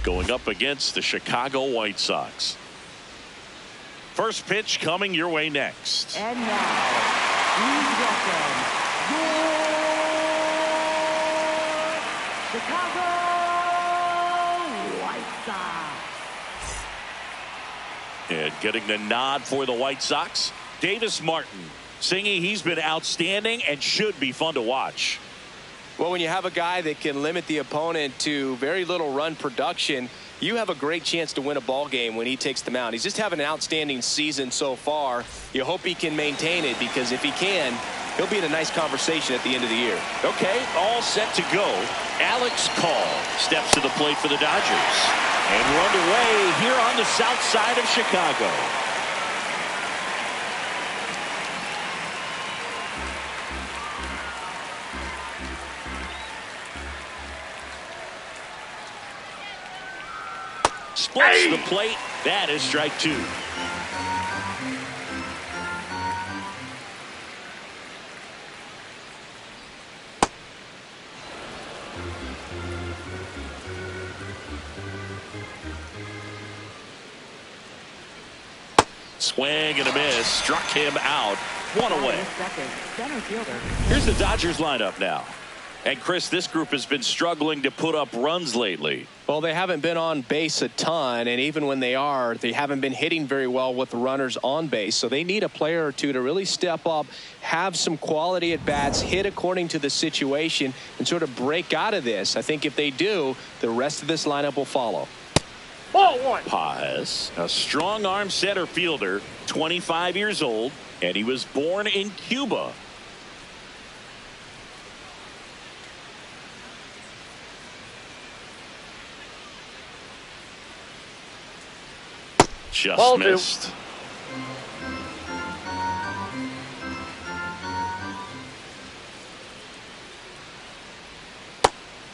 going up against the Chicago White Sox. First pitch coming your way next. And now, please welcome your Chicago White Sox. And getting the nod for the White Sox, Davis Martin, singing he's been outstanding and should be fun to watch. Well, when you have a guy that can limit the opponent to very little run production, you have a great chance to win a ball game when he takes the mound. He's just having an outstanding season so far. You hope he can maintain it, because if he can, he'll be in a nice conversation at the end of the year. Okay, all set to go. Alex Call steps to the plate for the Dodgers. And we're underway here on the south side of Chicago. Splits the plate. That is strike two. Swing and a miss. Struck him out. One away. Here's the Dodgers lineup now. And Chris, this group has been struggling to put up runs lately. Well, they haven't been on base a ton, and even when they are, they haven't been hitting very well with the runners on base. So they need a player or two to really step up, have some quality at bats, hit according to the situation, and sort of break out of this. I think if they do, the rest of this lineup will follow. Ball one. Paz, a strong arm center fielder, 25 years old, and he was born in Cuba. Just Ball missed. two.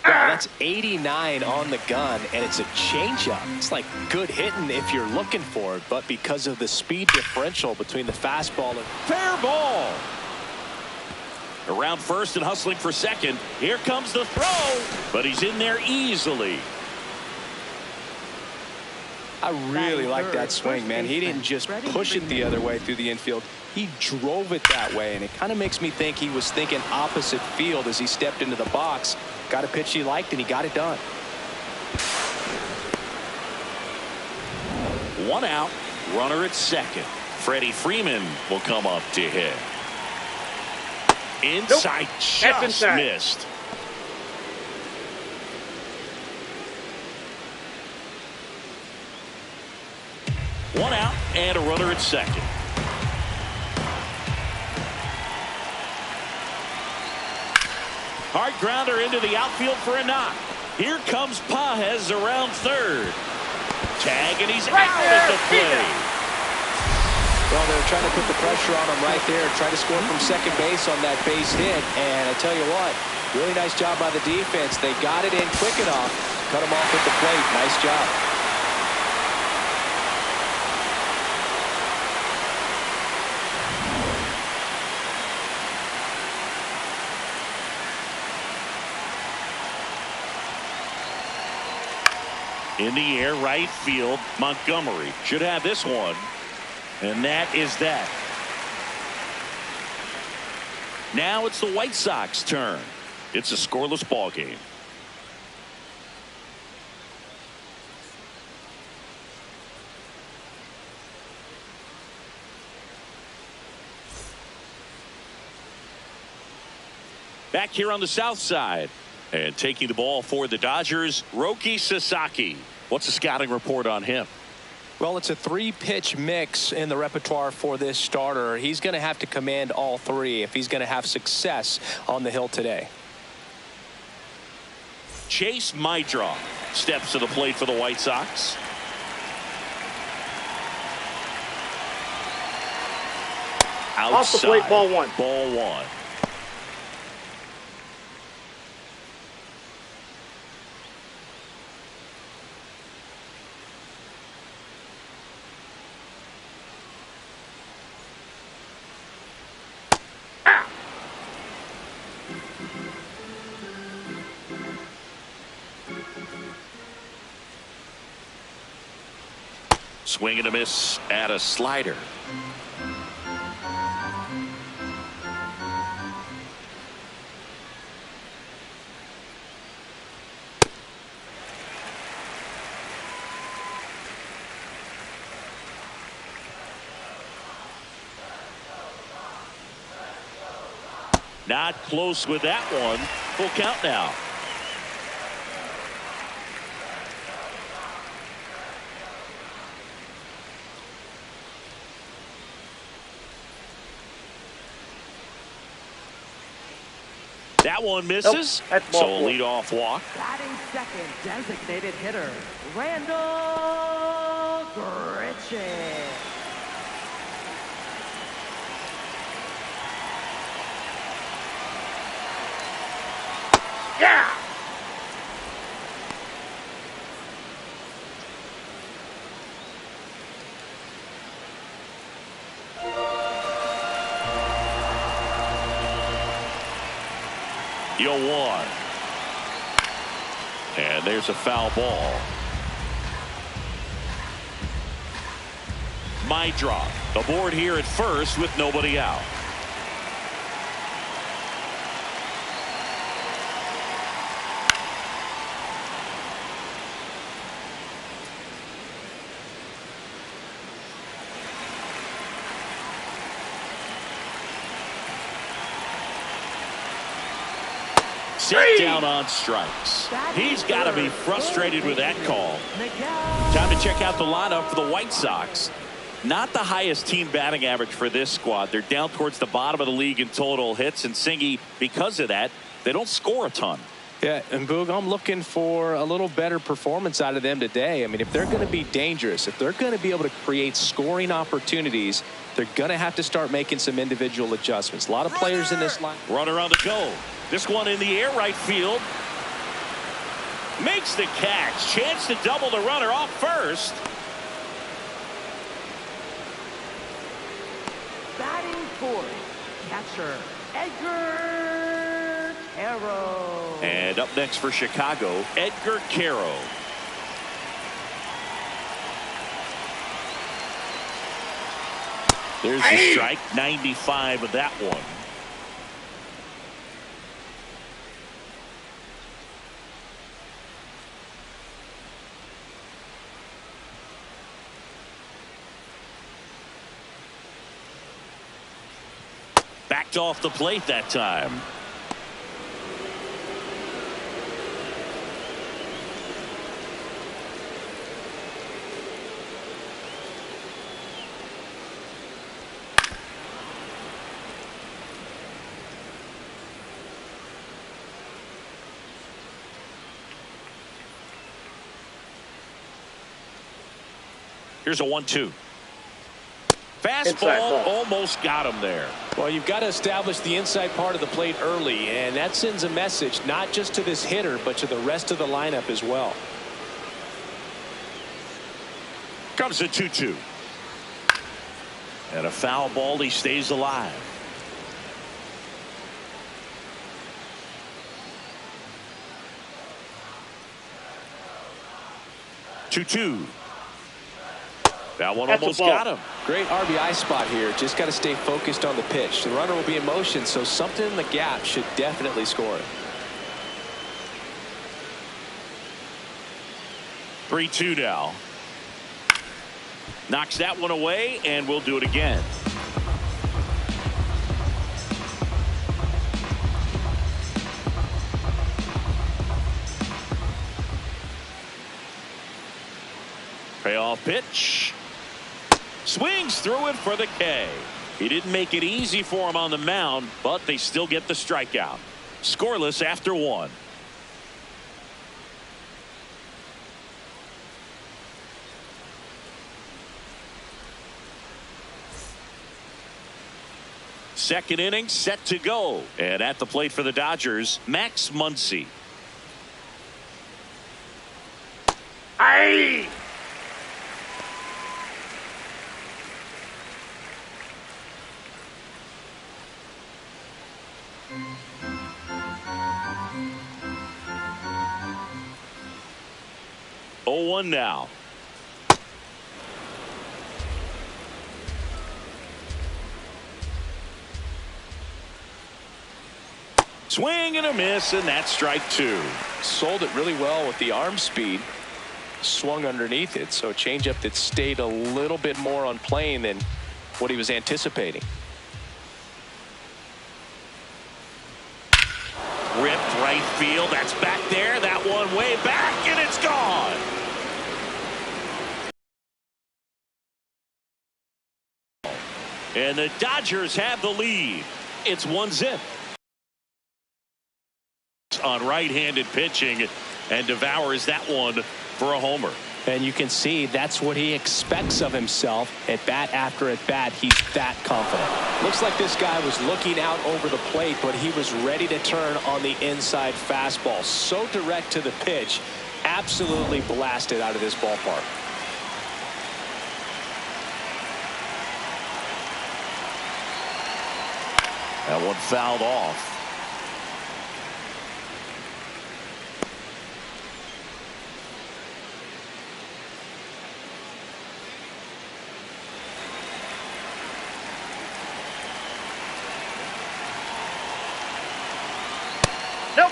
Wow, that's 89 on the gun, and it's a changeup. It's like good hitting if you're looking for it, but because of the speed differential between the fastball and Fair ball. Around first and hustling for second. Here comes the throw, but he's in there easily. I really like that swing, man. He didn't just push it the other way through the infield. He drove it that way, and it kind of makes me think he was thinking opposite field as he stepped into the box. Got a pitch he liked, and he got it done. One out, runner at second. Freddie Freeman will come up to hit. Inside, Nope. just inside. missed. One out and a runner at second. Hard grounder into the outfield for a knock. Here comes Paz around third. Tag, and he's out at the plate. Well, they're trying to put the pressure on him right there, try to score from second base on that base hit. And I tell you what, really nice job by the defense. They got it in quick enough, cut him off at the plate. Nice job. In the air, right field. Montgomery should have this one. And that is that. Now it's the White Sox turn. It's a scoreless ball game. Back here on the south side. And taking the ball for the Dodgers, Roki Sasaki. What's the scouting report on him? Well, it's a three-pitch mix in the repertoire for this starter. He's going to have to command all three if he's going to have success on the hill today. Chase Maidra steps to the plate for the White Sox. Outside. Off the plate, ball one. Ball one. Swing and a miss at a slider. Not close with that one. Full count now. That one misses. Nope, so a leadoff walk. Batting second, designated hitter, Randall Grichuk. Yeah. You'll one. And there's a foul ball. My drop. Aboard here at first with nobody out. Set down on strikes. He's got to be frustrated with that call. Time to check out the lineup for the White Sox. Not the highest team batting average for this squad. They're down towards the bottom of the league in total hits, and Singy, because of that, they don't score a ton. Yeah, and Boog, I'm looking for a little better performance out of them today. I mean, if they're going to be dangerous, if they're going to be able to create scoring opportunities, they're going to have to start making some individual adjustments. A lot of players in this line. Runner on the go. This one in the air, right field. Makes the catch. Chance to double the runner off first. Batting fourth, catcher Edgar Caro. And up next for Chicago, Edgar Caro. There's the strike. 95 of that one. Backed off the plate that time. Here's a 1-2. Fastball almost got him there. Well, you've got to establish the inside part of the plate early, and that sends a message not just to this hitter, but to the rest of the lineup as well. Comes the 2-2. And a foul ball. He stays alive. Two. That one almost got him. Great RBI spot here. Just got to stay focused on the pitch. The runner will be in motion, so something in the gap should definitely score it. 3-2 now. Knocks that one away, and we'll do it again. Payoff pitch. Swings through it for the K. He didn't make it easy for him on the mound, but they still get the strikeout. Scoreless after one. Second inning set to go. And at the plate for the Dodgers, Max Muncy. Aye. Oh, 1 now. Swing and a miss, and that's strike two. Sold it really well with the arm speed. Swung underneath it, so a changeup that stayed a little bit more on plane than what he was anticipating. Ripped right field. That's back there. That one way back, and it's gone. And the Dodgers have the lead. It's 1-0. On right-handed pitching and devours that one for a homer. And you can see that's what he expects of himself at bat after at bat. He's that confident. Looks like this guy was looking out over the plate, but he was ready to turn on the inside fastball. So direct to the pitch, absolutely blasted out of this ballpark. That one fouled off. Nope.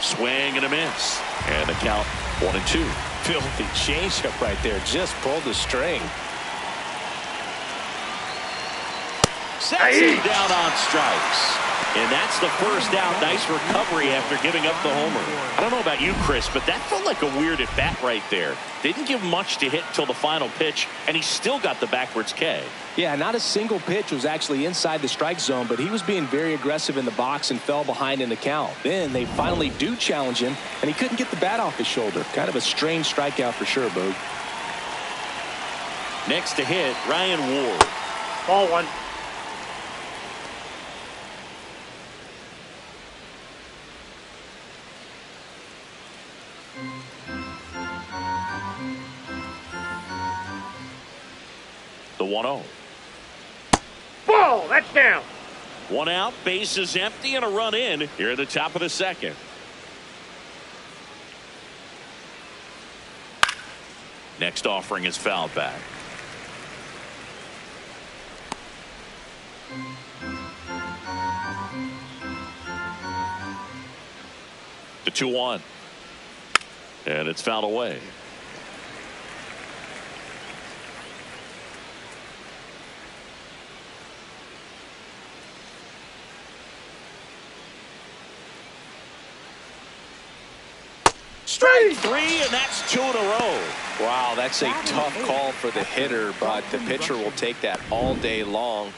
Swing and a miss. And the count 1-2. Filthy changeup right there. Just pulled the string. Sets him down on strikes. And that's the first out. Nice recovery after giving up the homer. I don't know about you, Chris, but that felt like a weird at bat right there. Didn't give much to hit until the final pitch, and he still got the backwards K. Yeah, not a single pitch was actually inside the strike zone, but he was being very aggressive in the box and fell behind in the count. Then they finally do challenge him, and he couldn't get the bat off his shoulder. Kind of a strange strikeout for sure, Boog. Next to hit, Ryan Ward. Ball one. The 1-0. Ball. That's down. One out, bases empty, and a run in here at the top of the second. Next offering is fouled back. The 2-1. And it's fouled away. Strike three, and that's 2 in a row. Wow, that's a tough call for the hitter, but the pitcher will take that all day long.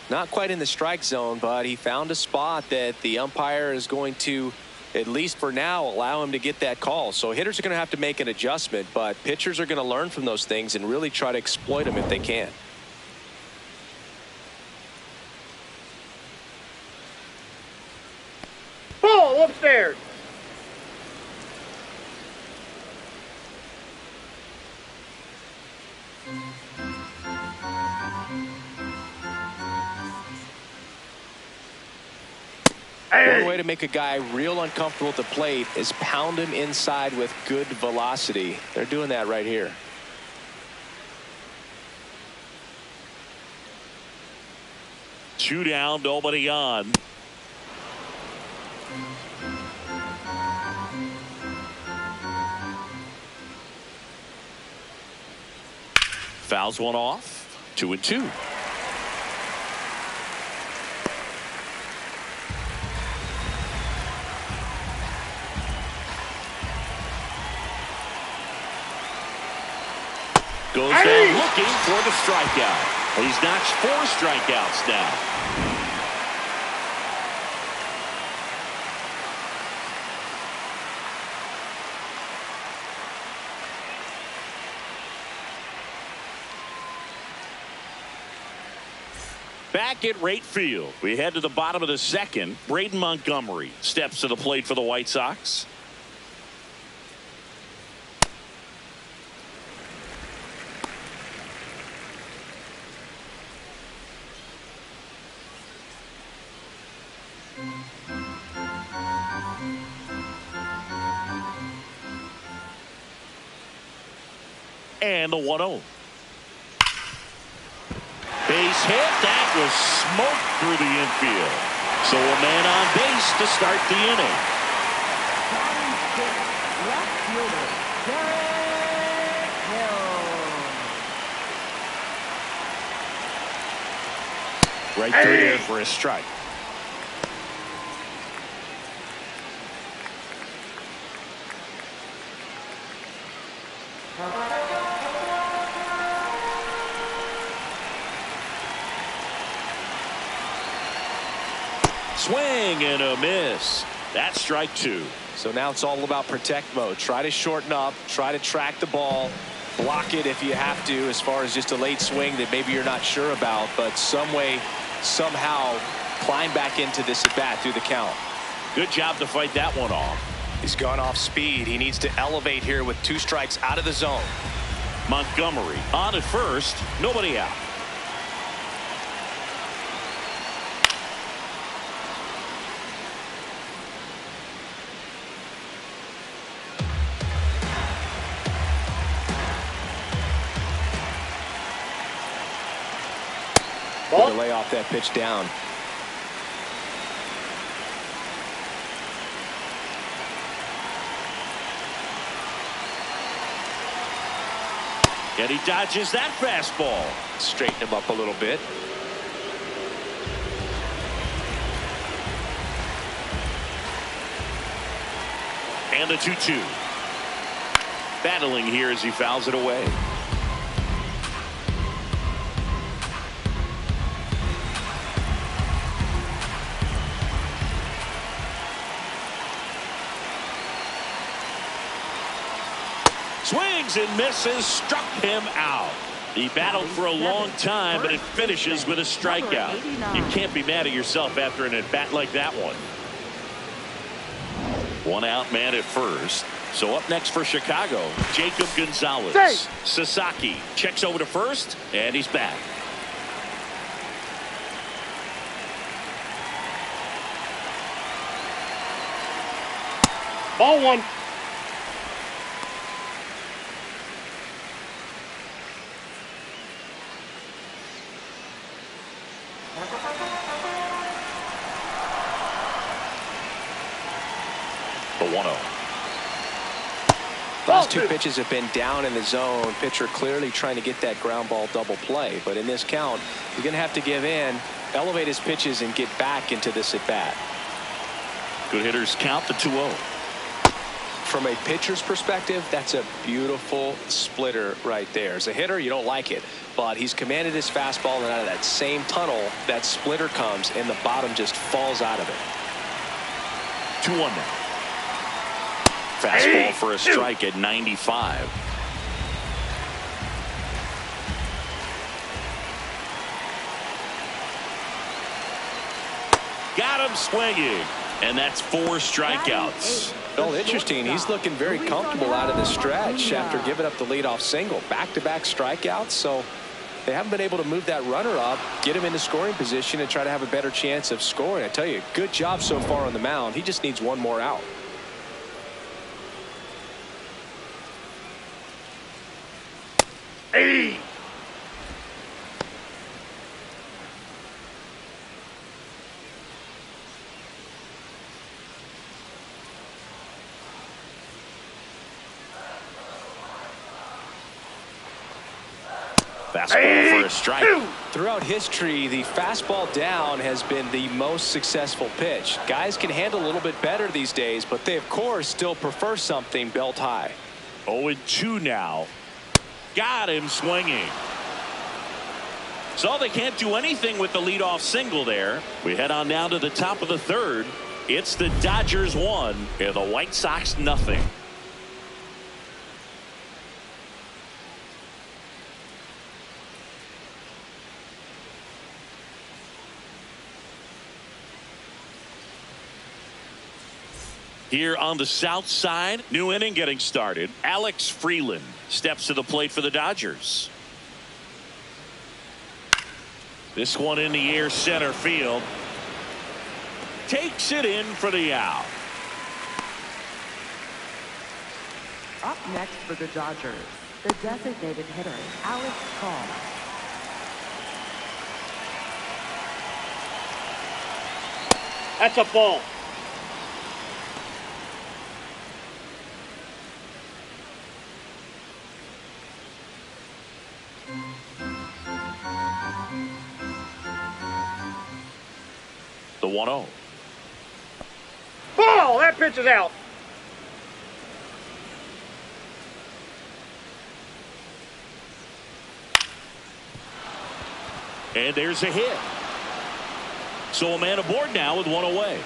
Not quite in the strike zone, but he found a spot that the umpire is going to, at least for now, allow him to get that call. So hitters are going to have to make an adjustment, but pitchers are going to learn from those things and really try to exploit them if they can. Ball upstairs. One way to make a guy real uncomfortable at the plate is pound him inside with good velocity. They're doing that right here. Two down, nobody on. Fouls one off. 2-2. Goes down looking for the strikeout. He's notched 4 strikeouts now. Back at right field, we head to the bottom of the second. Colson Montgomery steps to the plate for the White Sox. And the 1-0. Base hit. That was smoked through the infield. So a man on base to start the inning. Left fielder, Derek Hill. Right through there for a strike. Swing and a miss. That's strike 2. So now it's all about protect mode. Try to shorten up, try to track the ball, block it if you have to, as far as just a late swing that maybe you're not sure about, but some way, somehow climb back into this at bat through the count. Good job to fight that one off. He's gone off speed. He needs to elevate here with 2 strikes out of the zone. Montgomery on at first, nobody out. Ball. Lay off that pitch down. And he dodges that fastball. Straighten him up a little bit. And the 2-2. Battling here as he fouls it away. Swings and misses, struck him out. He battled for a long time, but it finishes with a strikeout. You can't be mad at yourself after an at-bat like that one. 1 out man at first. So up next for Chicago, Jacob Gonzalez. Sasaki checks over to first, and he's back. Ball 1. The 1-0. Last 2 pitches have been down in the zone. Pitcher clearly trying to get that ground ball double play. But in this count, he's going to have to give in, elevate his pitches, and get back into this at bat. Good hitters count the 2-0. From a pitcher's perspective, that's a beautiful splitter right there. As a hitter, you don't like it, but he's commanded his fastball, and out of that same tunnel, that splitter comes, and the bottom just falls out of it. 2-1 now. Fastball for a strike at 95. Got him swinging, and that's 4 strikeouts. Well, interesting. He's looking very comfortable out of the stretch after giving up the leadoff single. Back-to-back strikeouts, so they haven't been able to move that runner up, get him into scoring position, and try to have a better chance of scoring. I tell you, good job so far on the mound. He just needs 1 more out. Hey! Fastball for a strike. Throughout history, the fastball down has been the most successful pitch. Guys can handle a little bit better these days, but they, of course, still prefer something belt high. 0-2 now. Got him swinging. So they can't do anything with the leadoff single there. We head on down to the top of the 3rd. It's the Dodgers 1 and the White Sox nothing. Here on the south side, new inning getting started. Alex Freeland steps to the plate for the Dodgers. This one in the air, center field. Takes it in for the out. Up next for the Dodgers, The designated hitter, Alex Call. That's a ball. The 1-0. Ball! That pitch is out. And there's a hit. So a man aboard now with one away.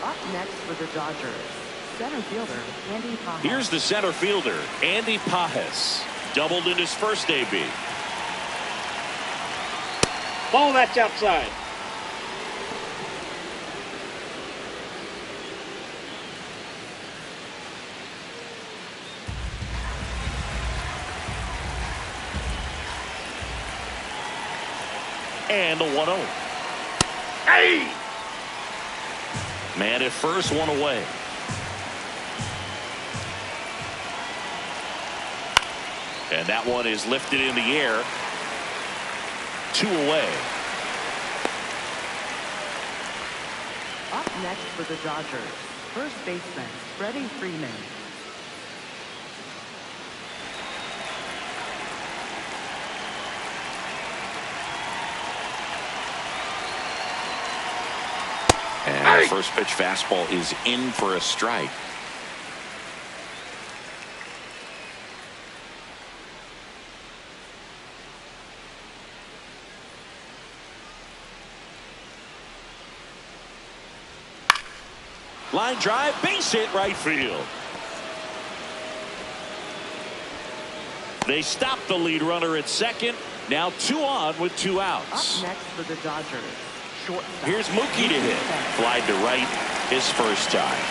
Up next for the Dodgers, center fielder, Andy Pajes. Here's the center fielder, Andy Pajes. Doubled in his first AB. Ball, that's outside. And the 1-0. Hey! Man at first, one away. And that one is lifted in the air. 2 away. Up next for the Dodgers, first baseman, Freddie Freeman. And the first pitch fastball is in for a strike. Line drive, base hit, right field. They stop the lead runner at second. Now 2 on with 2 outs. Up next for the Dodgers, shortstop. Here's Mookie to hit. Fly to right his first time.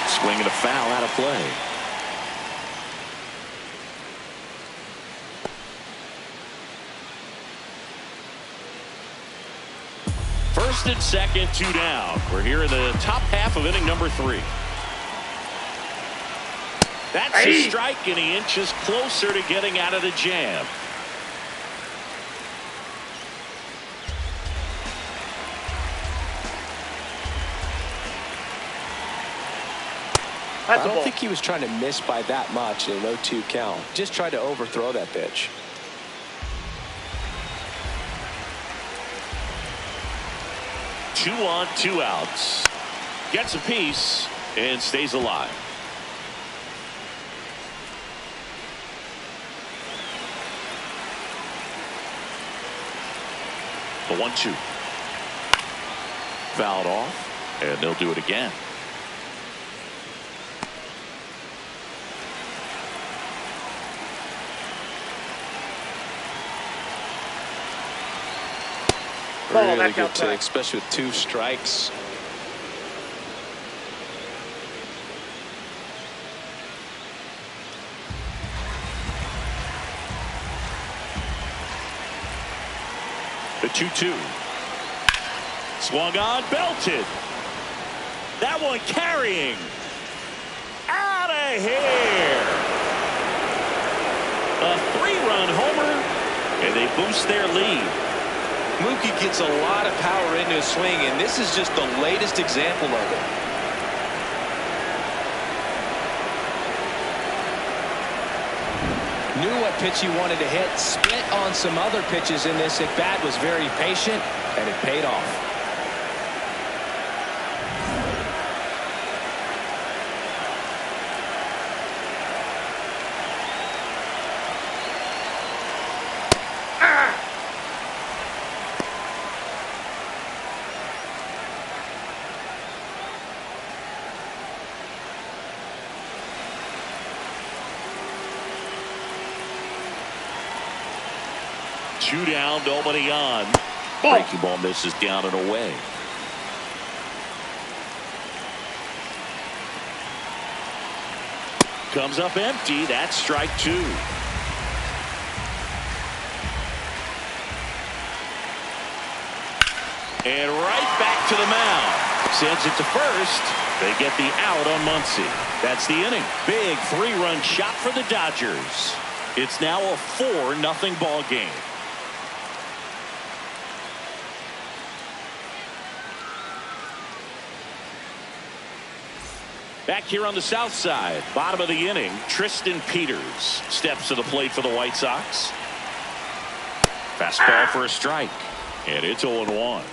Swinging a foul out of play. First and second, 2 down. We're here in the top half of inning number 3. That's a strike, and he inches closer to getting out of the jam. I don't think he was trying to miss by that much in an 0-2 count. Just tried to overthrow that pitch. Two on, 2 outs. Gets a piece and stays alive. The 1-2. Fouled off, and they'll do it again. Really good take, especially with 2 strikes. The 2-2. Swung on, belted. That one carrying. Out of here. A 3-run homer, and they boost their lead. Mookie gets a lot of power into his swing, and this is just the latest example of it. Knew what pitch he wanted to hit, spit on some other pitches in this at bat, was very patient, and it paid off. Two down, nobody on. Breaking ball misses down and away. Comes up empty. That's strike 2. And right back to the mound. Sends it to first. They get the out on Muncy. That's the inning. Big 3-run shot for the Dodgers. It's now a 4-0 ball game. Back here on the south side, bottom of the inning, Tristan Peters steps to the plate for the White Sox. Fastball for a strike, and it's 0-1.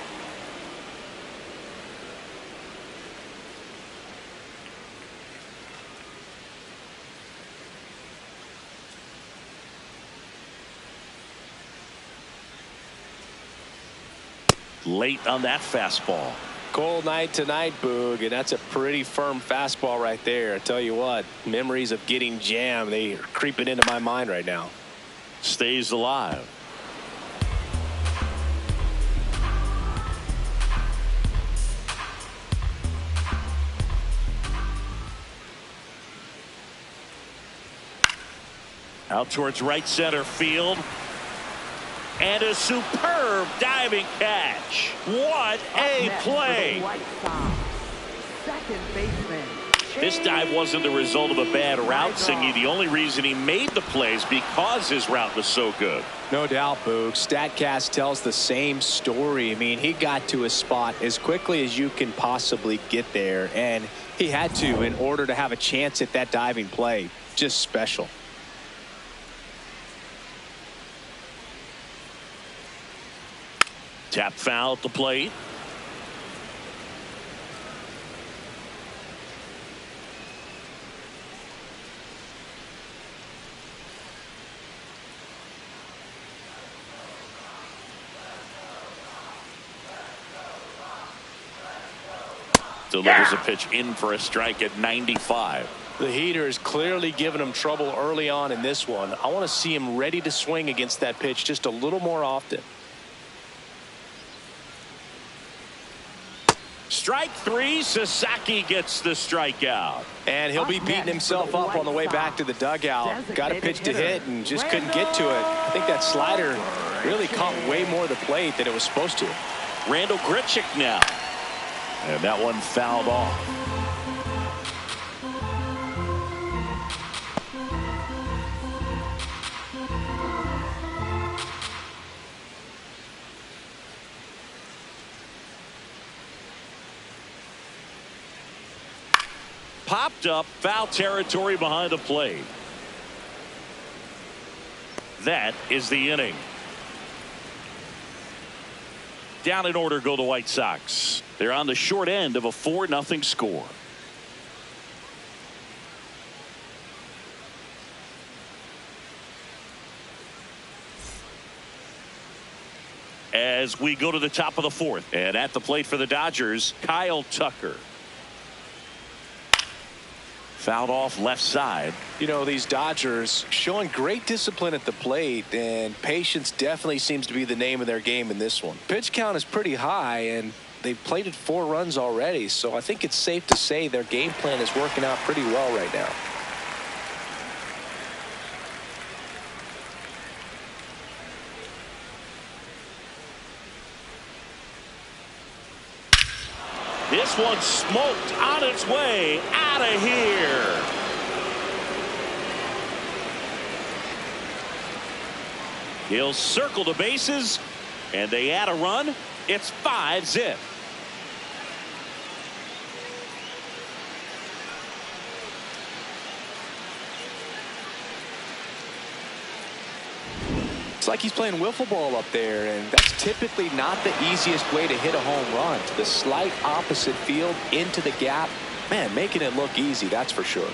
Late on that fastball. Cold night tonight, Boog, and that's a pretty firm fastball right there. I tell you what, memories of getting jammed, they are creeping into my mind right now. Stays alive. Out towards right center field. And a superb diving catch. What a play. Second baseman. This dive wasn't the result of a bad route, Singy. The only reason he made the play is because his route was so good. No doubt, Boog. StatCast tells the same story. I mean, he got to his spot as quickly as you can possibly get there, and he had to in order to have a chance at that diving play. Just special. Tap foul at the plate. Delivers a pitch in for a strike at 95. The heater is clearly giving him trouble early on in this one. I want to see him ready to swing against that pitch just a little more often. Strike three. Sasaki gets the strikeout. And he'll be beating himself up on the way back to the dugout. Got a pitch to hit and just couldn't get to it. I think that slider really caught way more of the plate than it was supposed to. Randall Grichuk now. And that one fouled off. Popped up, foul territory behind the plate. That is the inning. Down in order go the White Sox. They're on the short end of a 4-0 score. As we go to the top of the fourth, and at the plate for the Dodgers, Kyle Tucker. Fouled off left side. You know, these Dodgers showing great discipline at the plate, and patience definitely seems to be the name of their game in this one. Pitch count is pretty high, and they've plated 4 runs already, so I think it's safe to say their game plan is working out pretty well right now. This one smoked on its way out of here. He'll circle the bases, and they add a run. It's 5-0. It's like he's playing wiffle ball up there, and that's typically not the easiest way to hit a home run. To the slight opposite field, into the gap. Man, making it look easy, that's for sure.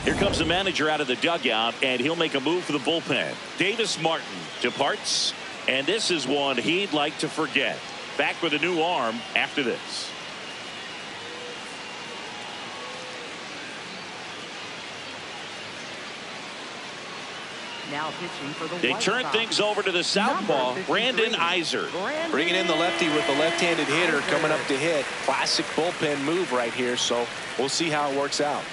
Here comes the manager out of the dugout, and he'll make a move for the bullpen. Davis Martin departs, and this is one he'd like to forget. Back with a new arm after this. Now pitching for the They White turn Sox. things over to the southpaw, Brandon Iser. Bringing in the lefty with the left-handed hitter coming up to hit. Classic bullpen move right here, so we'll see how it works out.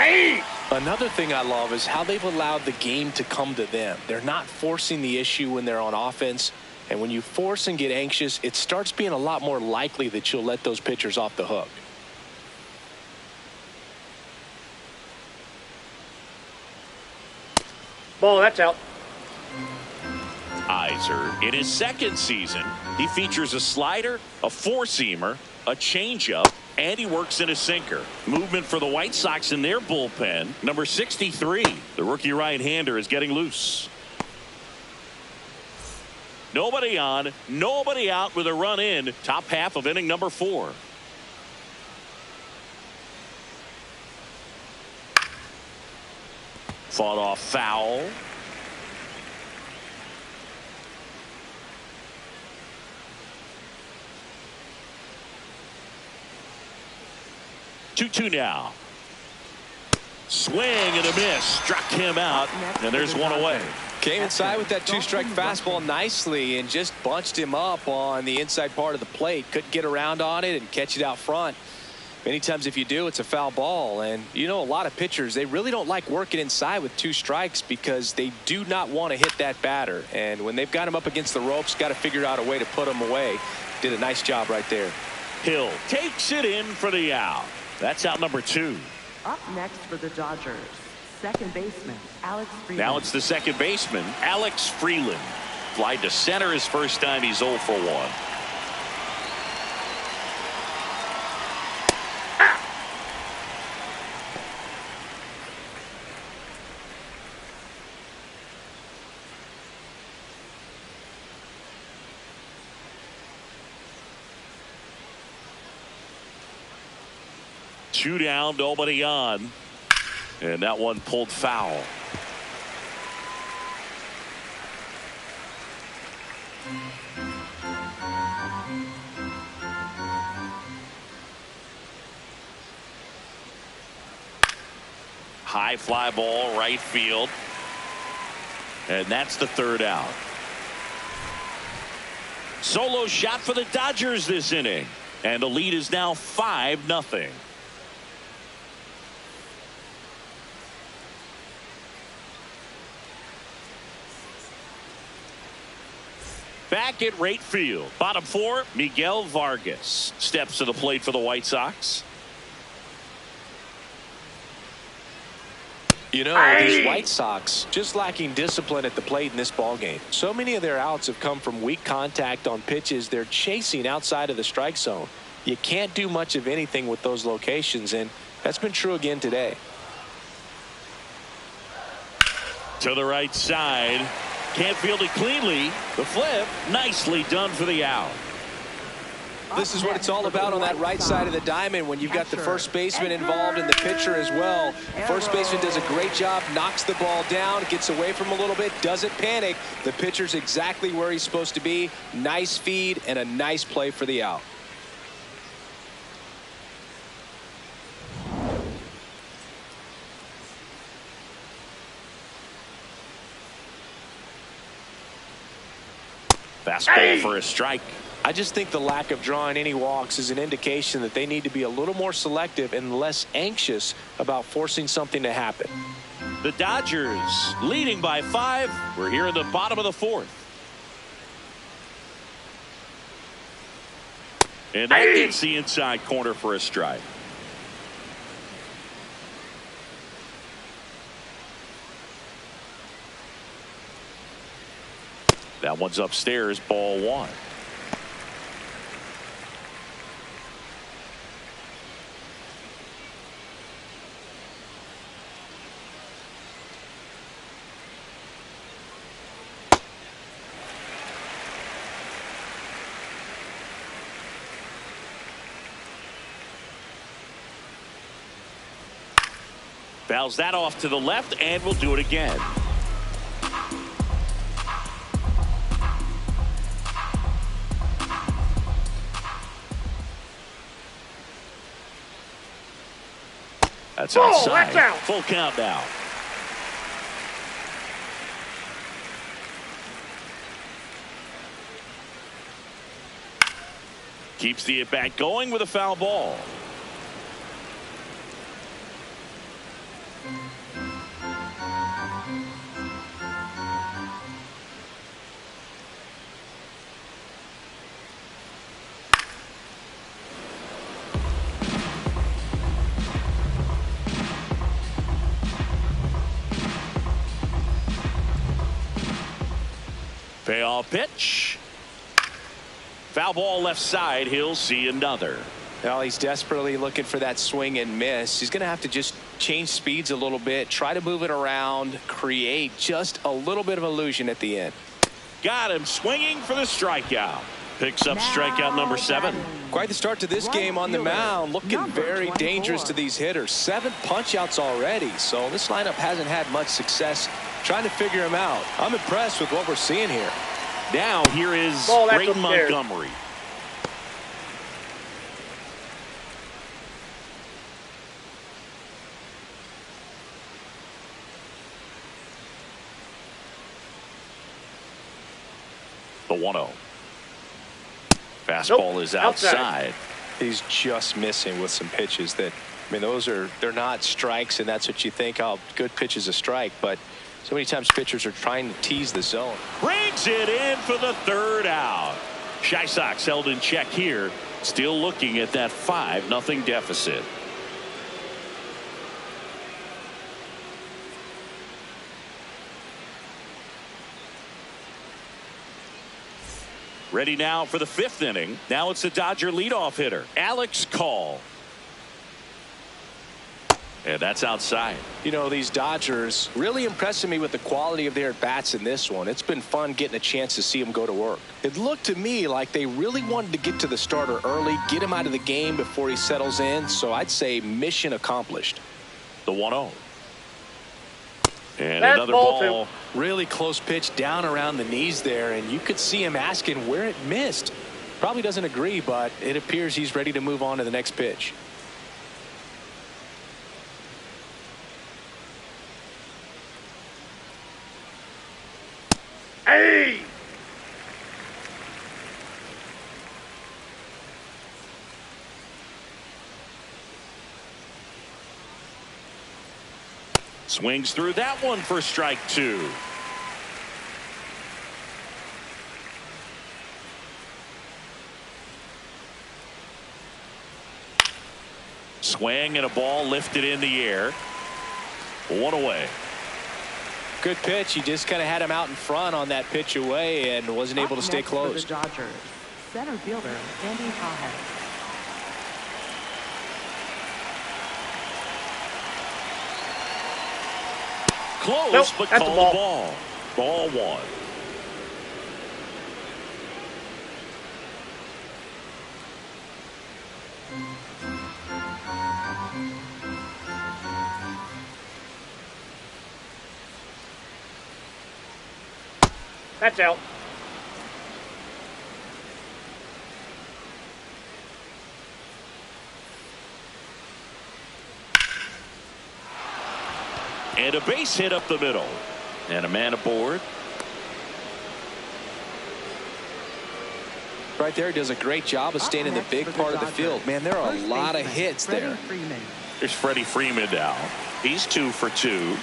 Hey! Another thing I love is how they've allowed the game to come to them. They're not forcing the issue when they're on offense. And when you force and get anxious, it starts being a lot more likely that you'll let those pitchers off the hook. Ball, that's out. Iser, in his second season, he features a slider, a four-seamer, a changeup, and he works in a sinker. Movement for the White Sox in their bullpen. Number 63, the rookie right-hander, is getting loose. Nobody on, nobody out with a run in. Top half of inning number 4. Fought off foul. Two now. Swing and a miss. Struck him out. And there's one away. Came inside with that two-strike fastball nicely and just bunched him up on the inside part of the plate. Couldn't get around on it and catch it out front. Many times if you do, it's a foul ball. And you know, a lot of pitchers, they really don't like working inside with 2 strikes because they do not want to hit that batter. And when they've got him up against the ropes, got to figure out a way to put him away. Did a nice job right there. Hill takes it in for the out. That's out number 2. Up next for the Dodgers, second baseman Alex Freeland. Now it's the second baseman, Alex Freeland. Fly to center his first time. He's 0 for 1. Two down, nobody on. And that one pulled foul. High fly ball, right field. And that's the third out. Solo shot for the Dodgers this inning. And the lead is now 5-0. Back at right field, bottom 4, Miguel Vargas steps to the plate for the White Sox. You know, these White Sox just lacking discipline at the plate in this ballgame. So many of their outs have come from weak contact on pitches they're chasing outside of the strike zone. You can't do much of anything with those locations, and that's been true again today. To the right side. Can't field it cleanly. The flip, nicely done for the out. This is what it's all about on that right side of the diamond when you've got the first baseman involved and the pitcher as well. First baseman does a great job, knocks the ball down, gets away from a little bit, doesn't panic. The pitcher's exactly where he's supposed to be. Nice feed and a nice play for the out. Fastball for a strike. I just think the lack of drawing any walks is an indication that they need to be a little more selective and less anxious about forcing something to happen. The Dodgers leading by 5. We're here in the bottom of the 4th. And that gets the inside corner for a strike. That one's upstairs, ball 1. Fouls that off to the left, and we'll do it again. That's outside. That's out. Full count now. Keeps the at-bat going with a foul ball. Payoff pitch. Foul ball left side. He'll see another. Well, he's desperately looking for that swing and miss. He's going to have to just change speeds a little bit, try to move it around, create just a little bit of illusion at the end. Got him swinging for the strikeout. Picks up strikeout number 7. Quite the start to this game on the mound. Looking very dangerous to these hitters. 7 punch-outs already. So this lineup hasn't had much success trying to figure him out. I'm impressed with what we're seeing here. Now here is Colson Montgomery. The 1-0. Fastball is outside. He's just missing with some pitches that, I mean, they're not strikes, and that's what you think, oh, good pitch is a strike, but so many times pitchers are trying to tease the zone. Brings it in for the 3rd out. Chi Sox held in check here, still looking at that 5-0 deficit. Ready now for the 5th inning. Now it's the Dodger leadoff hitter, Alex Call. And that's outside. You know, these Dodgers really impressing me with the quality of their at-bats in this one. It's been fun getting a chance to see them go to work. It looked to me like they really wanted to get to the starter early, get him out of the game before he settles in. So I'd say mission accomplished. The 1-0. And another ball. Really close pitch down around the knees there, and you could see him asking where it missed. Probably doesn't agree, but it appears he's ready to move on to the next pitch. Hey! Swings through that one for strike 2. Swing and a ball lifted in the air. 1 away. Good pitch. He just kind of had him out in front on that pitch away and wasn't able to stay close. For the Dodgers, center fielder Andy Hahe. Close, nope, but that's called a the ball. Ball 1. That's out. And a base hit up the middle. And a man aboard. Right there, he does a great job of staying in the big part of the field. Man, there are a lot of hits there. There's Freddie Freeman now. He's 2 for 2.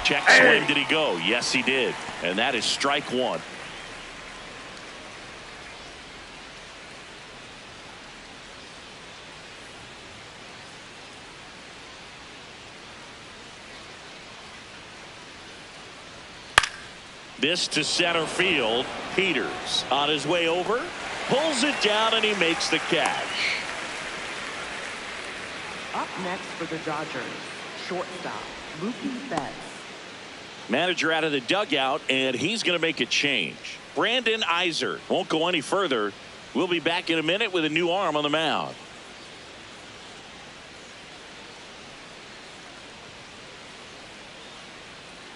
Check swing. Did he go? Yes, he did. And that is strike 1. This to center field. Peters on his way over. Pulls it down and he makes the catch. Up next for the Dodgers, shortstop Mookie Betts. Manager out of the dugout, and he's going to make a change. Brandon Iser won't go any further. We'll be back in a minute with a new arm on the mound.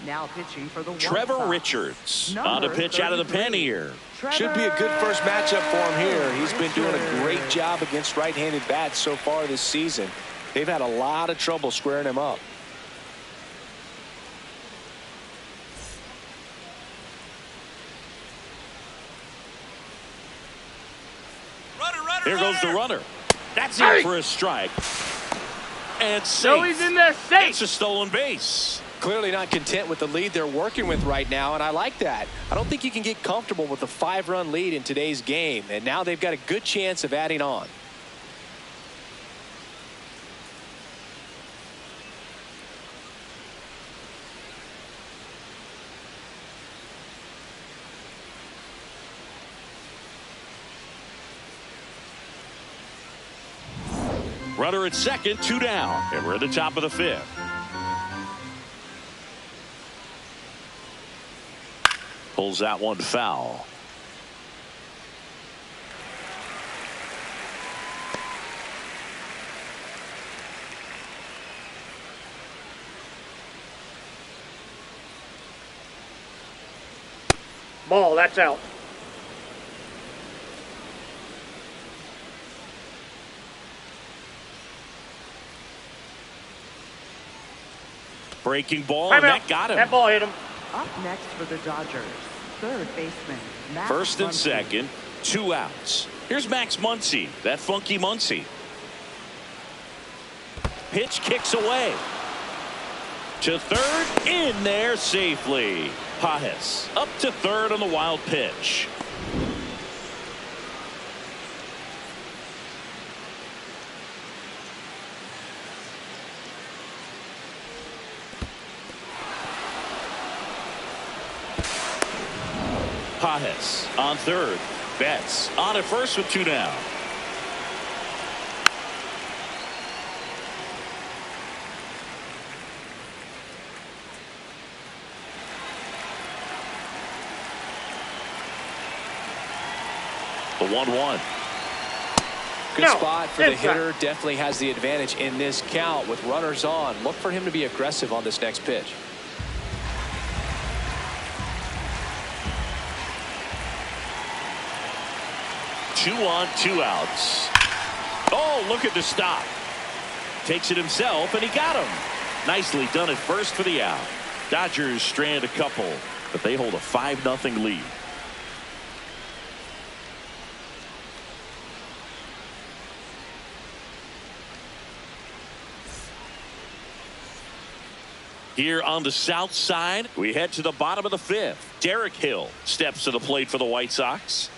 Now pitching for the Trevor Richards on a pitch out of the pen here. Should be a good first matchup for him here. He's been doing a great job against right-handed bats so far this season. They've had a lot of trouble squaring him up. Here goes the runner. That's it for a strike. And safe. No, he's in there safe. It's a stolen base. Clearly not content with the lead they're working with right now, and I like that. I don't think you can get comfortable with a 5-run lead in today's game, and now they've got a good chance of adding on. Runner at second, 2 down. And we're at the top of the 5th. Pulls that one foul. Ball, that's out. Breaking ball, Time and out. that got him. That ball hit him. Up next for the Dodgers, third baseman, Max First and Muncy. second, 2 outs. Here's Max Muncy, that funky Muncy. Pitch kicks away. To third, in there safely. Pajes up to third on the wild pitch. Pajes on third. Betts on at first with 2 down. The 1-1. Good spot for the inside. hitter. Definitely has the advantage in this count with runners on. Look for him to be aggressive on this next pitch. Two on, 2 outs. Oh, look at the stop. Takes it himself, and he got him. Nicely done at first for the out. Dodgers strand a couple, but they hold a 5-0 lead. Here on the south side, we head to the bottom of the 5th. Derek Hill steps to the plate for the White Sox.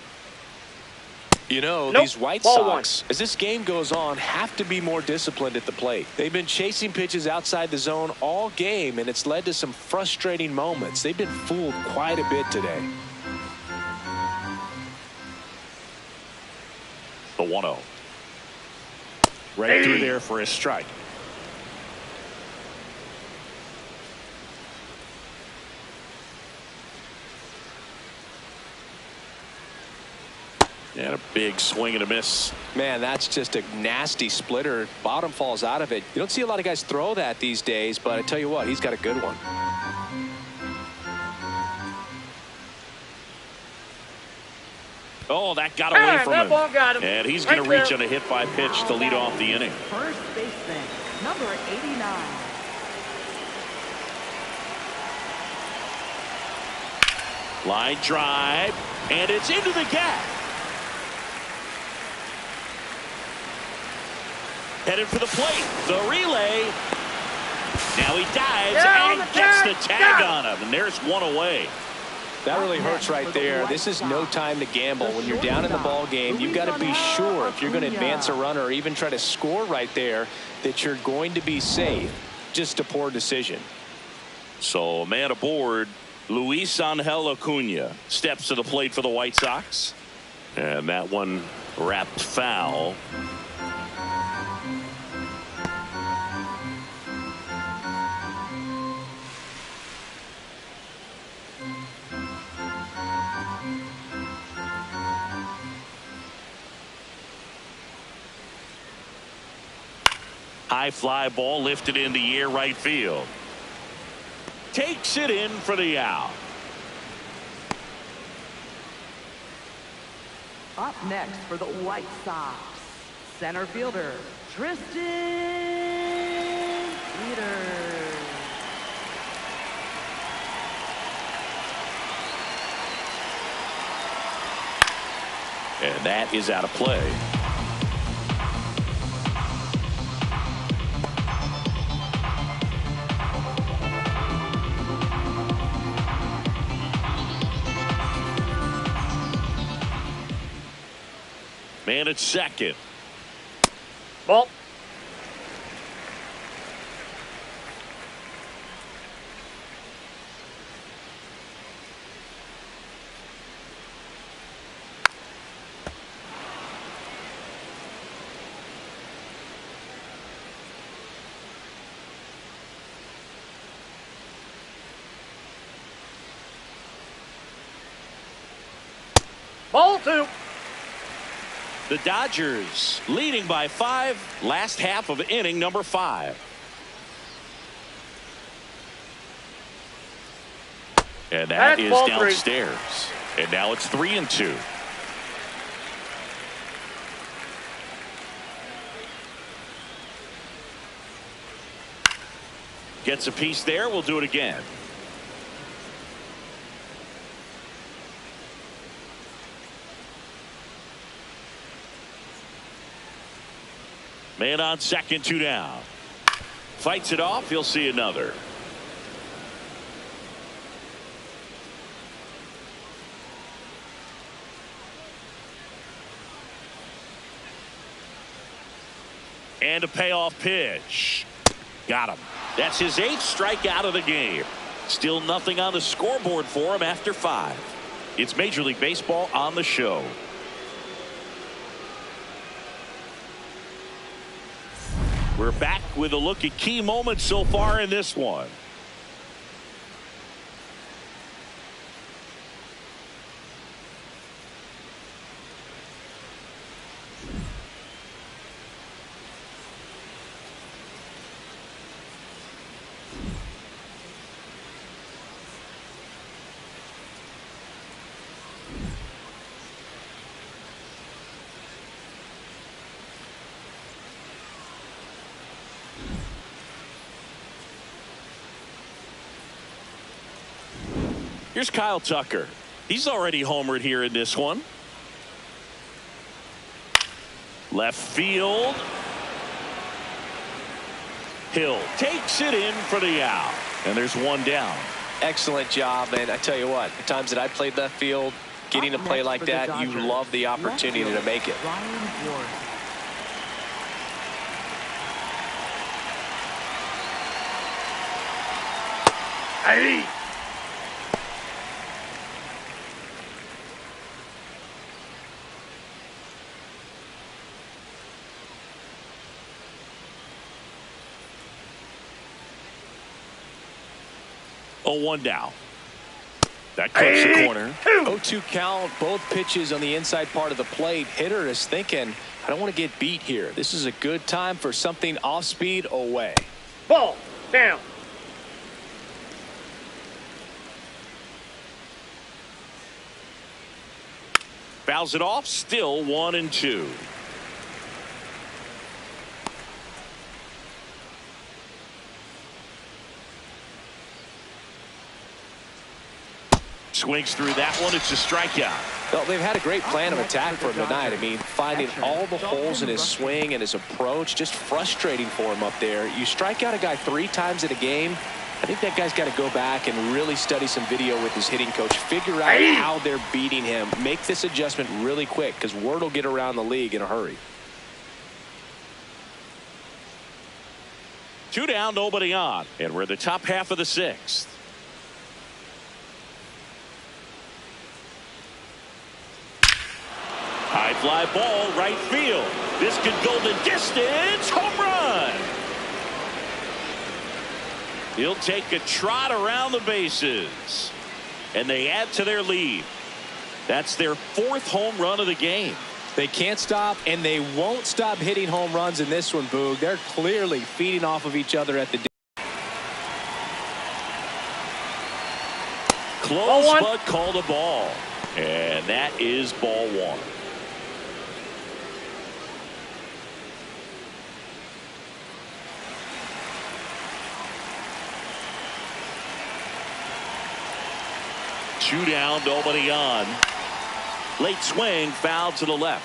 You know, Nope. these White Ball Sox, as this game goes on, have to be more disciplined at the plate. They've been chasing pitches outside the zone all game, and it's led to some frustrating moments. They've been fooled quite a bit today. The 1-0. Right through there for a strike. And a big swing and a miss. Man, that's just a nasty splitter. Bottom falls out of it. You don't see a lot of guys throw that these days, but I tell you what, he's got a good one. Oh, that got away from that him. ball got him. And he's going to Right reach there. on a hit by pitch to lead off the inning. First baseman, number 89. Line drive, and it's into the gap. Headed for the plate. The relay. Now he dives Down and the gets tag. the tag Down. on him. And there's one away. That really hurts right there. This is no time to gamble. When you're down in the ball game, you've got to be sure if you're going to advance a runner or even try to score right there that you're going to be safe. Just a poor decision. So a man aboard. Luis Angel Acuna steps to the plate for the White Sox. And that one wrapped foul. High fly ball lifted in the air right field. Takes it in for the out. Up next for the White Sox, center fielder, Tristan Peters. And that is out of play. Man at second. Ball. Ball 2. The Dodgers leading by 5. Last half of inning number 5. And that is downstairs. And now it's 3-2. Gets a piece there. We'll do it again. Man on second, 2 down. Fights it off. He'll see another. And a payoff pitch. Got him. That's his 8th strikeout of the game. Still nothing on the scoreboard for him after 5. It's Major League Baseball on the show. We're back with a look at key moments so far in this one. Here's Kyle Tucker. He's already homered here in this one. Left field. Hill takes it in for the out. And there's 1 down. Excellent job. And I tell you what, the times that I played left field, getting a play like that, you love the opportunity to make it. Hey! Oh, 1 down. That clips the corner. 0-2 count. Both pitches on the inside part of the plate. Hitter is thinking, I don't want to get beat here. This is a good time for something off speed away. Ball down. Fouls it off. Still 1-2. Swings through that one. It's a strikeout. Well, they've had a great plan of attack for him tonight. I mean, finding all the holes in his swing and his approach, just frustrating for him up there. You strike out a guy 3 times in a game, I think that guy's got to go back and really study some video with his hitting coach, figure out how they're beating him, make this adjustment really quick, because word will get around the league in a hurry. 2 down, nobody on, and we're in the top half of the 6th. High fly ball, right field. This could go the distance. Home run. He'll take a trot around the bases. And they add to their lead. That's their 4th home run of the game. They can't stop, and they won't stop hitting home runs in this one, Boog. They're clearly feeding off of each other at the close, but called a ball. And that is ball 1. Two down, nobody on. Late swing, foul to the left.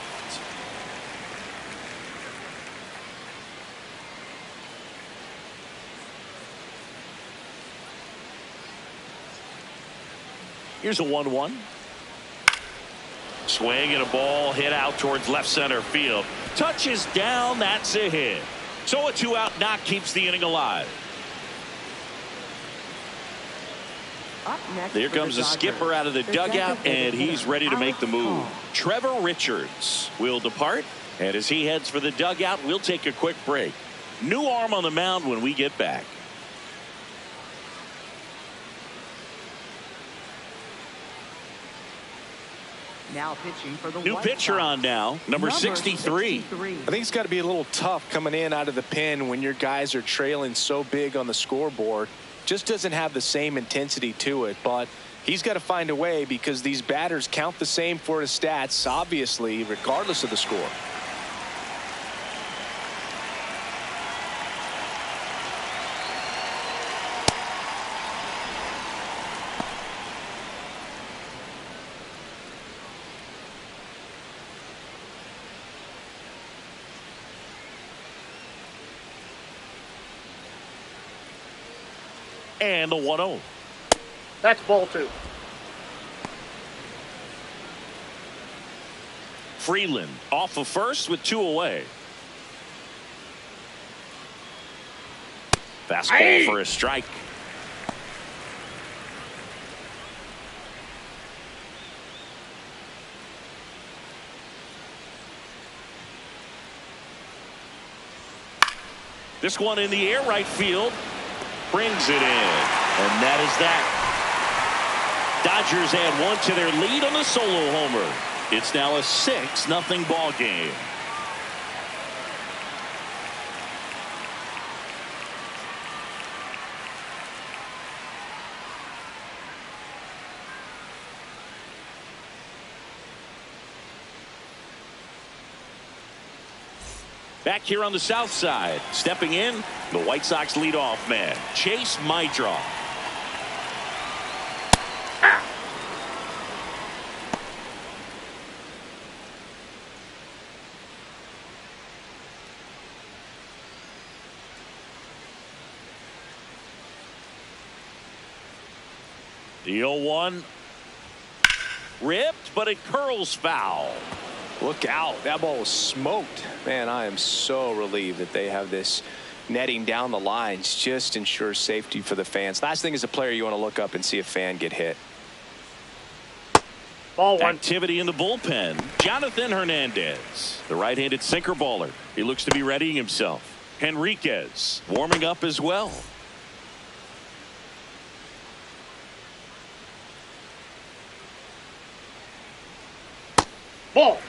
Here's a 1-1. Swing and a ball hit out towards left center field. Touches down, that's a hit. So a 2-out knock keeps the inning alive. There comes the skipper out of the dugout, and he's ready to make the move. Trevor Richards will depart, and as he heads for the dugout, we'll take a quick break. New arm on the mound when we get back. Now pitching for the New White pitcher Sox. on now, number 63. I think it's got to be a little tough coming in out of the pen when your guys are trailing so big on the scoreboard. Just doesn't have the same intensity to it, but he's got to find a way because these batters count the same for his stats, obviously, regardless of the score. And the 1-0. That's ball 2. Freeland off of first with 2 away. Fastball for a strike. This one in the air, right field. Brings it in. And that is that. Dodgers add 1 to their lead on the solo homer. It's now a 6-0 ball game. Back here on the south side, stepping in, the White Sox leadoff man, Chase Mydra. The 0-1 ripped, but it curls foul. Look out. That ball was smoked. Man, I am so relieved that they have this netting down the lines. Just ensures safety for the fans. Last thing as a player, you want to look up and see a fan get hit. Ball 1. Activity in the bullpen. Jonathan Hernandez, the right-handed sinker baller. He looks to be readying himself. Henriquez warming up as well. Ball.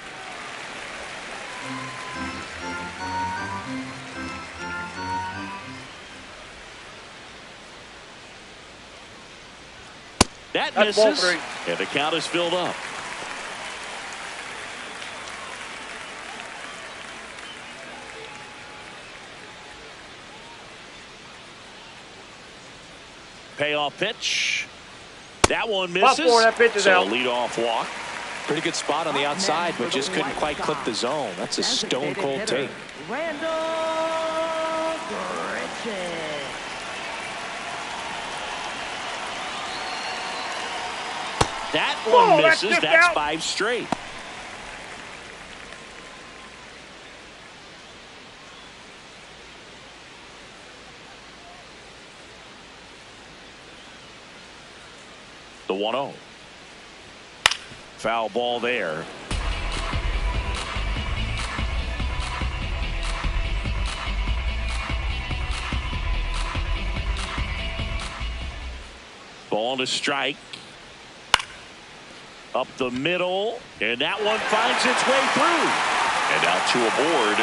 That That's ball misses, 3. and the count is filled up. Payoff pitch. That one misses. Ball 4, that pitch is out. So a leadoff walk. Pretty good spot on the outside, but just couldn't quite clip the zone. That's a stone cold take. Randall Grichuk. That one Whoa, that's misses. just That's out. 5 straight. The 1-0. Foul ball there. Ball to strike. Up the middle, and that one finds its way through. And out to a board.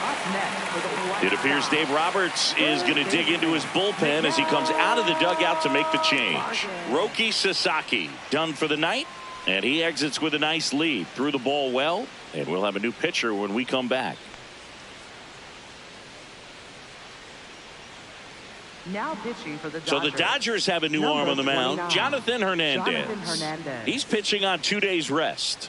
Up next for the White It appears Sox. Dave Roberts is going to dig into his bullpen as he comes out of the dugout to make the change. Roki Sasaki done for the night, and he exits with a nice lead. Threw the ball well, and we'll have a new pitcher when we come back. Now pitching for the Dodgers. So the Dodgers have a new arm on the mound, 29. Jonathan Hernandez. Jonathan Hernandez. He's pitching on 2 days rest.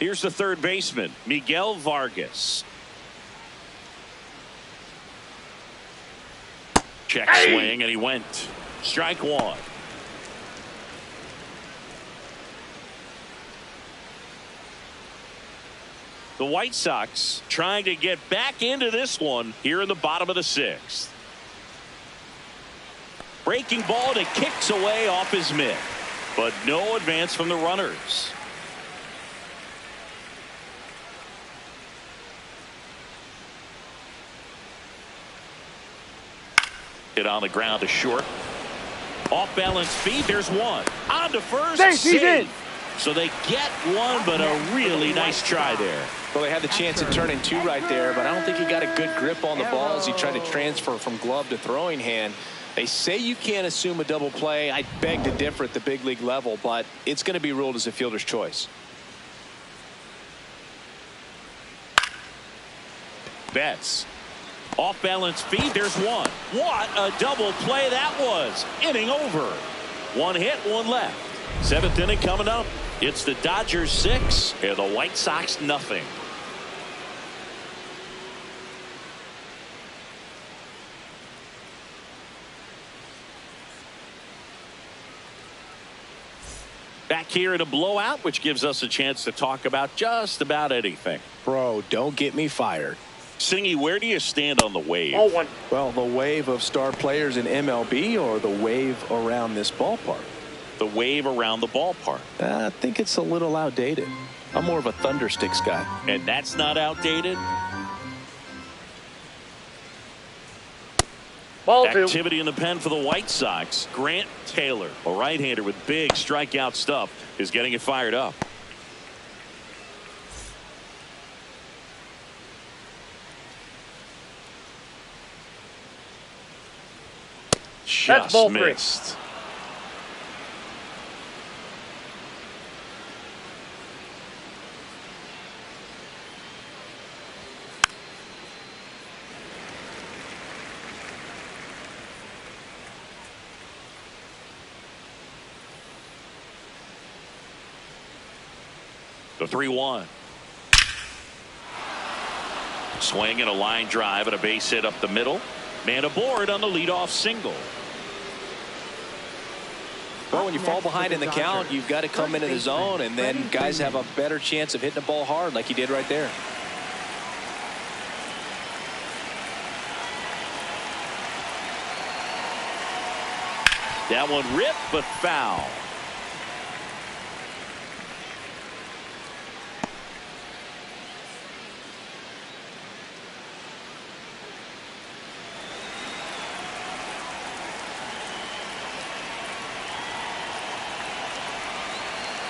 Here's the third baseman, Miguel Vargas. Check swing, and he went. Strike 1. The White Sox trying to get back into this one here in the bottom of the 6th. Breaking ball that kicks away off his mitt, but no advance from the runners. Hit on the ground to short. Off balance feed. There's one. On to first. He's in. So they get one, but a really nice try there. Well, they had the chance of turning two right there, but I don't think he got a good grip on the ball as he tried to transfer from glove to throwing hand. They say you can't assume a double play. I beg to differ at the big league level, but it's going to be ruled as a fielder's choice. Betts. Off balance feed. There's one. What a double play that was. Inning over. One hit, one left. Seventh inning coming up. It's the Dodgers 6 and the White Sox nothing. Back here in a blowout, which gives us a chance to talk about just about anything. Bro, don't get me fired. Singy, where do you stand on the wave? Oh, one. Well, the wave of star players in MLB or the wave around this ballpark? The wave around the ballpark. I think it's a little outdated. I'm more of a Thundersticks guy. And that's not outdated? Ball two. Activity in the pen for the White Sox. Grant Taylor, a right-hander with big strikeout stuff, is getting it fired up. That's ball three. Missed. The 3-1. Swing and a line drive and a base hit up the middle. Man aboard on the leadoff single. Well, when you fall behind in the count, you've got to come into the zone, and then guys have a better chance of hitting the ball hard like he did right there. That one ripped, but foul.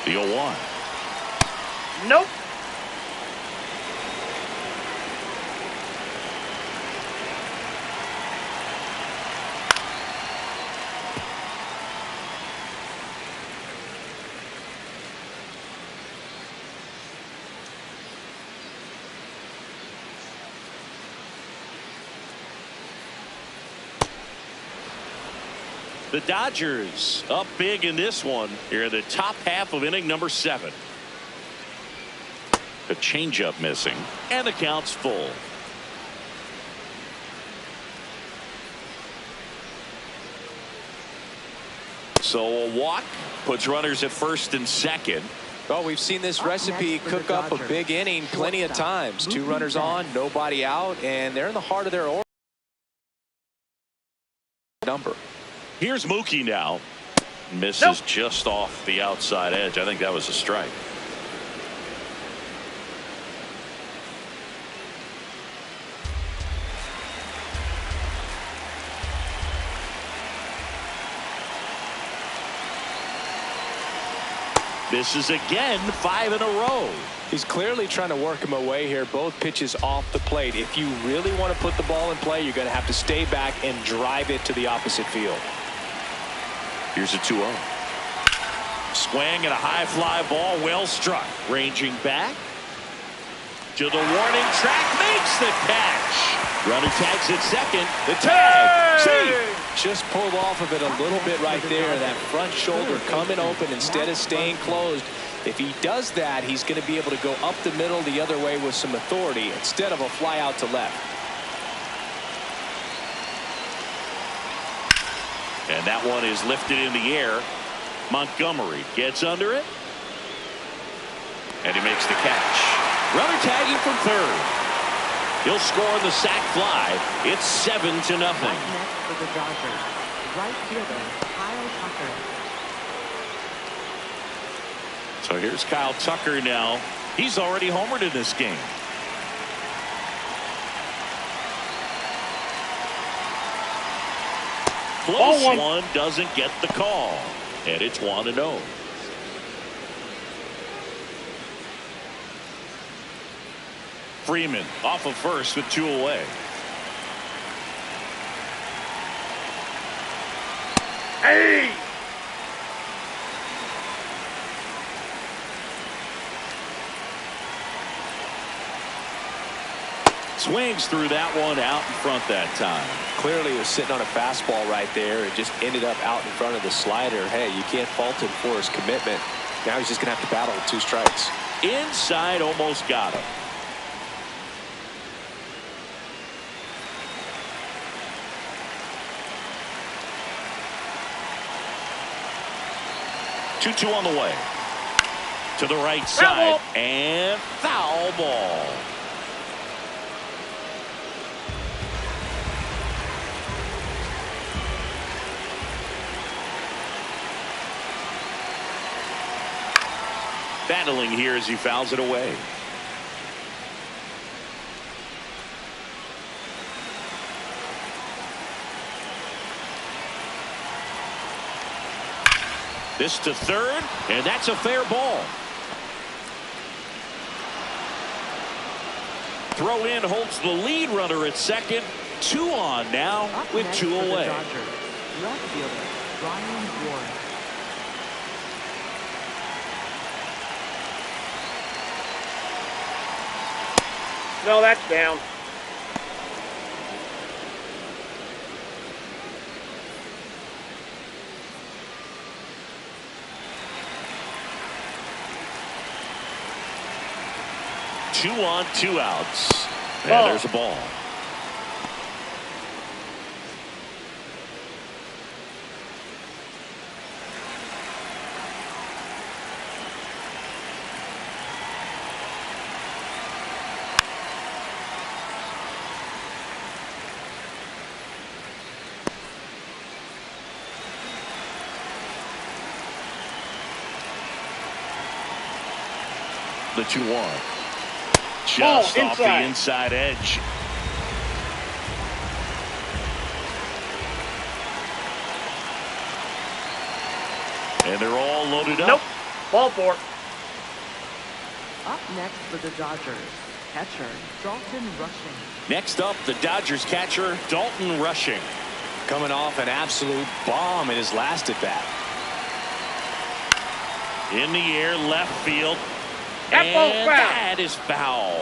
The 0-1. Nope. The Dodgers up big in this one here in the top half of inning number 7. The changeup missing, and the count's full. So a walk puts runners at first and second. Well, we've seen this recipe cook up a big inning plenty of times. 2 runners on, nobody out, and they're in the heart of their order. Number. Here's Mookie now. Misses just off the outside edge. I think that was a strike. Misses again, 5 in a row. He's clearly trying to work him away here. Both pitches off the plate. If you really want to put the ball in play, you're going to have to stay back and drive it to the opposite field. Here's a 2-0. Swing and a high fly ball, well struck. Ranging back to the warning track, makes the catch. Runner tags at second. The tag. See. Just pulled off of it a little bit right there. That front shoulder coming open instead of staying closed. If he does that, he's going to be able to go up the middle the other way with some authority instead of a fly out to left. And that one is lifted in the air. Montgomery gets under it. And he makes the catch. Runner tagging from third. He'll score on the sac fly. It's 7-0. Next for the Dodgers, right fielder Kyle Tucker. So here's Kyle Tucker now. He's already homered in this game. Close one doesn't get the call. And it's 1-0. Freeman off of first with 2 away. Hey! Swings through that one out in front that time. Clearly he was sitting on a fastball right there. It just ended up out in front of the slider. Hey, you can't fault him for his commitment. Now he's just going to have to battle with 2 strikes. Inside, almost got him. Two on the way. To the right side. And foul ball. Battling here as he fouls it away. This to third, and that's a fair ball. Throw in holds the lead runner at second. 2 on now with 2 away. Left fielder, Ryan Ward. No, that's down. Two on, 2 outs. And there's a ball. The 2-1. Just off the inside edge. And they're all loaded up. Nope. Ball 4. Up next for the Dodgers, catcher Dalton Rushing. Next up, the Dodgers catcher Dalton Rushing. Coming off an absolute bomb in his last at bat. In the air, left field. And that is foul.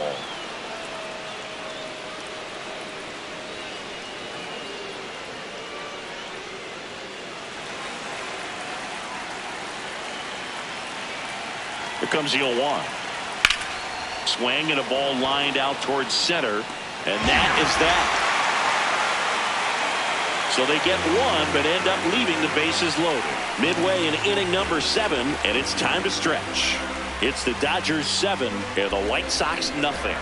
Here comes the 0-1. Swing and a ball lined out towards center. And that is that. So they get 1 but end up leaving the bases loaded. Midway in inning number 7, and it's time to stretch. It's the Dodgers 7 and the White Sox nothing.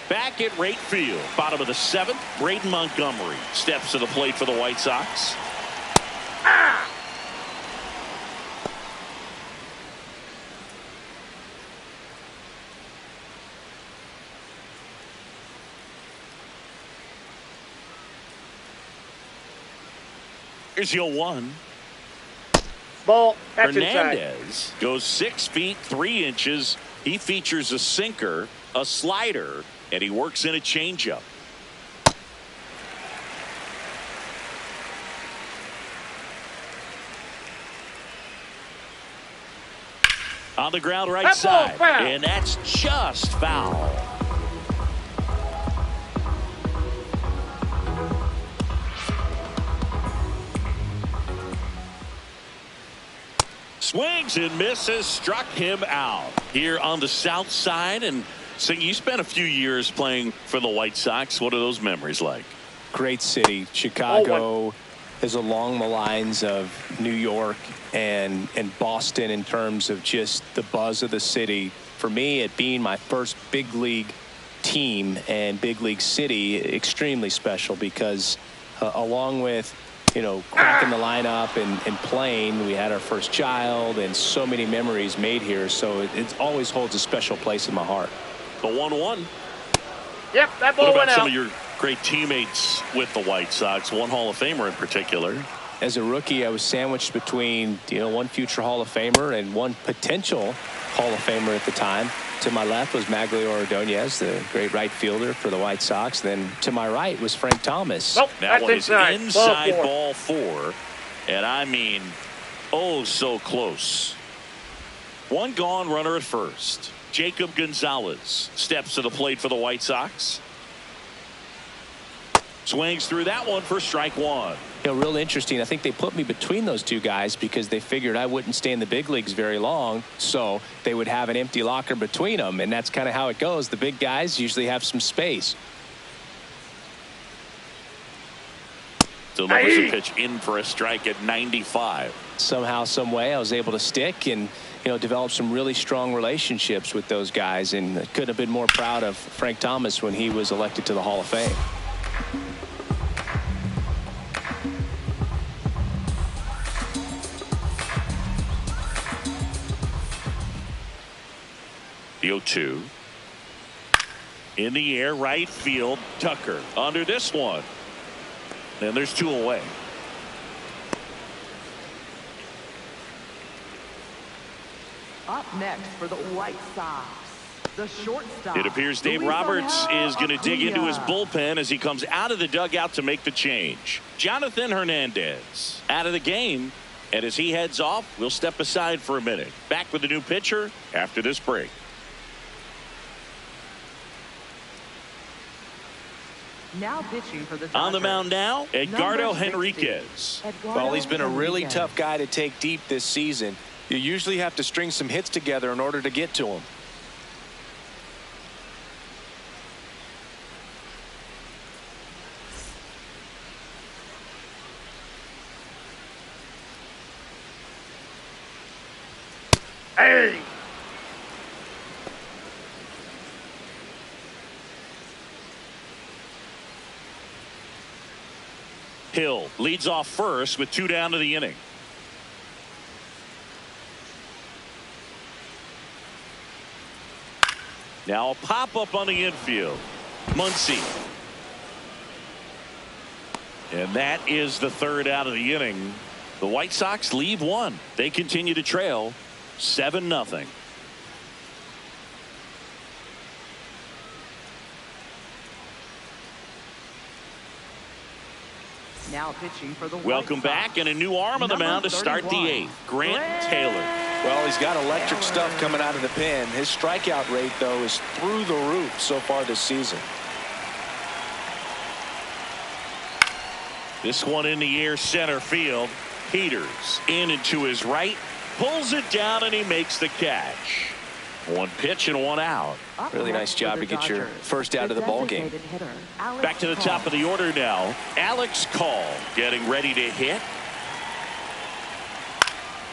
Back at right field, bottom of the 7th, Colson Montgomery steps to the plate for the White Sox. Here's the 0-1. Ball. That's Hernandez inside. goes 6 feet 3 inches. He features a sinker, a slider, and he works in a changeup. On the ground right side, and that's just foul. Swings and misses, struck him out here on the south side. And so you spent a few years playing for the White Sox. What are those memories like? Great city. Chicago is along the lines of New York and Boston in terms of just the buzz of the city. For me, it being my first big league team and big league city, extremely special because along with cracking the lineup and playing, we had our first child and so many memories made here. So it always holds a special place in my heart. The 1-1. Yep, that ball went out. What about some of your Great teammates with the White Sox, one Hall of Famer in particular. As a rookie, I was sandwiched between, one future Hall of Famer and one potential Hall of Famer at the time. To my left was Maglio Ordonez, the great right fielder for the White Sox. Then to my right was Frank Thomas. Nope, that one is inside ball four. And I mean, oh, so close. One gone, runner at first. Jacob Gonzalez steps to the plate for the White Sox. Swings through that one for strike one. Real interesting. I think they put me between those two guys because they figured I wouldn't stay in the big leagues very long, so they would have an empty locker between them, and that's kind of how it goes. The big guys usually have some space. Delivers a pitch in for a strike at 95. Somehow, some way, I was able to stick and develop some really strong relationships with those guys, and couldn't have been more proud of Frank Thomas when he was elected to the Hall of Fame. The 0-2. In the air, right field. Tucker under this one. And there's two away. Up next for the White Sox, the shortstop. It appears Dave Roberts is going to dig into his bullpen as he comes out of the dugout to make the change. Jonathan Hernandez out of the game. And as he heads off, we'll step aside for a minute. Back with the new pitcher after this break. Now pitching for the Dodgers. On the mound now, Edgardo Number 60, Henriquez. Well, he's been a really Henriquez. tough guy to take deep this season. You usually have to string some hits together in order to get to him. Hey! Hill leads off first with two down to the inning. Now a pop up on the infield. Muncy. And that is the third out of the inning. The White Sox leave one. They continue to trail 7-0. Now pitching for the Welcome White back, Sox. and a new arm on the Number mound to start the 31, eighth. Grant Taylor. Well, he's got electric stuff coming out of the pen. His strikeout rate, though, is through the roof so far this season. This one in the air, center field. Peters in and to his right, pulls it down, and he makes the catch. One pitch and one out. Up Really next nice for job the to get your Dodgers, first out of the ball game. designated hitter, Alex Back to the top of the order now. Alex Call getting ready to hit.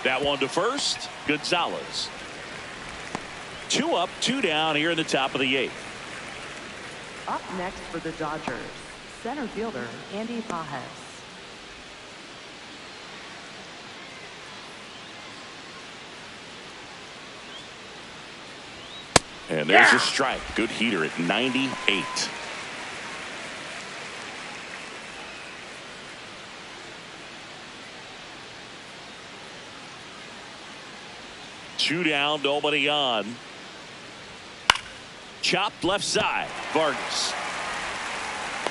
That one to first. Gonzalez. 2 up, 2 down here in the top of the eighth. Up next for the Dodgers, center fielder Andy Pajes. And there's a strike. Good heater at 98. Two down, nobody on. Chopped left side. Vargas.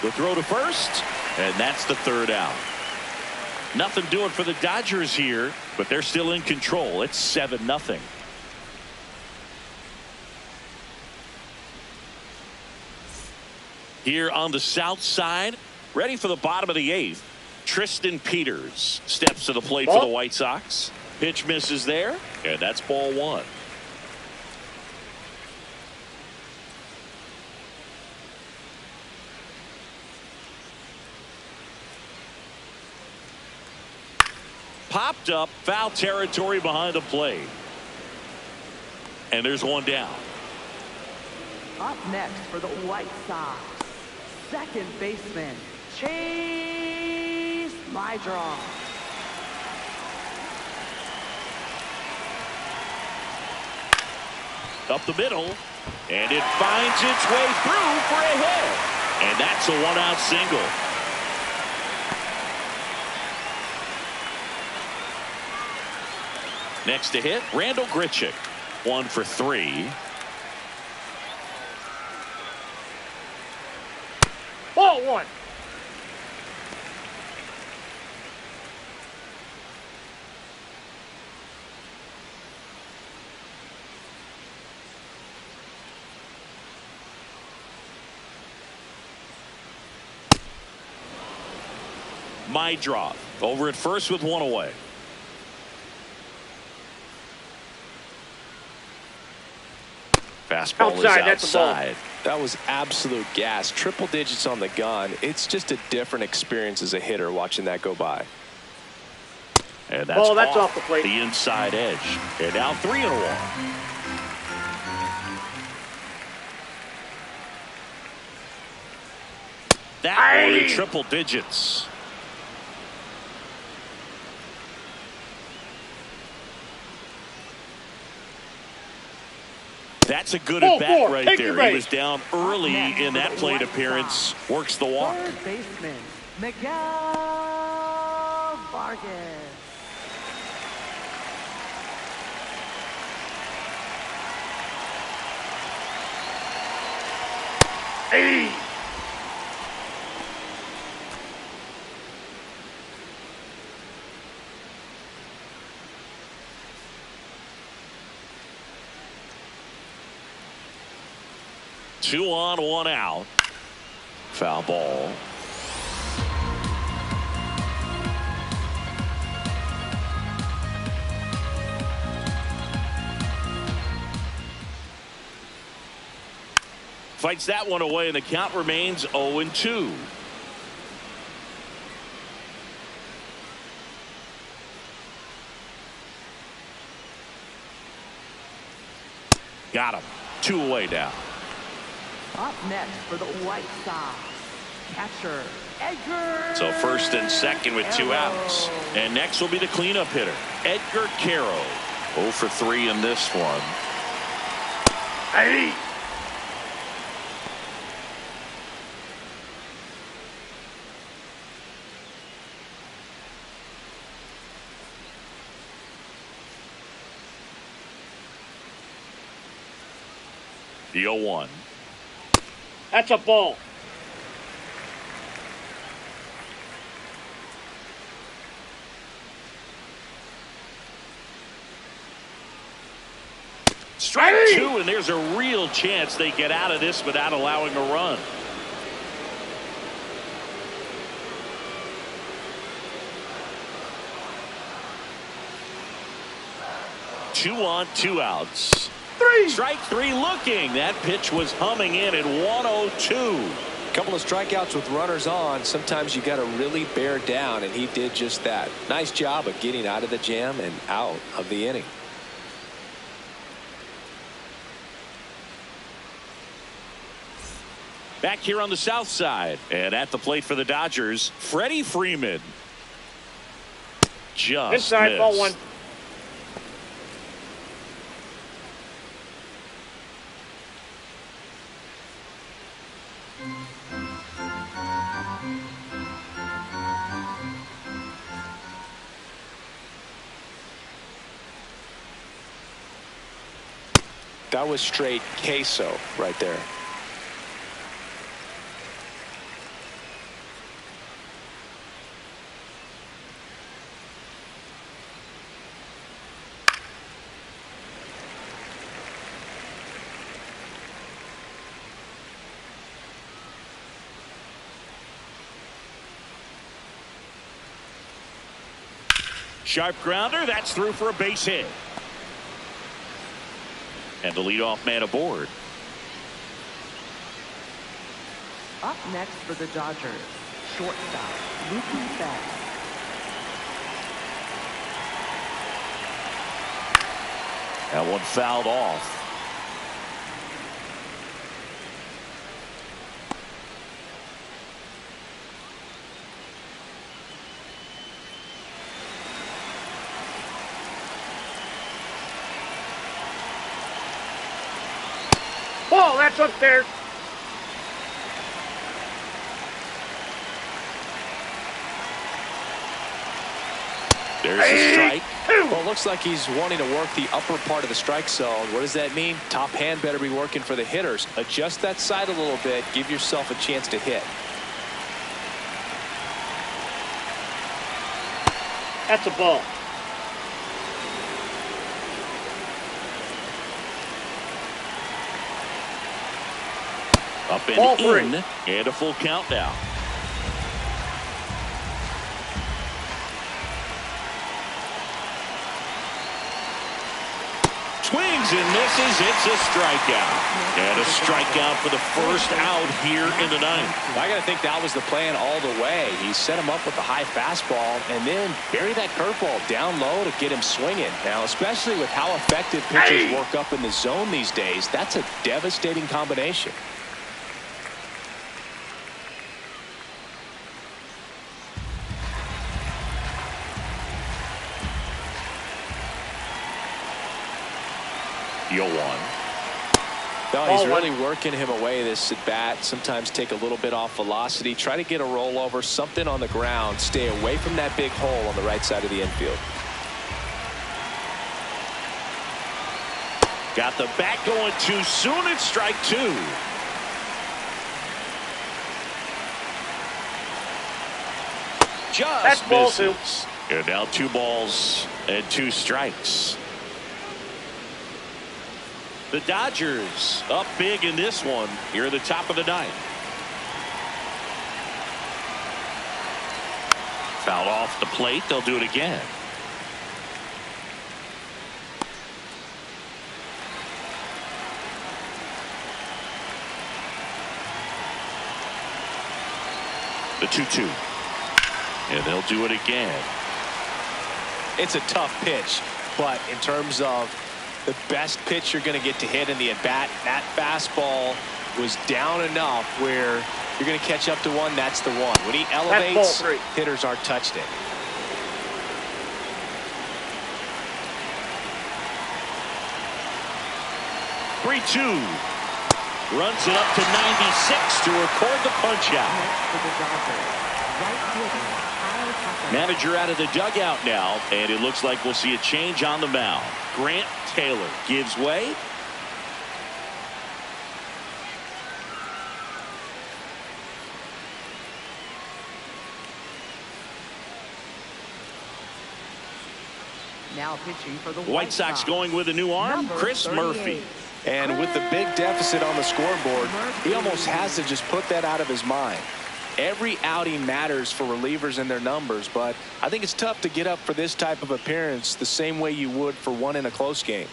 The throw to first, and that's the third out. Nothing doing for the Dodgers here, but they're still in control. It's 7-0. Here on the south side, ready for the bottom of the eighth. Tristan Peters steps to the plate for the White Sox. Pitch misses there, and that's ball one. Popped up, foul territory behind the plate. And there's one down. Up next for the White Sox, second baseman Chase Mydron. Up the middle, and it finds its way through for a hit. And that's a one-out single. Next to hit, Randall Grichuk. 1 for 3. Ball one. My draw. Over at first with 1 away. Fastball is Outside, that's a ball. outside. That was absolute gas. Triple digits on the gun. It's just a different experience as a hitter watching that go by. And that's, that's off the plate. The inside edge. And now 3-1. That one in triple digits. That's a good at bat right there. He was down early in that plate appearance. Works the walk. Third baseman, Miguel Vargas. Hey. Two on, 1 out. Foul ball. Fights that one away, and the count remains 0-2. Got him. 2 away now. Up next for the White Sox, catcher Edgar. So first and second with 2 outs. And next will be the cleanup hitter, Edgar Caro. 0 for 3 in this one. Hey. The 0-1. That's a ball. Strike 2, and there's a real chance they get out of this without allowing a run. Two on, 2 outs. Strike 3 looking. That pitch was humming in at 102. A couple of strikeouts with runners on. Sometimes you got to really bear down, and he did just that. Nice job of getting out of the jam and out of the inning. Back here on the south side, and at the plate for the Dodgers, Freddie Freeman. Just inside, missed. ball one. That was straight queso right there. Sharp grounder. That's through for a base hit. And the leadoff man aboard. Up next for the Dodgers, shortstop, Mookie Betts. That one fouled off. Ball, that's upstairs. There's a strike. Well, it looks like he's wanting to work the upper part of the strike zone. What does that mean? Top hand better be working for the hitters. Adjust that side a little bit. Give yourself a chance to hit. That's a ball. Up and Ball in, three. and a full count now. Swings and misses. It's a strikeout. And a strikeout for the first out here in the ninth. I got to think that was the plan all the way. He set him up with a high fastball and then bury that curveball down low to get him swinging. Now, especially with how effective pitchers work up in the zone these days, that's a devastating combination. You'll one. No, he's really working him away this at bat. Sometimes take a little bit off velocity. Try to get a rollover, something on the ground. Stay away from that big hole on the right side of the infield. Got the bat going too soon. It's strike two. Just That's ball two. misses. And now 2 balls and 2 strikes. The Dodgers up big in this one here at the top of the ninth. Fouled off the plate. They'll do it again. The 2-2. And they'll do it again. It's a tough pitch, but in terms of the best pitch you're going to get to hit in the at-bat, that fastball was down enough where you're going to catch up to one. That's the one. When he elevates, hitters aren't touched it. Three-two. Runs it up to 96 to record the punch out. Manager out of the dugout now, and it looks like we'll see a change on the mound. Grant Taylor gives way. Now pitching for the White Sox going with a new arm, Chris Murphy. And with the big deficit on the scoreboard, he almost has to just put that out of his mind. Every outing matters for relievers and their numbers, but I think it's tough to get up for this type of appearance the same way you would for one in a close game.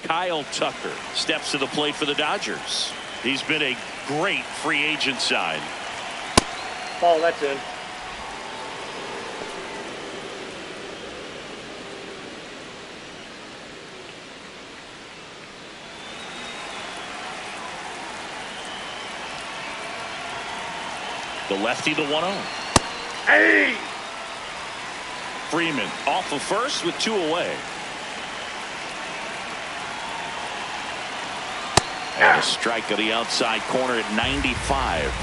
Kyle Tucker steps to the plate for the Dodgers. He's been a great free agent sign. Ball, that's in. The lefty, the 1-0. Hey! Freeman off of first with 2 away. And a strike of the outside corner at 95.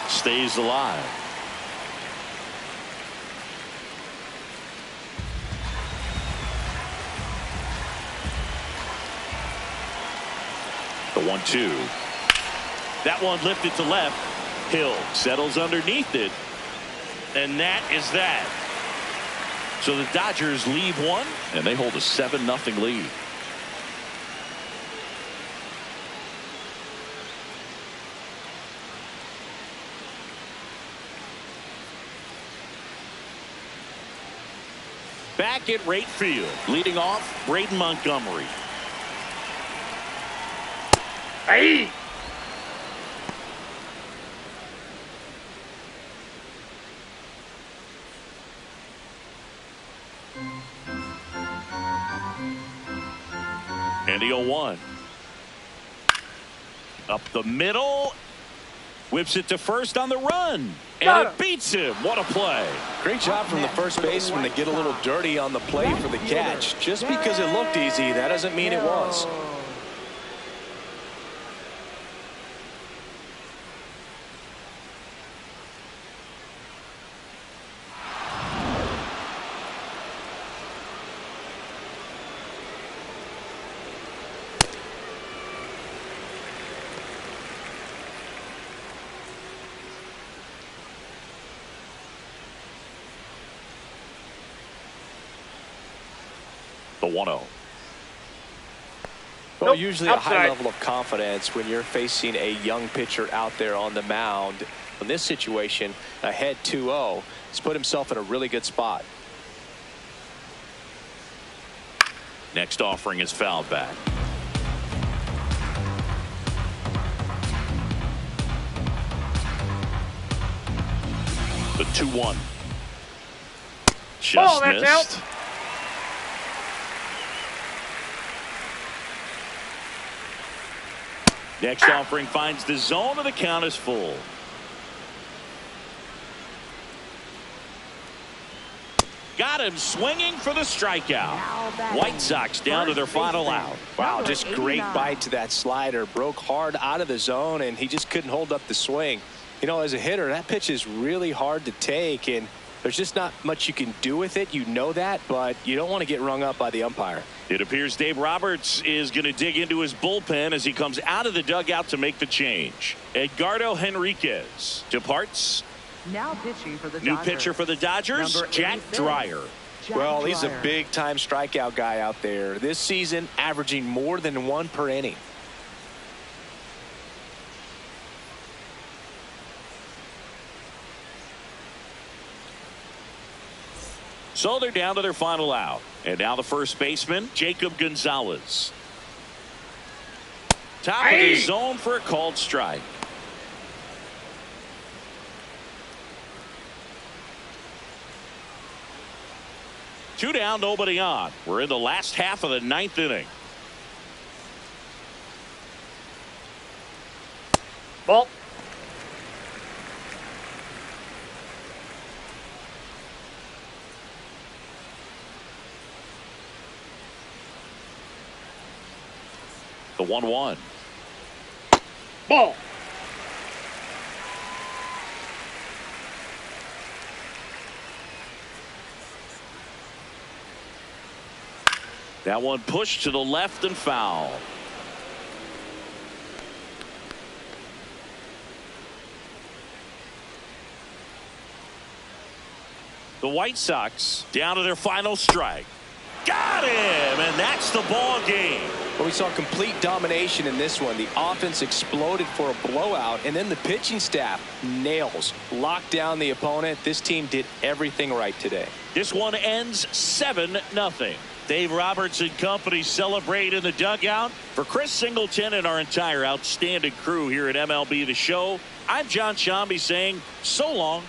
Stays alive. The 1-2. That one lifted to left. Hill settles underneath it. And that is that. So the Dodgers leave one, and they hold a 7-0 lead. Back at right field, leading off, Braden Montgomery. Hey! And the 0-1. Up the middle. Whips it to first on the run. And it beats him. What a play. Great job from the first baseman to get a little dirty on the play for the catch. Just because it looked easy, that doesn't mean it was. The 1-0. Well, Nope, usually outside. a high level of confidence when you're facing a young pitcher out there on the mound. In this situation, ahead 2-0, he's put himself in a really good spot. Next offering is fouled back. The 2-1. Just that's missed. out. Next offering finds the zone, and the count is full. Got him swinging for the strikeout. White Sox down to their final out. Wow, just great bite to that slider. Broke hard out of the zone, and he just couldn't hold up the swing. You know, as a hitter, that pitch is really hard to take, and there's just not much you can do with it. You know that, but you don't want to get rung up by the umpire. It appears Dave Roberts is going to dig into his bullpen as he comes out of the dugout to make the change. Edgardo Henriquez departs. Now pitching for the New Dodgers. pitcher for the Dodgers, Number Jack 86. Dreyer. Well, he's a Dreyer. big-time strikeout guy out there. This season, averaging more than 1 per inning. So they're down to their final out. And now the first baseman, Jacob Gonzalez. Top of the zone for a called strike. Two down, nobody on. We're in the last half of the 9th inning. Ball. The 1-1. Ball. That one pushed to the left and foul. The White Sox down to their final strike. Got him, and that's the ball game. Well, we saw complete domination in this one. The offense exploded for a blowout, and then the pitching staff nails, locked down the opponent. This team did everything right today. This one ends 7-0. Dave Roberts and company celebrate in the dugout. For Chris Singleton and our entire outstanding crew here at MLB The Show, I'm John Shambi saying so long.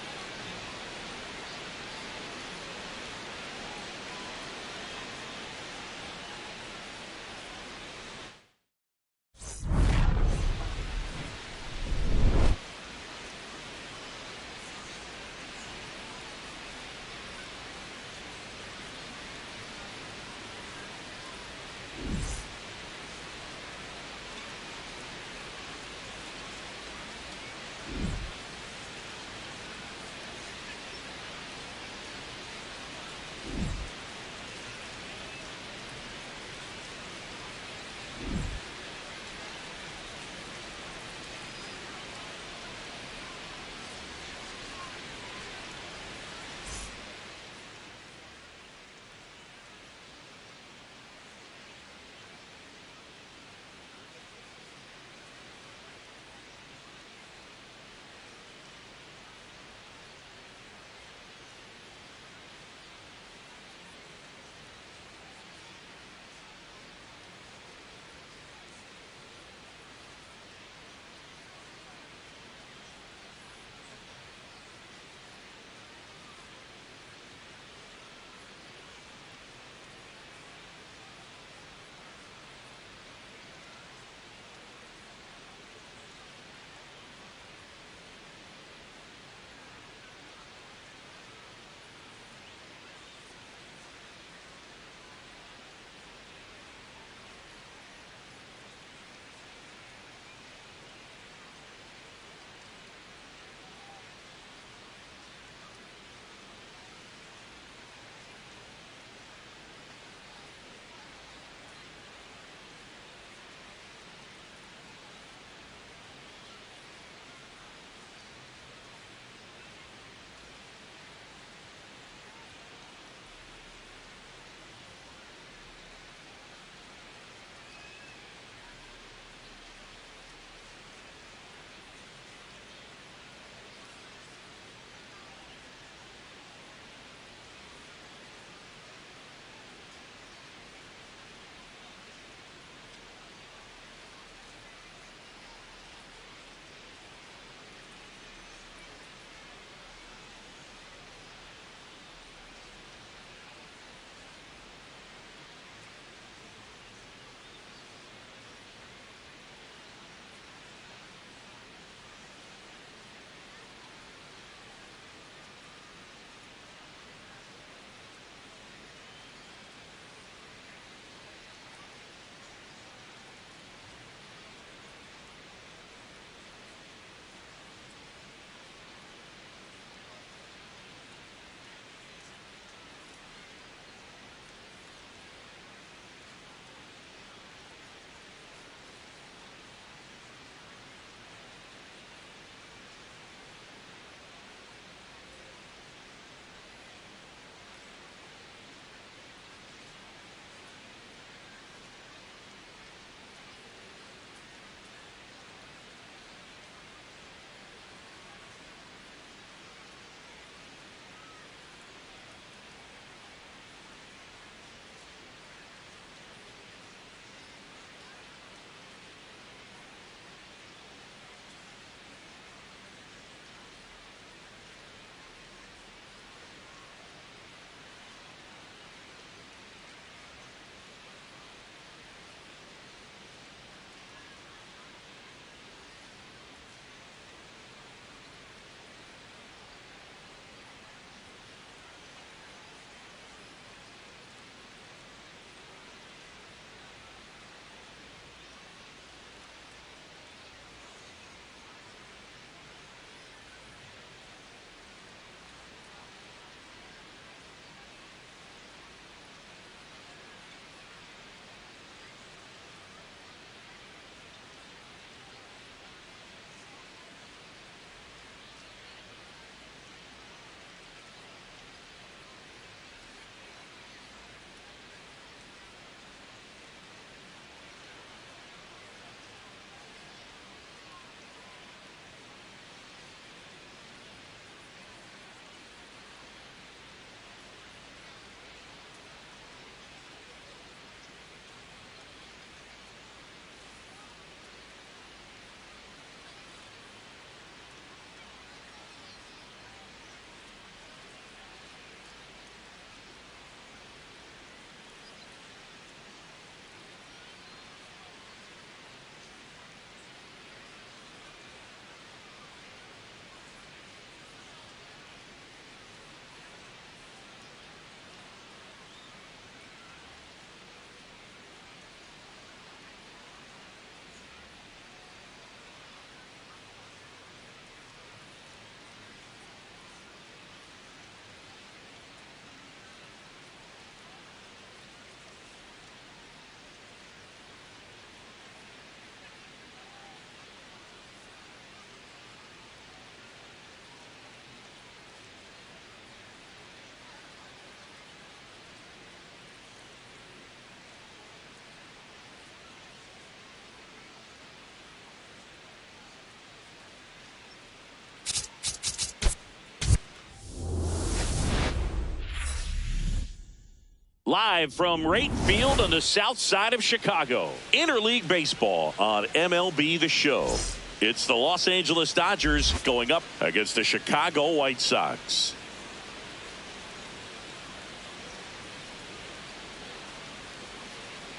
Live from right field on the south side of Chicago. Interleague Baseball on MLB The Show. It's the Los Angeles Dodgers going up against the Chicago White Sox.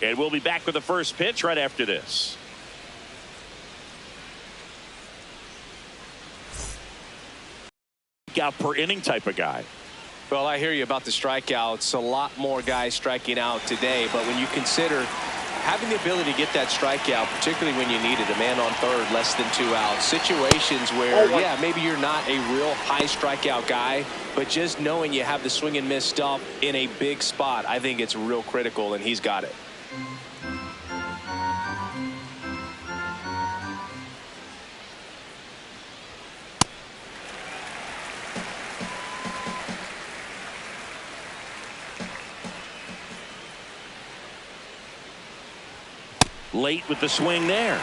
And we'll be back with the first pitch right after this. Out per inning type of guy. Well, I hear you about the strikeouts. A lot more guys striking out today, but when you consider having the ability to get that strikeout, particularly when you need it, a man on third, less than 2 outs, situations where, yeah, maybe you're not a real high strikeout guy, but just knowing you have the swing and miss stuff in a big spot, I think it's real critical, and he's got it. Late with the swing there.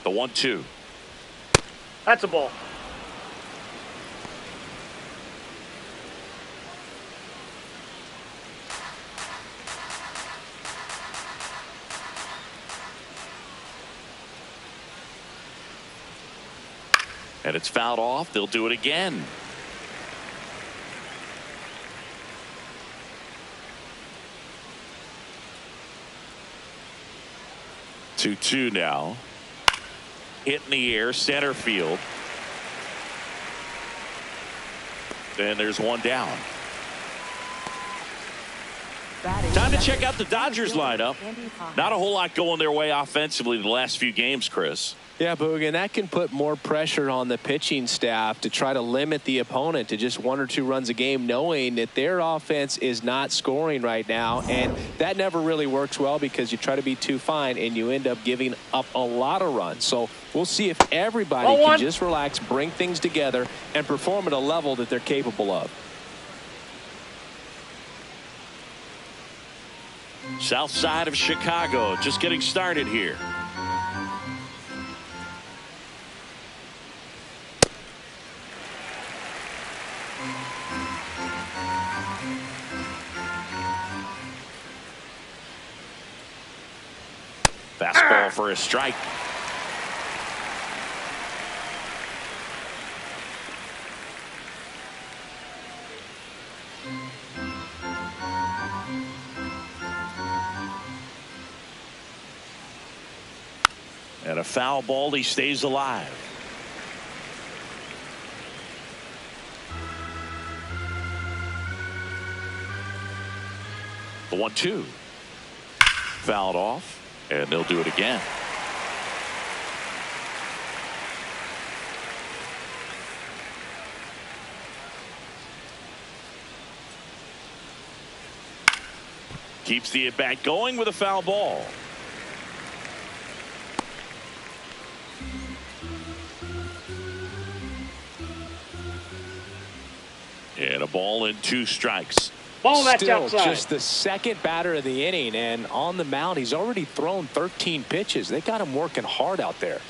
The 1-2. That's a ball. And it's fouled off. They'll do it again. Two now. Hit in the air, center field. Then there's one down. Time to check out the Dodgers lineup. Not a whole lot going their way offensively the last few games, Chris. Yeah, Boog, and that can put more pressure on the pitching staff to try to limit the opponent to just 1 or 2 runs a game, knowing that their offense is not scoring right now. And that never really works well because you try to be too fine and you end up giving up a lot of runs. So we'll see if everybody can just relax, bring things together, and perform at a level that they're capable of. South side of Chicago, just getting started here. Fastball for a strike. And a foul ball. He stays alive. The 1-2. Fouled off. And they'll do it again. Keeps the at-bat going with a foul ball. And a ball and 2 strikes. Ball, that's Still outside. Just the second batter of the inning, and on the mound, he's already thrown 13 pitches. They got him working hard out there.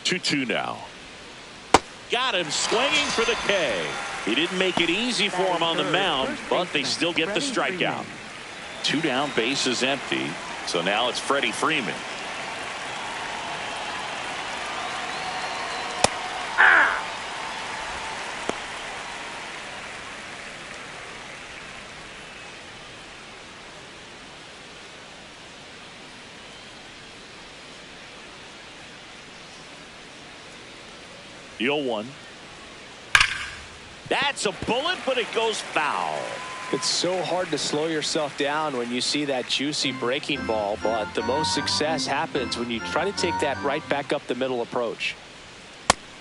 Two now. Got him swinging for the K. He didn't make it easy for him on the mound, but they still get the strikeout. 2 down, base is empty. So now it's Freddie Freeman. The 0-1. That's a bullet, but it goes foul. It's so hard to slow yourself down when you see that juicy breaking ball, but the most success happens when you try to take that right back up the middle approach.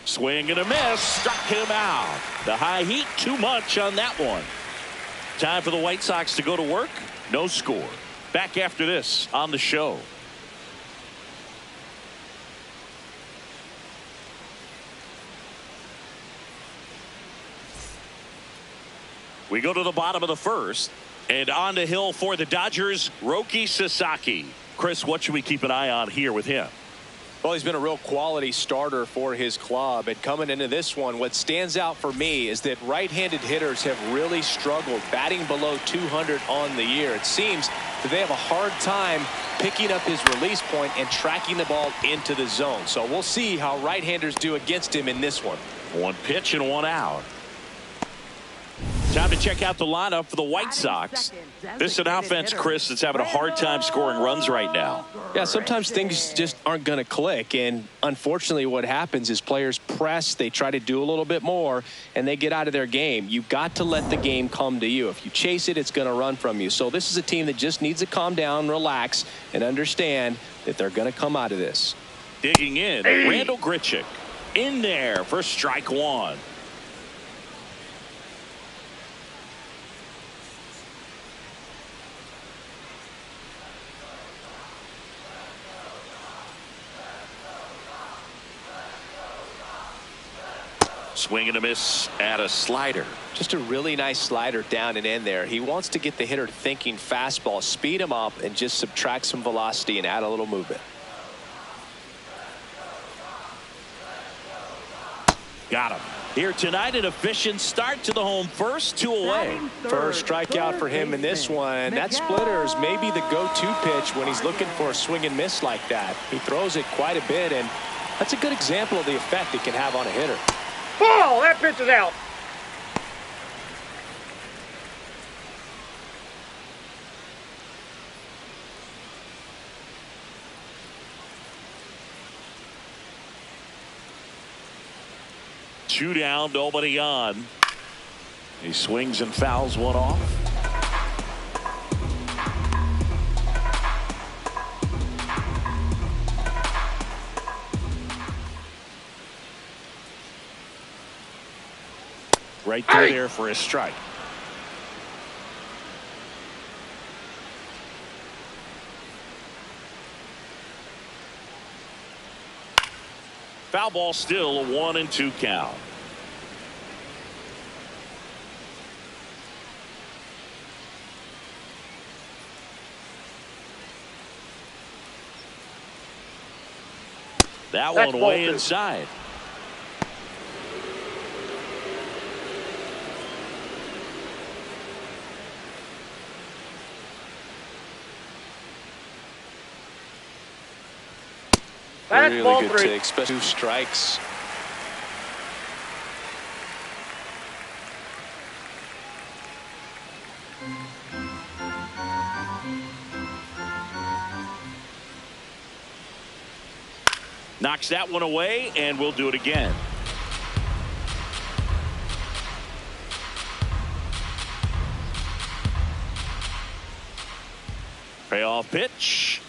Swing and a miss. Struck him out. The high heat, too much on that one. Time for the White Sox to go to work. No score. Back after this on the show. We go to the bottom of the first. And on the hill for the Dodgers, Roki Sasaki. Chris, what should we keep an eye on here with him? Well, he's been a real quality starter for his club. And coming into this one, what stands out for me is that right-handed hitters have really struggled batting below 200 on the year. It seems that they have a hard time picking up his release point and tracking the ball into the zone. So we'll see how right-handers do against him in this one. One pitch and one out. Time to check out the lineup for the White Sox. This is an offense, Chris, that's having a hard time scoring runs right now. Yeah, sometimes things just aren't going to click. And unfortunately, what happens is players press, they try to do a little bit more, and they get out of their game. You've got to let the game come to you. If you chase it, it's going to run from you. So this is a team that just needs to calm down, relax, and understand that they're going to come out of this. Digging in, Randall Grichuk in there for strike one. Swing and a miss at a slider. Just a really nice slider down and in there. He wants to get the hitter thinking fastball, speed him up, and just subtract some velocity and add a little movement. Got him. Here tonight, an efficient start to the home first, 2 away. First strikeout for him in this one. That splitter is maybe the go-to pitch when he's looking for a swing and miss like that. He throws it quite a bit, and that's a good example of the effect it can have on a hitter. Ball! That pitch is out. Two down, nobody on. He swings and fouls one off. Right through there for a strike. Foul ball, still a 1-2 count. That one way inside. That's really ball good three. take, especially 2 strikes. Knocks that one away, and we'll do it again. Payoff pitch.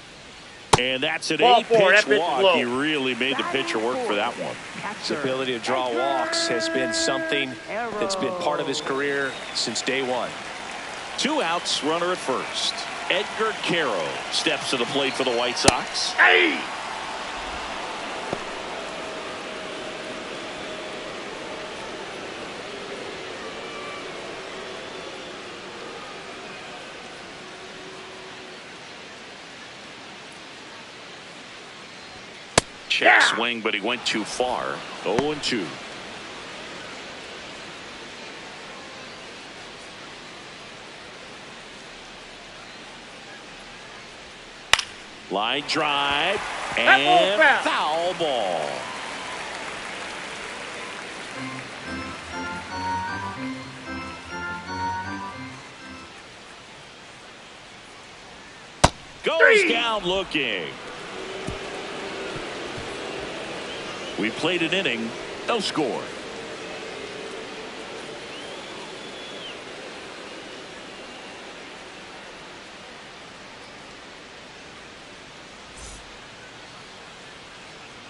And that's an 8-pitch walk. He really made the pitcher work for that one. His ability to draw walks has been something that's been part of his career since day one. 2 outs, runner at first. Edgar Caro steps to the plate for the White Sox. Hey! Check swing, but he went too far. 0-2. Line drive and foul ball. Goes down looking. We played an inning, no score.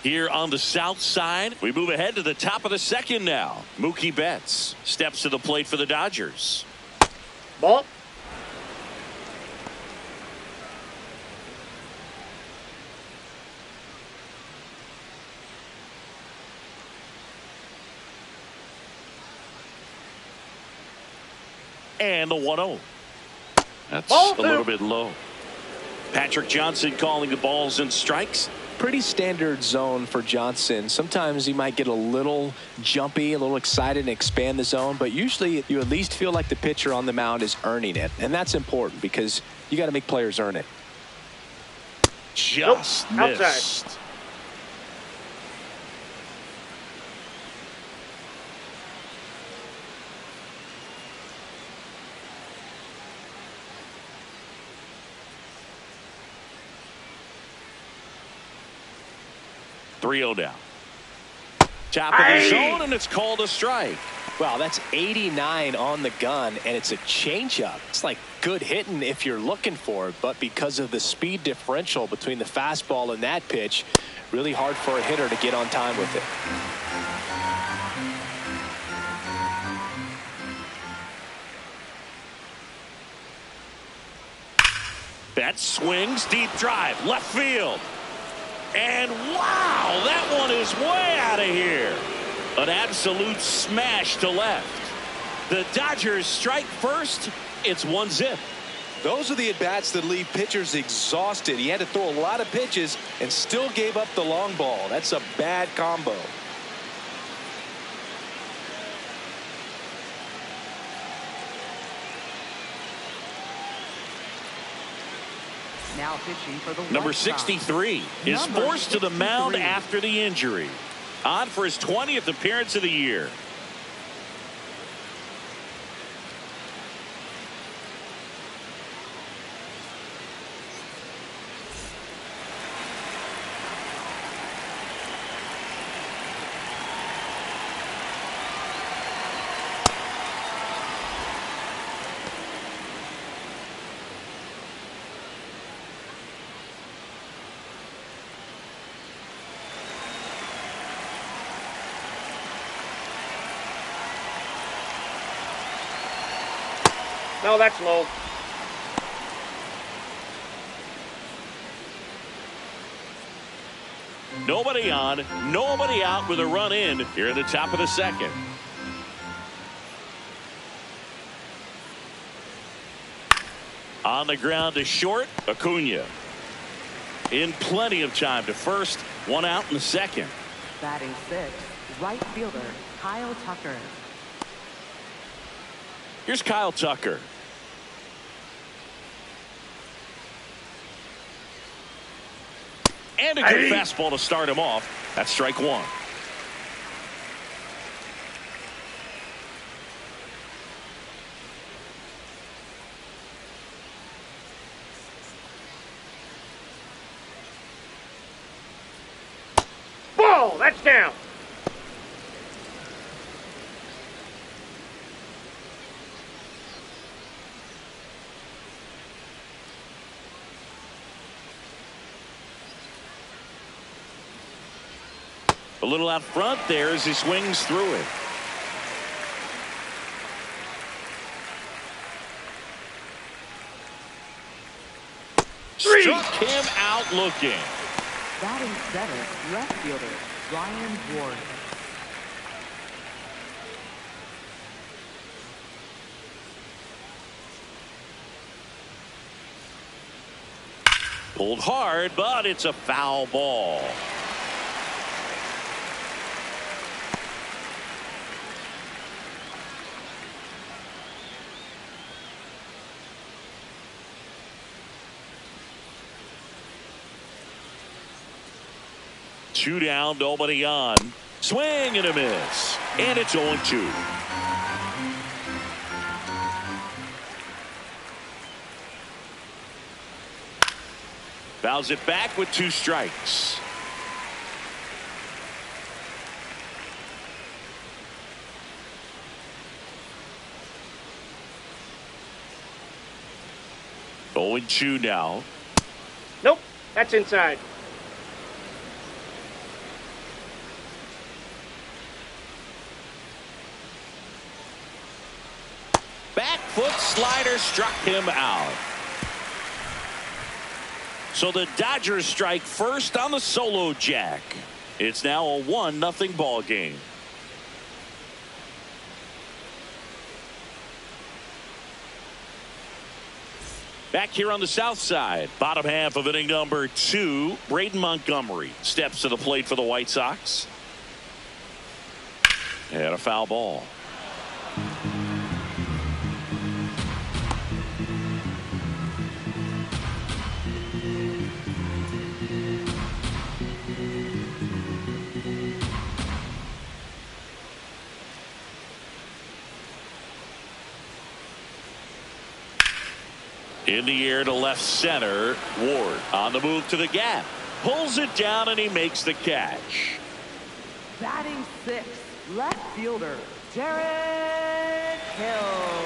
Here on the south side, we move ahead to the top of the second now. Mookie Betts steps to the plate for the Dodgers. Ball. And the 1-0. That's Ball a little bit low. Patrick Johnson calling the balls and strikes. Pretty standard zone for Johnson. Sometimes he might get a little jumpy, a little excited and expand the zone, but usually you at least feel like the pitcher on the mound is earning it, and that's important because you got to make players earn it. Just missed. Outside. Three-0 down. Top of the zone, and it's called a strike. Wow, that's 89 on the gun, and it's a changeup. It's like good hitting if you're looking for it, but because of the speed differential between the fastball and that pitch, really hard for a hitter to get on time with it. That swings, deep drive, left field. And wow, that one is way out of here. An absolute smash to left. The Dodgers strike first. It's 1-0. Those are the at-bats that leave pitchers exhausted. He had to throw a lot of pitches and still gave up the long ball. That's a bad combo. Now pitching for the Number White Sox. 63 is Number forced to the mound 63. after the injury. On for his 20th appearance of the year. No, that's low. Nobody on, nobody out with a run in here at the top of the second. On the ground to short, Acuna. In plenty of time to first, one out in the second. Batting sixth, right fielder Kyle Tucker. Here's Kyle Tucker. And a good fastball to start him off. That's strike one. Ball, that's down. A little out front there as he swings through it. Struck him out looking. Batting seventh, left fielder Ryan Ward. Pulled hard, but it's a foul ball. Two down, nobody on. Swing and a miss. And it's 0-2. Fouls it back with two strikes. Oh, 0-2 now. Nope, that's inside. Back foot slider struck him out. So the Dodgers strike first on the solo jack. It's now a 1-0 ball game. Back here on the south side, bottom half of inning number 2, Braden Montgomery steps to the plate for the White Sox. And a foul ball. In the air to left center. Ward on the move to the gap. Pulls it down and he makes the catch. Batting 6, left fielder, Derek Hill.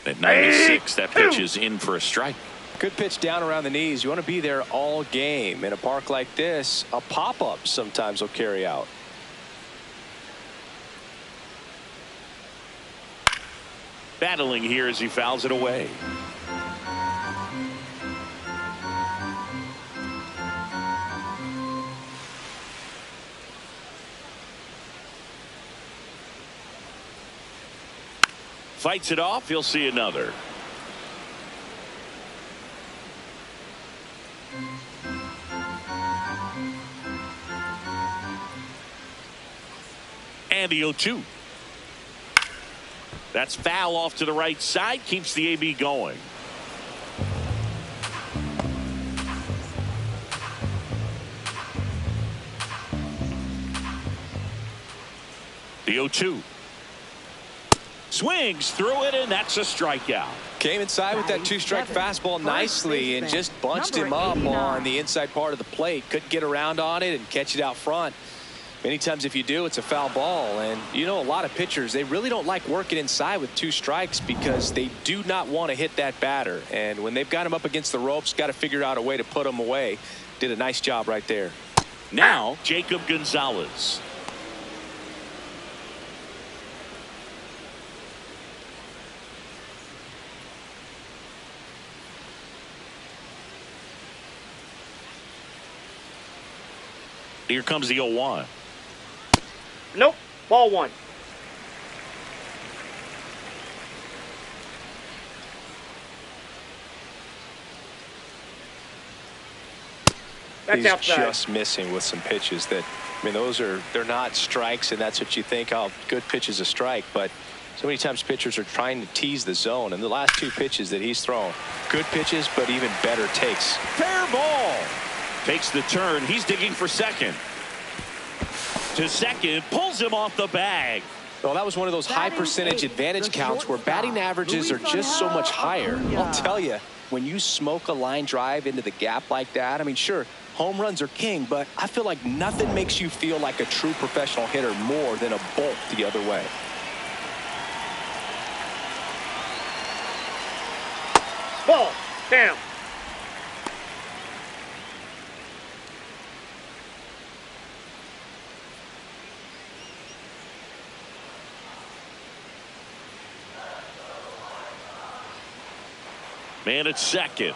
At 96, that pitch is in for a strike. Good pitch down around the knees. You want to be there all game. In a park like this, a pop-up sometimes will carry out. Battling here as he fouls it away. Fights it off. He'll see another. And the 0-2. That's foul off to the right side. Keeps the AB going. The 0-2. Swings through it, and that's a strikeout. Came inside with that 2-strike fastball nicely and just bunched him up on the inside part of the plate. Couldn't get around on it and catch it out front. Many times if you do, it's a foul ball. And you know, a lot of pitchers, they really don't like working inside with 2 strikes because they do not want to hit that batter. And when they've got him up against the ropes, got to figure out a way to put him away. Did a nice job right there. Now Jacob Gonzalez. Here comes the 0-1. Nope. Ball 1. That's He's outside. just missing with some pitches that, I mean, they're not strikes, and that's what you think, oh, good pitch is a strike. But so many times pitchers are trying to tease the zone, and the last 2 pitches that he's thrown, good pitches, but even better takes. Fair ball. Takes the turn. He's digging for second. To second, pulls him off the bag. Well, that was one of those high percentage advantage counts where batting averages are just so much higher. I'll tell you, when you smoke a line drive into the gap like that, I mean, sure, home runs are king, but I feel like nothing makes you feel like a true professional hitter more than a bolt the other way. Ball. Down. Man at second.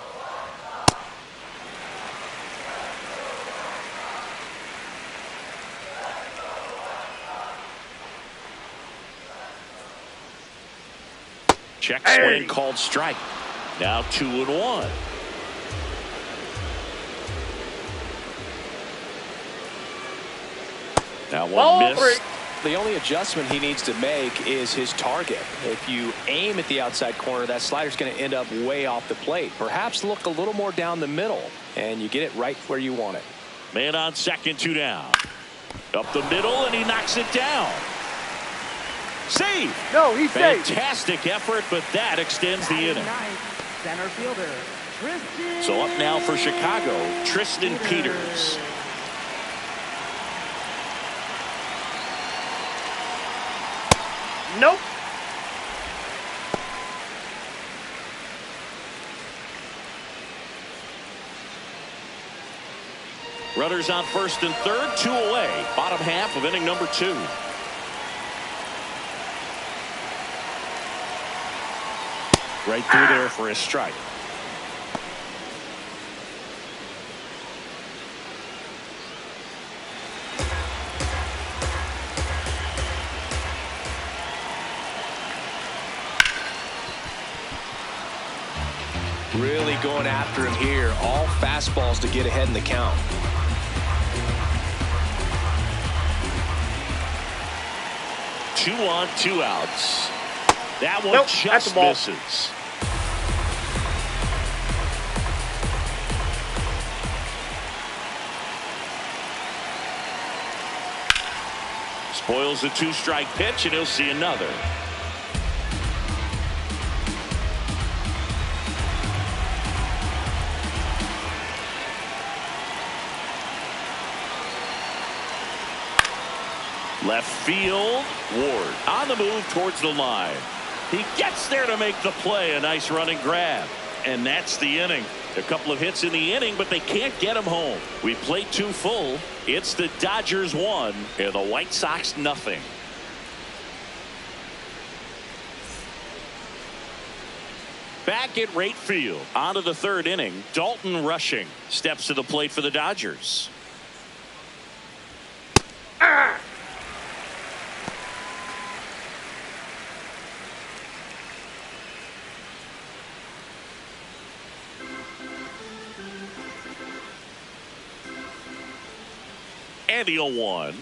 Check swing called strike. Now 2-1. Now one miss. 3. The only adjustment he needs to make is his target. If you aim at the outside corner, that slider's going to end up way off the plate. Perhaps look a little more down the middle, and you get it right where you want it. Man on second, 2 down. Up the middle, and he knocks it down. Save. No, he's safe. Fantastic effort, but that extends the inning. Center fielder, Tristan. So up now for Chicago, Tristan Peters. Nope. Runners on first and third, 2 away. Bottom half of inning number 2. Right through there for a strike. Really going after him here. All fastballs to get ahead in the count. Two on, 2 outs. That one Nope, just misses. Spoils the 2-strike pitch, and he'll see another. Left field, Ward on the move towards the line. He gets there to make the play. A nice running grab. And that's the inning. A couple of hits in the inning, but they can't get him home. We played 2 full. It's the Dodgers 1 and the White Sox nothing. Back at right field. On to the 3rd inning. Dalton Rushing steps to the plate for the Dodgers. And the 0-1.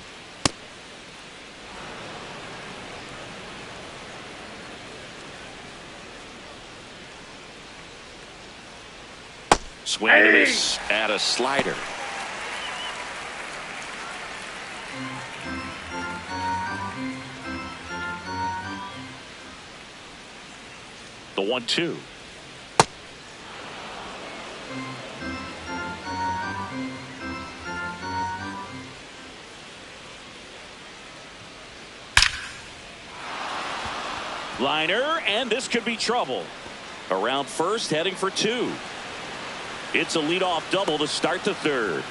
Swing and a miss at a slider. The 1-2. Liner, and this could be trouble. Around first, heading for 2. It's a leadoff double to start the 3rd.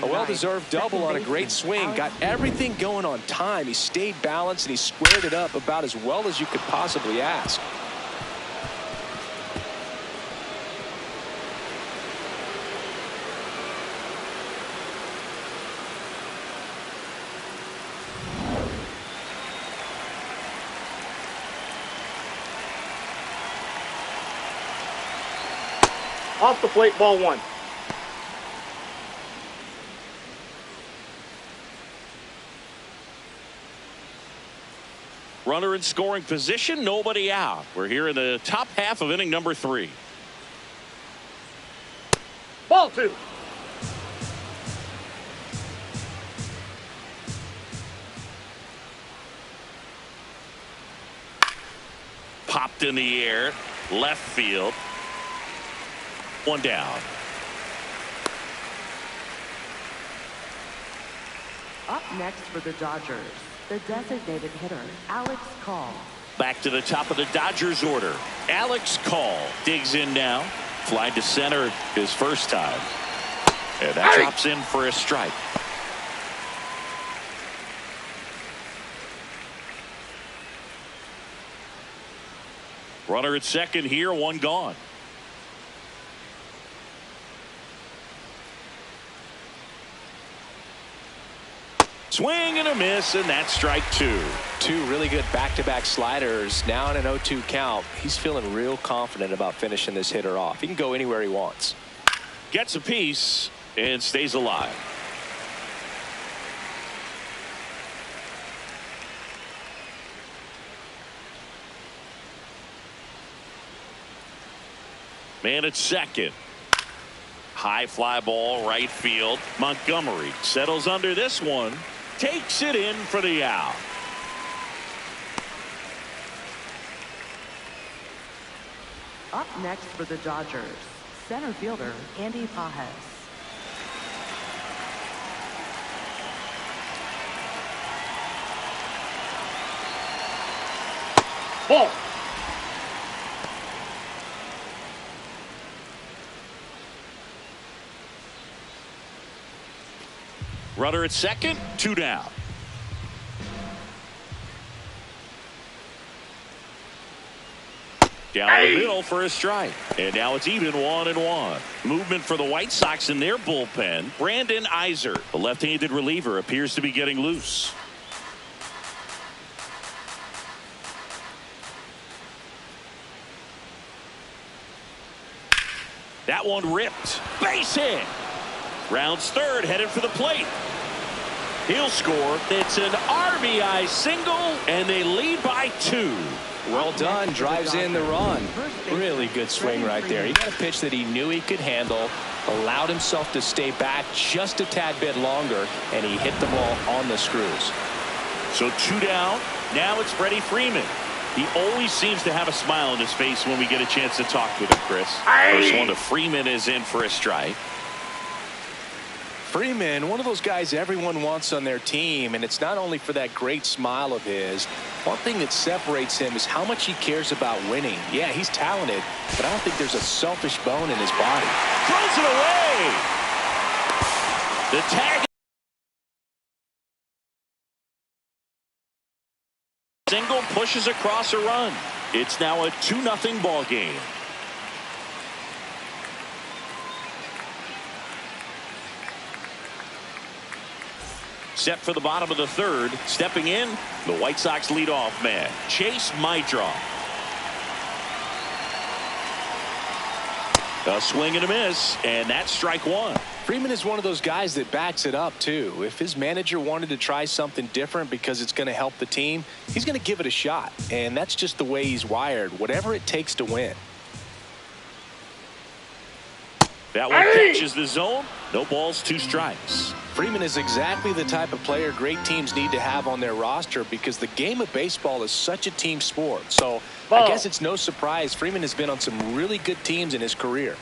A well-deserved double on a great swing. Got everything going on time. He stayed balanced and he squared it up about as well as you could possibly ask. Off the plate, ball 1. Runner in scoring position, nobody out. We're here in the top half of inning number 3. Ball 2. Popped in the air, left field. 1 down. Up next for the Dodgers, the designated hitter, Alex Call. Back to the top of the Dodgers order. Alex Call digs in now. Fly to center his first time. And that drops in for a strike. Runner at second here, 1 gone. Swing and a miss, and that's strike 2. 2 really good back-to-back sliders. Now in an 0-2 count. He's feeling real confident about finishing this hitter off. He can go anywhere he wants. Gets a piece and stays alive. Man at second. High fly ball right field. Montgomery settles under this one. Takes it in for the out. Up next for the Dodgers, center fielder Andy Pages. Runner at second, 2 down. Down the middle for a strike. And now it's even 1-1. Movement for the White Sox in their bullpen. Brandon Iser, the left-handed reliever, appears to be getting loose. That one ripped. Base hit. Rounds third, headed for the plate. He'll score. It's an RBI single, and they lead by 2. Well done. Drives in the run. Really good swing right there. He got a pitch that he knew he could handle, allowed himself to stay back just a tad bit longer, and he hit the ball on the screws. So 2 down. Now it's Freddie Freeman. He always seems to have a smile on his face when we get a chance to talk with him, Chris. First one to Freeman is in for a strike. Freeman, one of those guys everyone wants on their team, and it's not only for that great smile of his. One thing that separates him is how much he cares about winning. Yeah, he's talented, but I don't think there's a selfish bone in his body. Throws it away. The tag. Single pushes across a run. It's now a 2-0 ball game. Set for the bottom of the third. Stepping in, the White Sox leadoff man, Chase Mydroff. A swing and a miss, and that's strike 1. Freeman is one of those guys that backs it up, too. If his manager wanted to try something different because it's going to help the team, he's going to give it a shot. And that's just the way he's wired, whatever it takes to win. That one catches the zone. No balls, 2 strikes. Freeman is exactly the type of player great teams need to have on their roster because the game of baseball is such a team sport. So I guess it's no surprise Freeman has been on some really good teams in his career.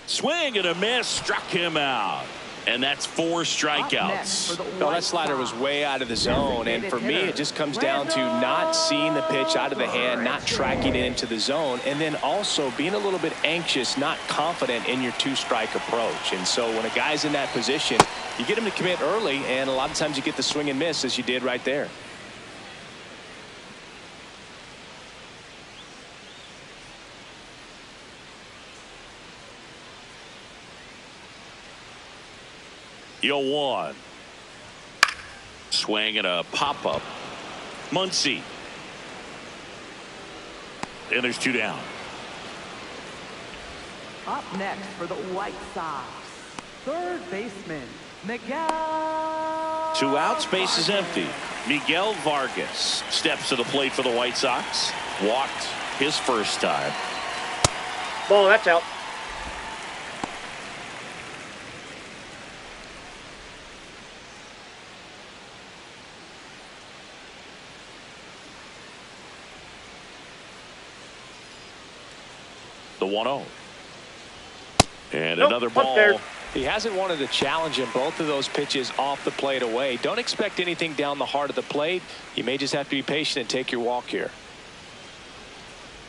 Swing and a miss, struck him out. And that's 4 strikeouts. Well, that slider was way out of the zone, and for me it just comes down to not seeing the pitch out of the hand, not tracking it into the zone, and then also being a little bit anxious, not confident in your 2-strike approach. And so when a guy's in that position, you get him to commit early, and a lot of times you get the swing and miss as you did right there. Yo 1. Swing and a pop-up. Muncy. And there's 2 down. Up next for the White Sox, third baseman, Miguel. 2 outs, base is empty. Miguel Vargas steps to the plate for the White Sox. Walked his first time. Ball, that's out. The 1-0. And another ball. There. He hasn't wanted to challenge him both of those pitches off the plate away. Don't expect anything down the heart of the plate. You may just have to be patient and take your walk here.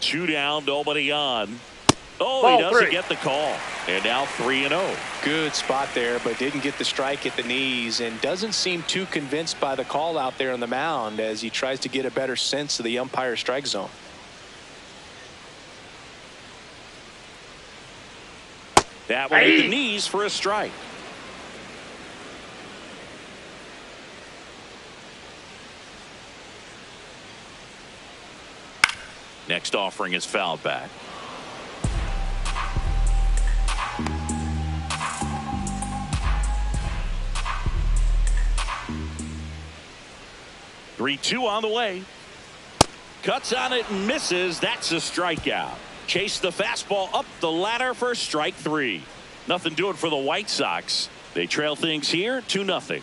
2 down, nobody on. Oh, Ball he doesn't 3. get the call. And now 3-0. Good spot there, but didn't get the strike at the knees and doesn't seem too convinced by the call out there on the mound as he tries to get a better sense of the umpire strike zone. That one hit the knees for a strike. Next offering is fouled back. Three-two on the way. Cuts on it and misses. That's a strikeout. Chase the fastball up the ladder for strike 3. Nothing doing for the White Sox. They trail things here 2-0.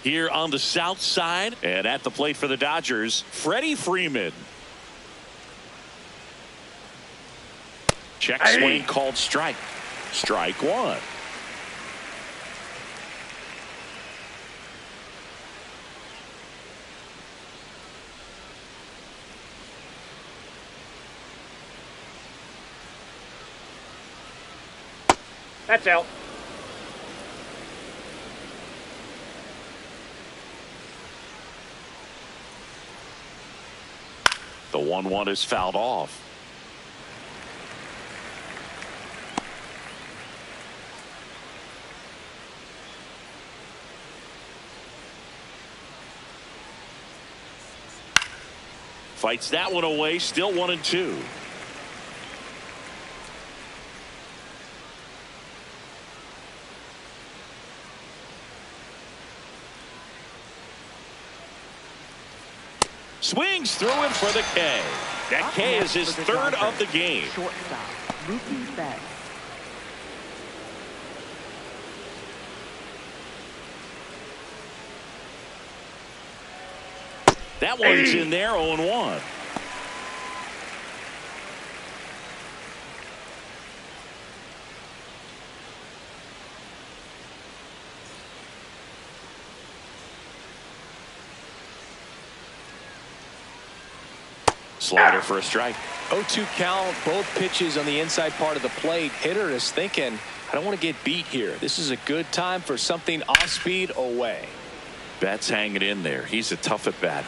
Here on the south side and at the plate for the Dodgers, Freddie Freeman. Check swing called strike. Strike one. That's out. The 1-1 is fouled off. Fights that one away. Still 1-2. Swings through him for the K. That K is his third of the game. Shortstop, Mookie Betts. That one's in there, 0-1. Slider for a strike. 0-2 count, both pitches on the inside part of the plate. Hitter is thinking, I don't want to get beat here. This is a good time for something off speed away. Betts hanging in there. He's a tough at bat.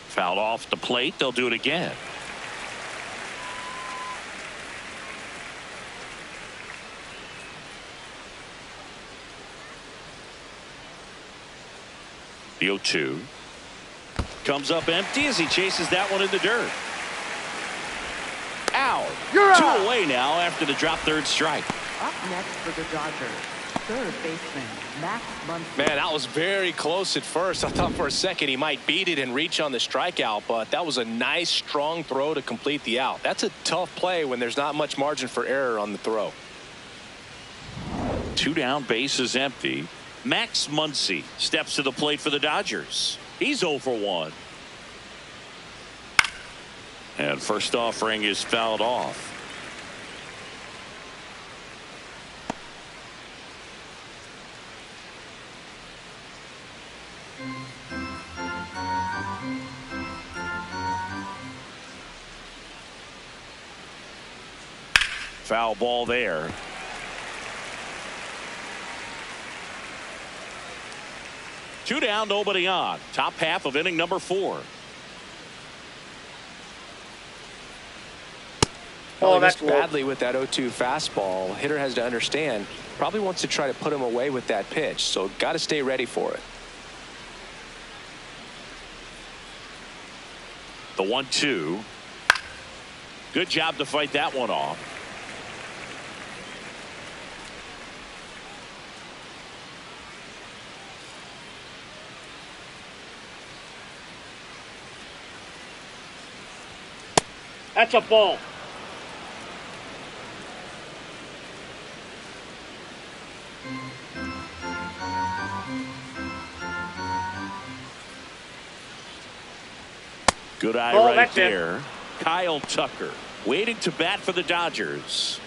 Fouled off the plate. They'll do it again. The 0-2 comes up empty as he chases that one in the dirt. Out. You're Two out. away now after the drop third strike. Up next for the Dodgers, third baseman, Max Muncy. Man, that was very close at first. I thought for a second he might beat it and reach on the strikeout, but that was a nice, strong throw to complete the out. That's a tough play when there's not much margin for error on the throw. 2 down, bases empty. Max Muncy steps to the plate for the Dodgers. He's 0 for 1. And first offering is fouled off. Foul ball there. Two down, nobody on. Top half of inning number 4. Well, he that's missed badly with that 0-2 fastball. Hitter has to understand, probably wants to try to put him away with that pitch, so got to stay ready for it. The 1-2. Good job to fight that one off. That's a ball. Good eye Oh, right that's it. there. Kyle Tucker waiting to bat for the Dodgers.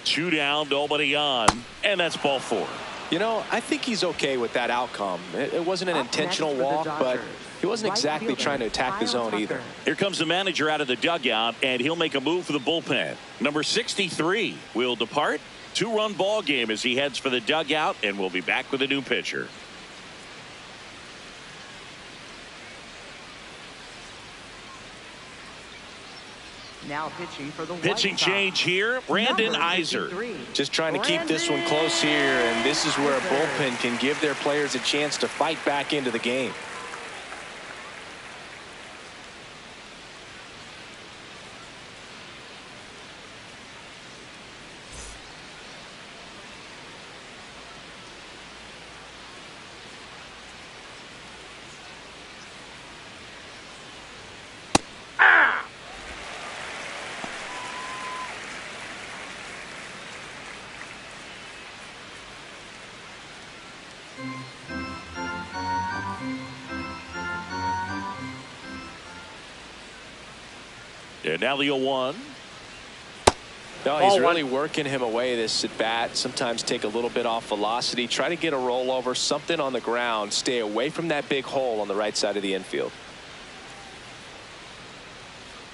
Two down, nobody on, and that's ball 4. You know, I think he's okay with that outcome. It wasn't an Up intentional next for the walk, but Dodgers, he wasn't right exactly fielder, trying to attack the Kyle zone Tucker. either. Here comes the manager out of the dugout, and he'll make a move for the bullpen. Number 63 will depart. 2-run ball game as he heads for the dugout, and we'll be back with a new pitcher. Now pitching for the Pitching White Sox, change here. Brandon number Iser. 53. Just trying to keep this one close here, and this is where a bullpen can give their players a chance to fight back into the game. And now the 0-1. No, he's really working him away this at bat. Sometimes take a little bit off velocity. Try to get a rollover, something on the ground. Stay away from that big hole on the right side of the infield.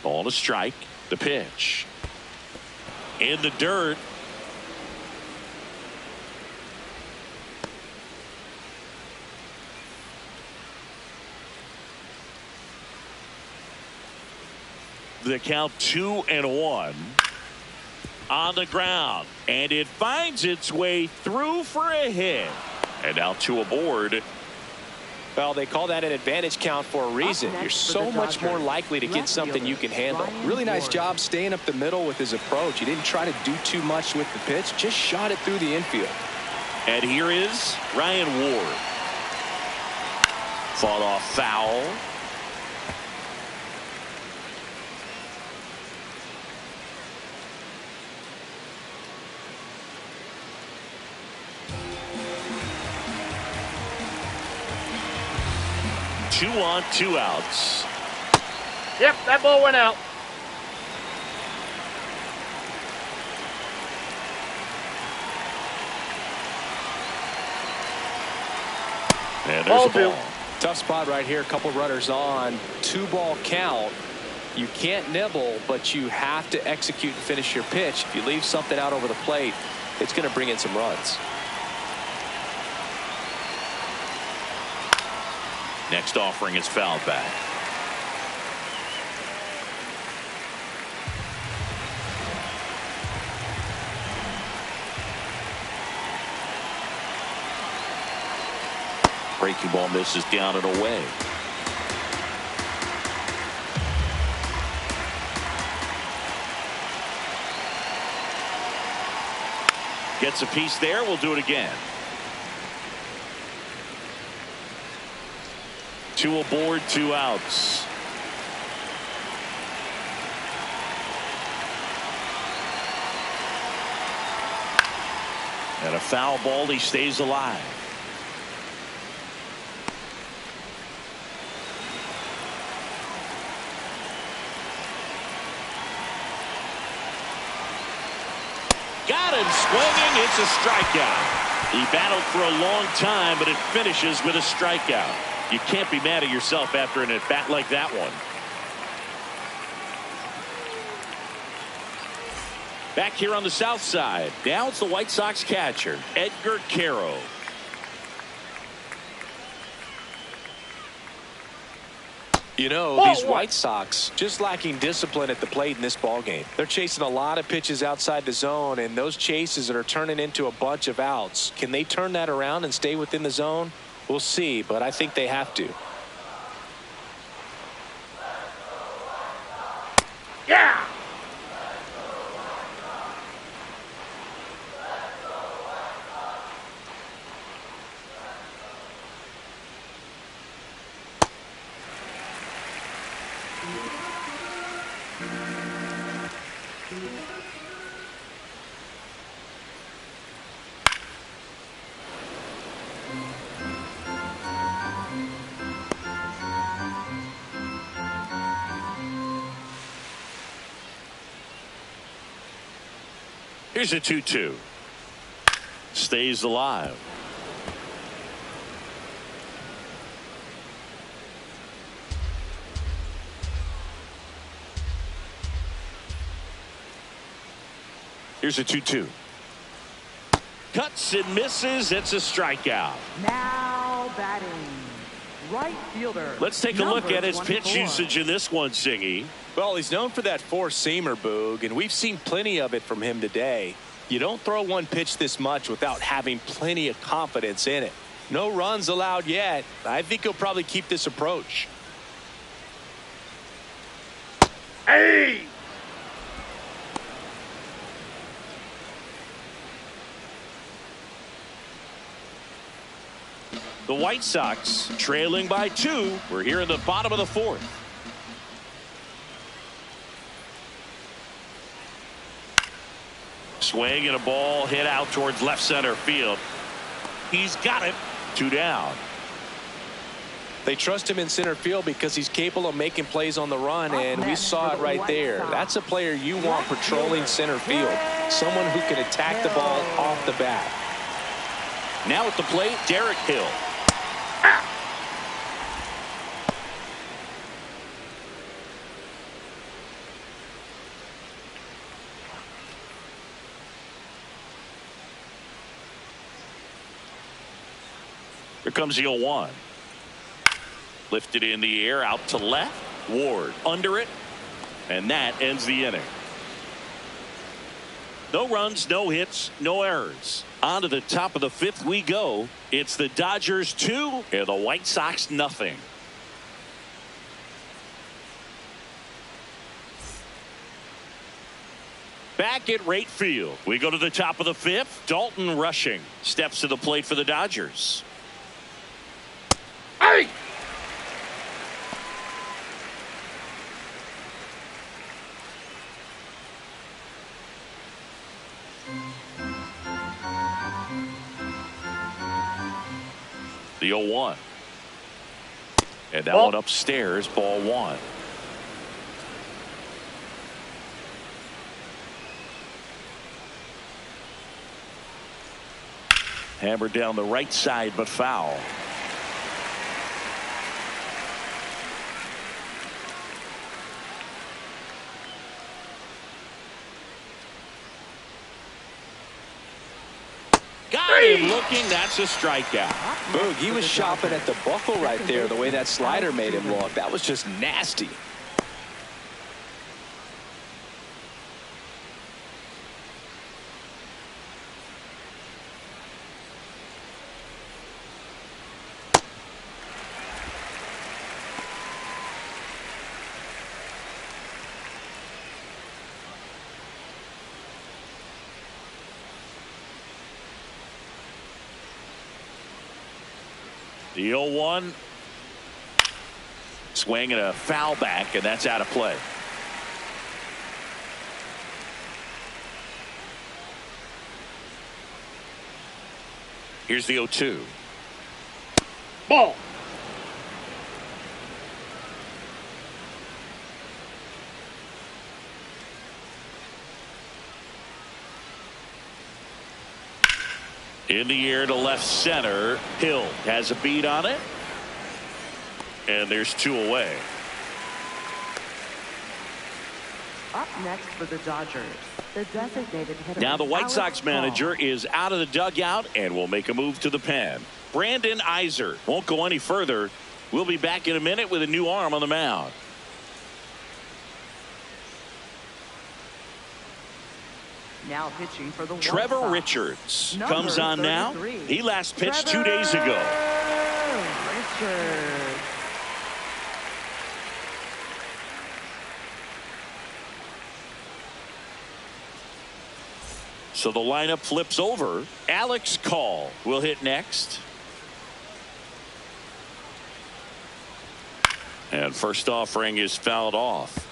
Ball to strike. The pitch. In the dirt. The count 2-1. On the ground, and it finds its way through for a hit. And now 2 aboard. Well, they call that an advantage count for a reason. You're so much more likely to get something you can handle. Really nice job staying up the middle with his approach. He didn't try to do too much with the pitch, just shot it through the infield. And here is Ryan Ward. Fought off foul. Two on, 2 outs. Yep, that ball went out. And there's a ball. Tough spot right here. A couple runners on. 2-ball count. You can't nibble, but you have to execute and finish your pitch. If you leave something out over the plate, it's going to bring in some runs. Next offering is fouled back. Breaking ball misses down and away. Gets a piece there. We'll do it again. 2 aboard, 2 outs. And a foul ball. He stays alive. Got him swinging. It's a strikeout. He battled for a long time, but it finishes with a strikeout. You can't be mad at yourself after an at-bat like that one. Back here on the south side. Now it's the White Sox catcher, Edgar Caro. You know, these White Sox just lacking discipline at the plate in this ballgame. They're chasing a lot of pitches outside the zone, and those chases are turning into a bunch of outs. Can they turn that around and stay within the zone? We'll see, but I think they have to. Yeah! Here's a 2-2. Stays alive. Here's a 2-2. Cuts and misses. It's a strikeout. Now batting. Right fielder. Let's take a look at his pitch 24. usage in this one, Singy. Well, he's known for that four-seamer, Boog, and we've seen plenty of it from him today. You don't throw one pitch this much without having plenty of confidence in it. No runs allowed yet. I think he'll probably keep this approach. Hey! The White Sox trailing by 2. We're here in the bottom of the 4th. Swing and a ball hit out towards left center field. He's got it. 2 down. They trust him in center field because he's capable of making plays on the run, and we saw it right there. That's a player you want patrolling center field, someone who can attack the ball off the bat. Now at the plate, Derek Hill. Here comes the 0-1. Lifted in the air, out to left. Ward under it. And that ends the inning. No runs, no hits, no errors. On to the top of the fifth we go. It's the Dodgers 2 and the White Sox nothing. Back at right field. We go to the top of the fifth. Dalton rushing. Steps to the plate for the Dodgers. Hey! The 0-1. And that one upstairs, ball one. Hammered down the right side, but foul. Got him looking. That's a strikeout. Boog, he was shopping at the buckle right there, the way that slider made him look. That was just nasty. The 0-1. Swing and a foul back, and that's out of play. Here's the 0-2. Ball. In the air to left center. Hill has a beat on it. And there's two away. Up next for the Dodgers, the designated hitter. Now the White Sox manager is out of the dugout and will make a move to the pen. Brandon Iser won't go any further. We'll be back in a minute with a new arm on the mound. Now pitching for the White Trevor Sox. Richards Number comes on now. 33. He last pitched Trevor 2 days ago. Richards. So the lineup flips over. Alex Call will hit next. And first offering is fouled off.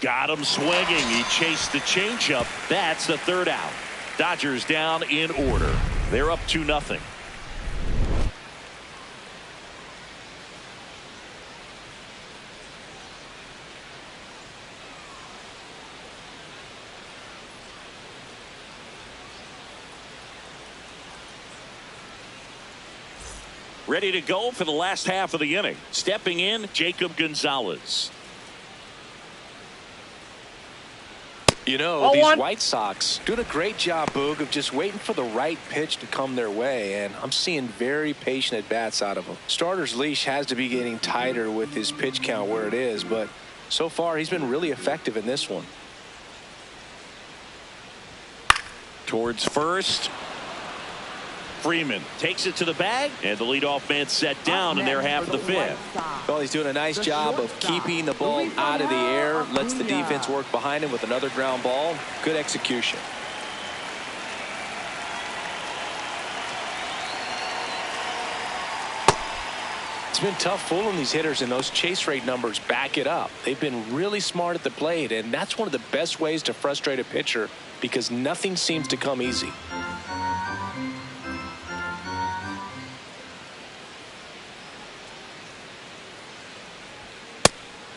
Got him swinging. He chased the changeup. That's the third out. Dodgers down in order. They're up 2-0. Ready to go for the last half of the inning. Stepping in, Jacob Gonzalez. You know, these White Sox doing a great job, Boog, of just waiting for the right pitch to come their way, and I'm seeing very patient at-bats out of them. Starter's leash has to be getting tighter with his pitch count where it is, but so far he's been really effective in this one. Towards first. Freeman takes it to the bag, and the leadoff man set down in their half of the fifth. Well, he's doing a nice job of keeping the ball out of the air, lets the defense work behind him with another ground ball. Good execution. It's been tough fooling these hitters, and those chase rate numbers back it up. They've been really smart at the plate, and that's one of the best ways to frustrate a pitcher because nothing seems to come easy.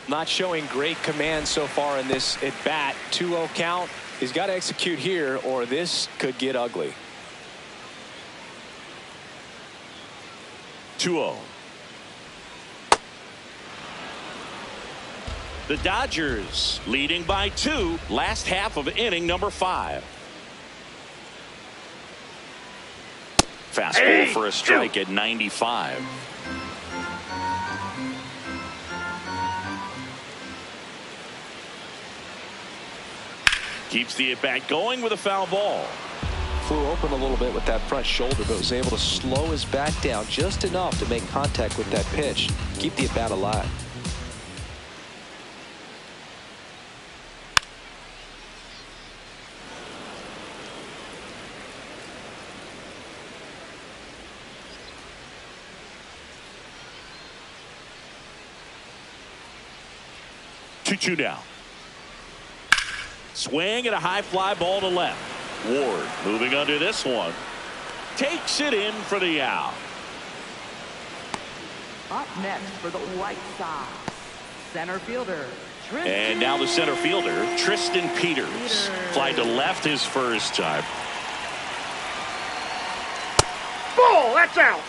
Not showing great command so far in this at bat. 2-0 count. He's got to execute here, or this could get ugly. 2-0. The Dodgers leading by 2, last half of inning number 5. Fastball for a strike at 95. Keeps the at-bat going with a foul ball. Flew open a little bit with that front shoulder, but was able to slow his bat down just enough to make contact with that pitch. Keep the at-bat alive. Two down. Swing and a high fly ball to left. Ward moving under this one. Takes it in for the out. Up next for the White Sox, center fielder Tristan. And now the center fielder, Tristan Peters. Fly to left his first time. Ball, that's out.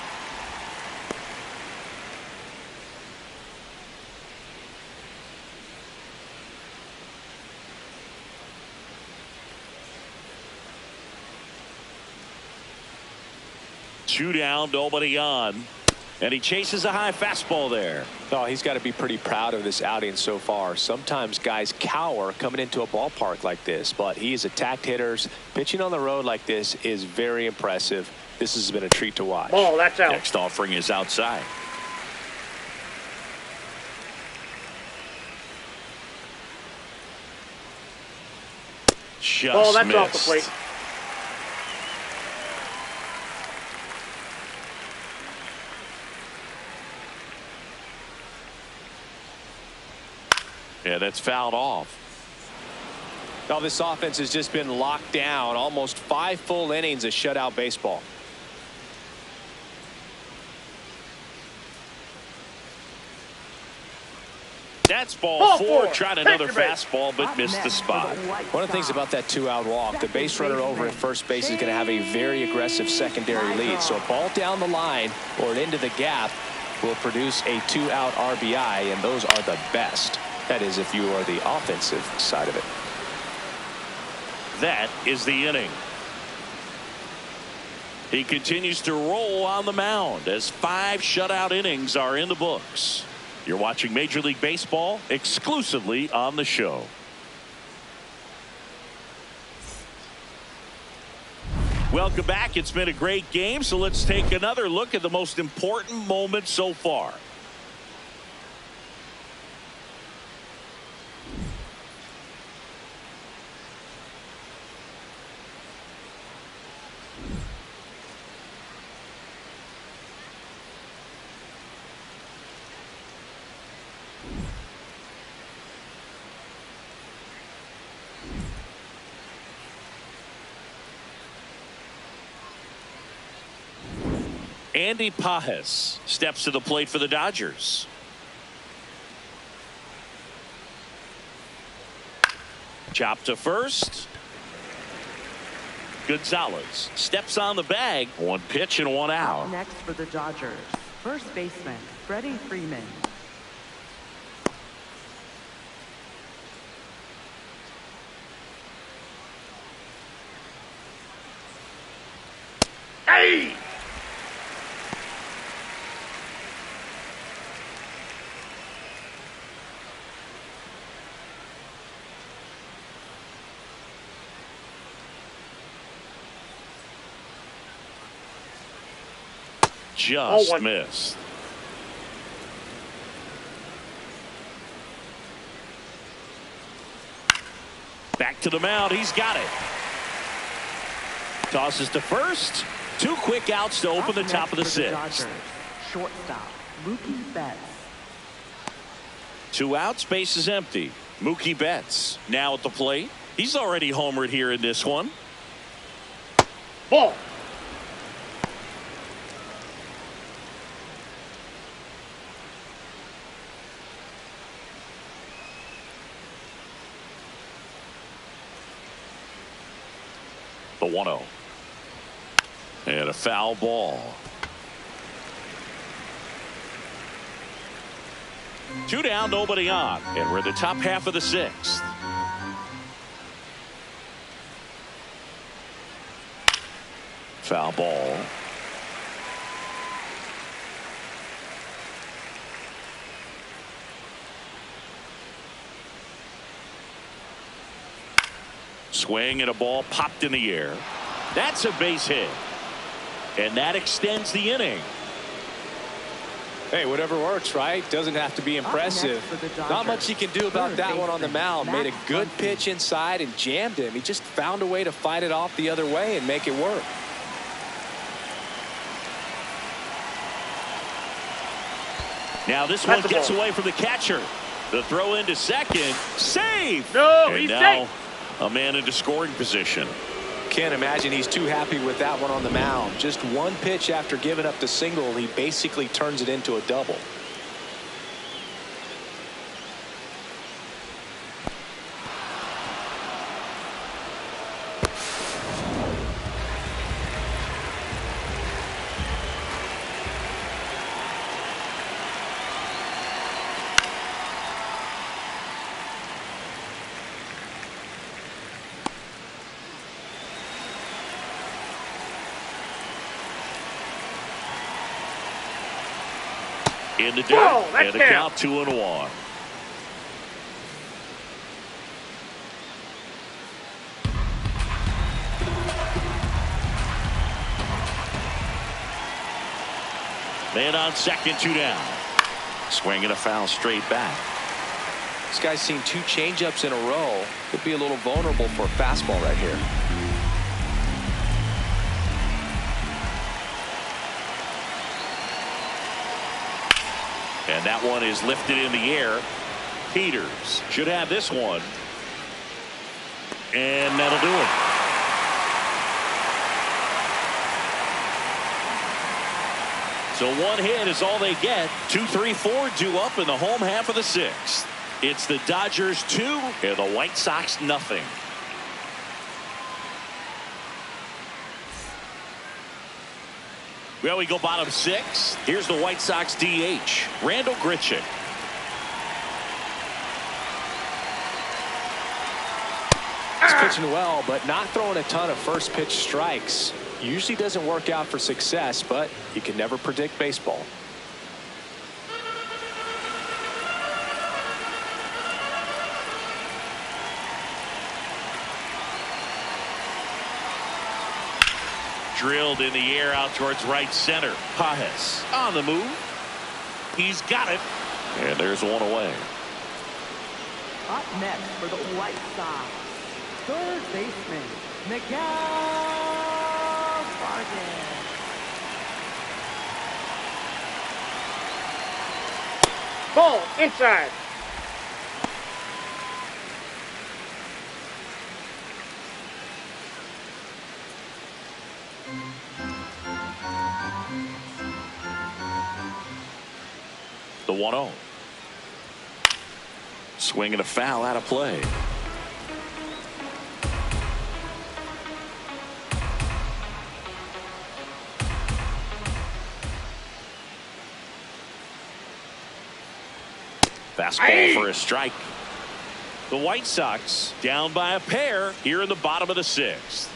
Two down, nobody on. And he chases a high fastball there. Oh, he's got to be pretty proud of this outing so far. Sometimes guys cower coming into a ballpark like this, but he's attacked hitters. Pitching on the road like this is very impressive. This has been a treat to watch. Ball, that's out. Next offering is outside. Just Ball, that's missed. off the plate. Yeah, that's fouled off. Now this offense has just been locked down. Almost 5 full innings of shutout baseball. That's ball 4. Tried Take another your base. fastball, but missed the spot. One of the things about that 2-out walk, the base runner over at first base is going to have a very aggressive secondary lead. So a ball down the line or into the gap will produce a 2-out RBI, and those are the best. That is, if you are the offensive side of it. That is the inning. He continues to roll on the mound as 5 shutout innings are in the books. You're watching Major League Baseball exclusively on the show. Welcome back. It's been a great game, so let's take another look at the most important moment so far. Andy Pajes steps to the plate for the Dodgers. Chop to first. Gonzalez steps on the bag. 1 pitch and 1 out. Next for the Dodgers, first baseman Freddie Freeman. Hey! just missed. Back to the mound. He's got it. Tosses to first. 2 quick outs to open the top of the 6th. Shortstop, Mookie Betts. 2 outs, base is empty. Mookie Betts now at the plate. He's already homered here in this one. Ball. The 1-0. And a foul ball. 2 down, nobody on. And we're in the top half of the 6th. Foul ball. Swing and a ball popped in the air. That's a base hit. And that extends the inning. Hey, whatever works, right? Doesn't have to be impressive. Not much he can do about that one on the mound. Made a good pitch inside and jammed him. He just found a way to fight it off the other way and make it work. Now this one gets away from the catcher. The throw into second. Safe! No, and he's now safe. A man into scoring position. Can't imagine he's too happy with that one on the mound. Just one pitch after giving up the single, he basically turns it into a double. In the dirt. Whoa, that's and a down. count 2-1. Man on second, 2 down. Swing and a foul straight back. This guy's seen 2 changeups in a row. Could be a little vulnerable for a fastball right here. And that one is lifted in the air. Peters should have this one. And that'll do it. So 1 hit is all they get. 2, 3, 4 due up in the home half of the 6th. It's the Dodgers 2 and the White Sox nothing. Well, we go bottom 6. Here's the White Sox DH, Randall Grichuk. He's pitching well, but not throwing a ton of first pitch strikes. Usually doesn't work out for success, but you can never predict baseball. Drilled in the air out towards right center. Pages on the move. He's got it. And there's one away. Up next for the White Sox, third baseman, Miguel Vargas. Ball inside. The 1-0. Swing and a foul out of play. Fastball for a strike. The White Sox down by a pair here in the bottom of the 6th.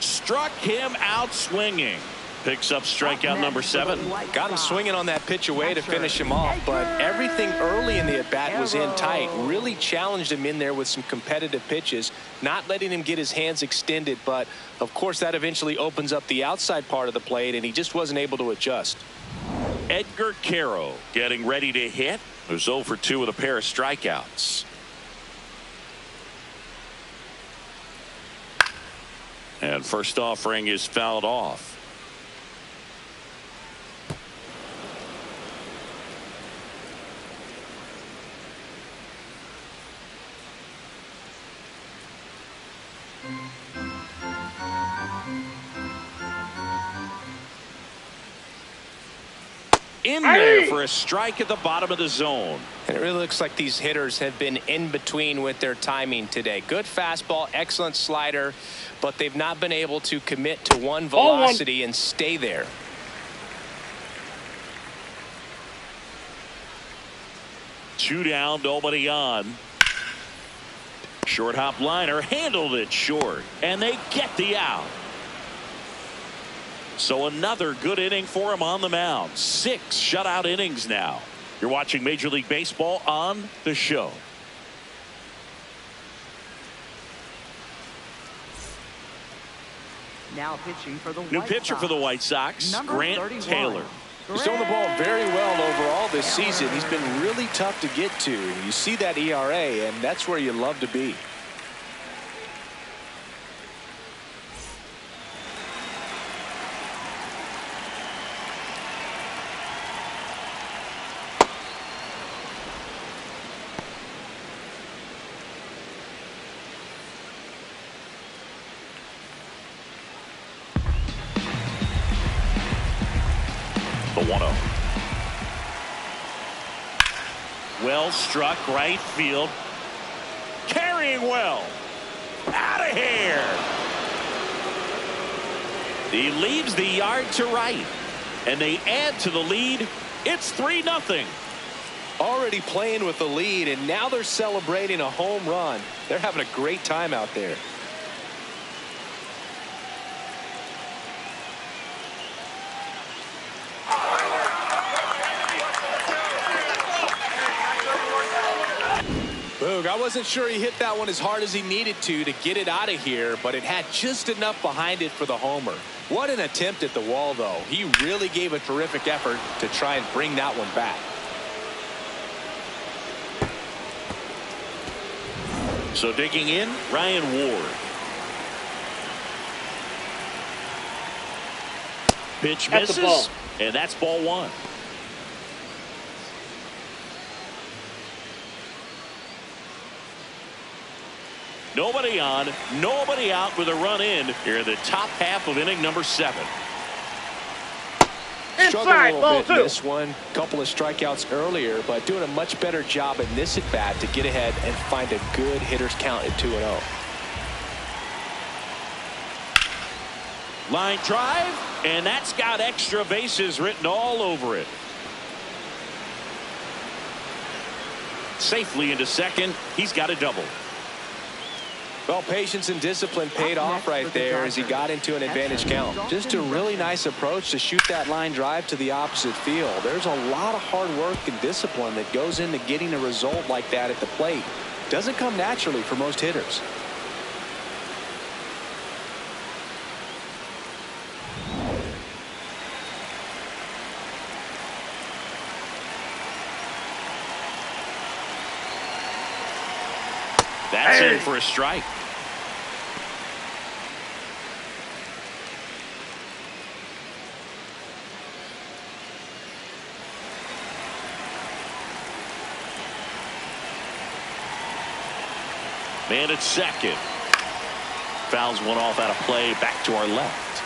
Struck him out swinging. Picks up strikeout number 7. Got him swinging on that pitch away to finish him off, but everything early in the at-bat was in tight. Really challenged him in there with some competitive pitches, not letting him get his hands extended, but of course that eventually opens up the outside part of the plate, and he just wasn't able to adjust. Edgar Caro getting ready to hit. There's 0 for 2 with a pair of strikeouts. And first offering is fouled off. In there for a strike at the bottom of the zone. And it really looks like these hitters have been in between with their timing today. Good fastball, excellent slider, but they've not been able to commit to one velocity and stay there. Two down, nobody on. Short hop liner handled it short, and they get the out. So another good inning for him on the mound. 6 shutout innings now. You're watching Major League Baseball on the show. Now pitching for the New White pitcher Sox. for the White Sox, Number Grant 31. Taylor. He's throwing the ball very well overall this season. He's been really tough to get to. You see that ERA, and that's where you love to be. The 1-0. Well struck right field. Carrying well. Out of here. He leaves the yard to right. And they add to the lead. It's 3-0. Already playing with the lead, and now they're celebrating a home run. They're having a great time out there. Boog, I wasn't sure he hit that one as hard as he needed to get it out of here, but it had just enough behind it for the homer. What an attempt at the wall, though. He really gave a terrific effort to try and bring that one back. So digging in, Ryan Ward. Pitch That's the ball. misses, and that's ball 1. Nobody on, nobody out with a run in here in the top half of inning number 7. Struggled a Inside, little ball bit 2. in this one. Couple of strikeouts earlier, but doing a much better job in this at bat to get ahead and find a good hitter's count at 2-0. Line drive, and that's got extra bases written all over it. Safely into second. He's got a double. Well, patience and discipline paid off right there as he got into an advantage count. Just a really nice approach to shoot that line drive to the opposite field. There's a lot of hard work and discipline that goes into getting a result like that at the plate. Doesn't come naturally for most hitters. That's in for a strike. Man at second. Fouls one off out of play, back to our left.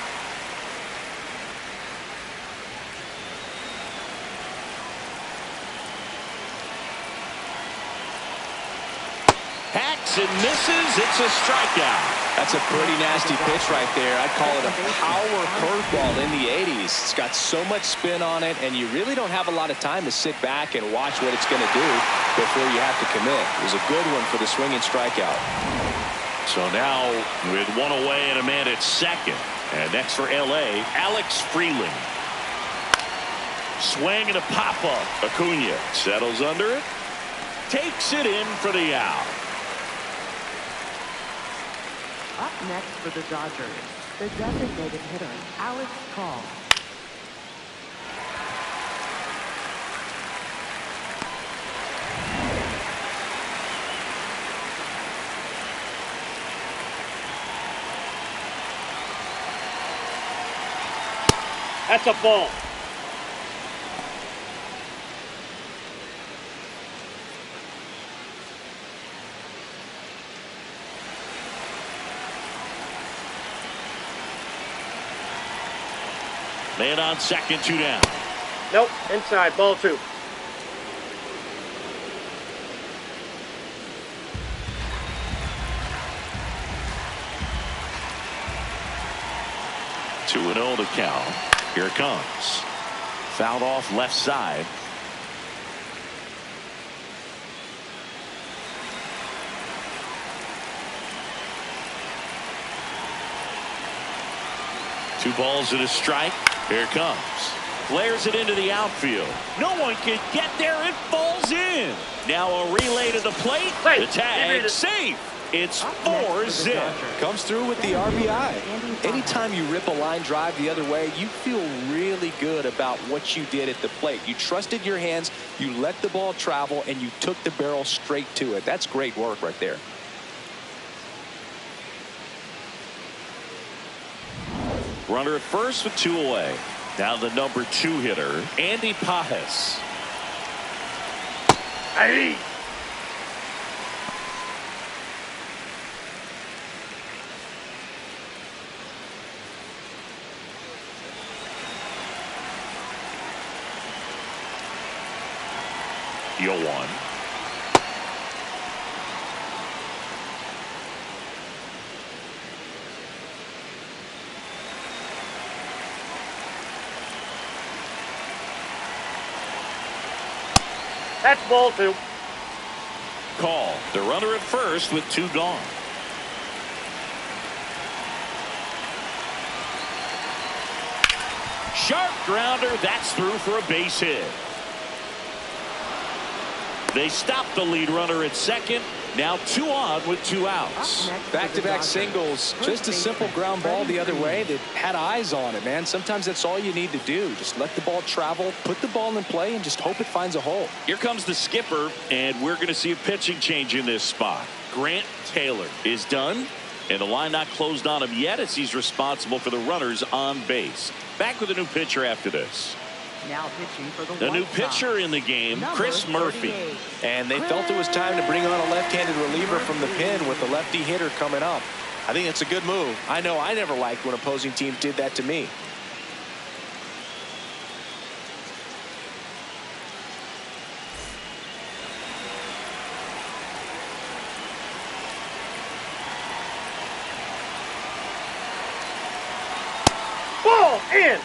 Hacks and misses. It's a strikeout. That's a pretty nasty pitch right there. I'd call it a power curveball in the 80s. It's got so much spin on it, and you really don't have a lot of time to sit back and watch what it's going to do before you have to commit. It was a good one for the swinging strikeout. So now with one away and a man at second, And next for LA, Alex Freeland. Swing and a pop-up. Acuna settles under it. Takes it in for the out. Up next for the Dodgers, the designated hitter, Alex Call. That's a ball. Man on second, 2 down. Nope, inside, ball 2. Two and 0 to count. Here it comes. Fouled off left side. Two balls and a strike. Here it comes. Flares it into the outfield. No one can get there. It falls in. Now a relay to the plate. The tag safe. It's 4-zip. Comes through with the RBI. Anytime you rip a line drive the other way, you feel really good about what you did at the plate. You trusted your hands, you let the ball travel, and you took the barrel straight to it. That's great work right there. Runner at first with 2 away. Now the number 2 hitter, Andy Pajes. Hey. Yo 1. That's ball 2. Call. The runner at first with 2 gone. Sharp grounder. That's through for a base hit. They stop the lead runner at second. Now 2 on with 2 outs. Back-to-back singles. Just a simple ground ball the other way that had eyes on it, man. Sometimes that's all you need to do. Just let the ball travel, put the ball in play, and just hope it finds a hole. Here comes the skipper, and we're going to see a pitching change in this spot. Grant Taylor is done, and the line not closed on him yet as he's responsible for the runners on base. Back with a new pitcher after this. Now pitching for the new pitcher in the game, Chris Murphy. And they felt it was time to bring on a left-handed reliever from the pen with the lefty hitter coming up. I think it's a good move. I know I never liked when opposing teams did that to me. Ball in.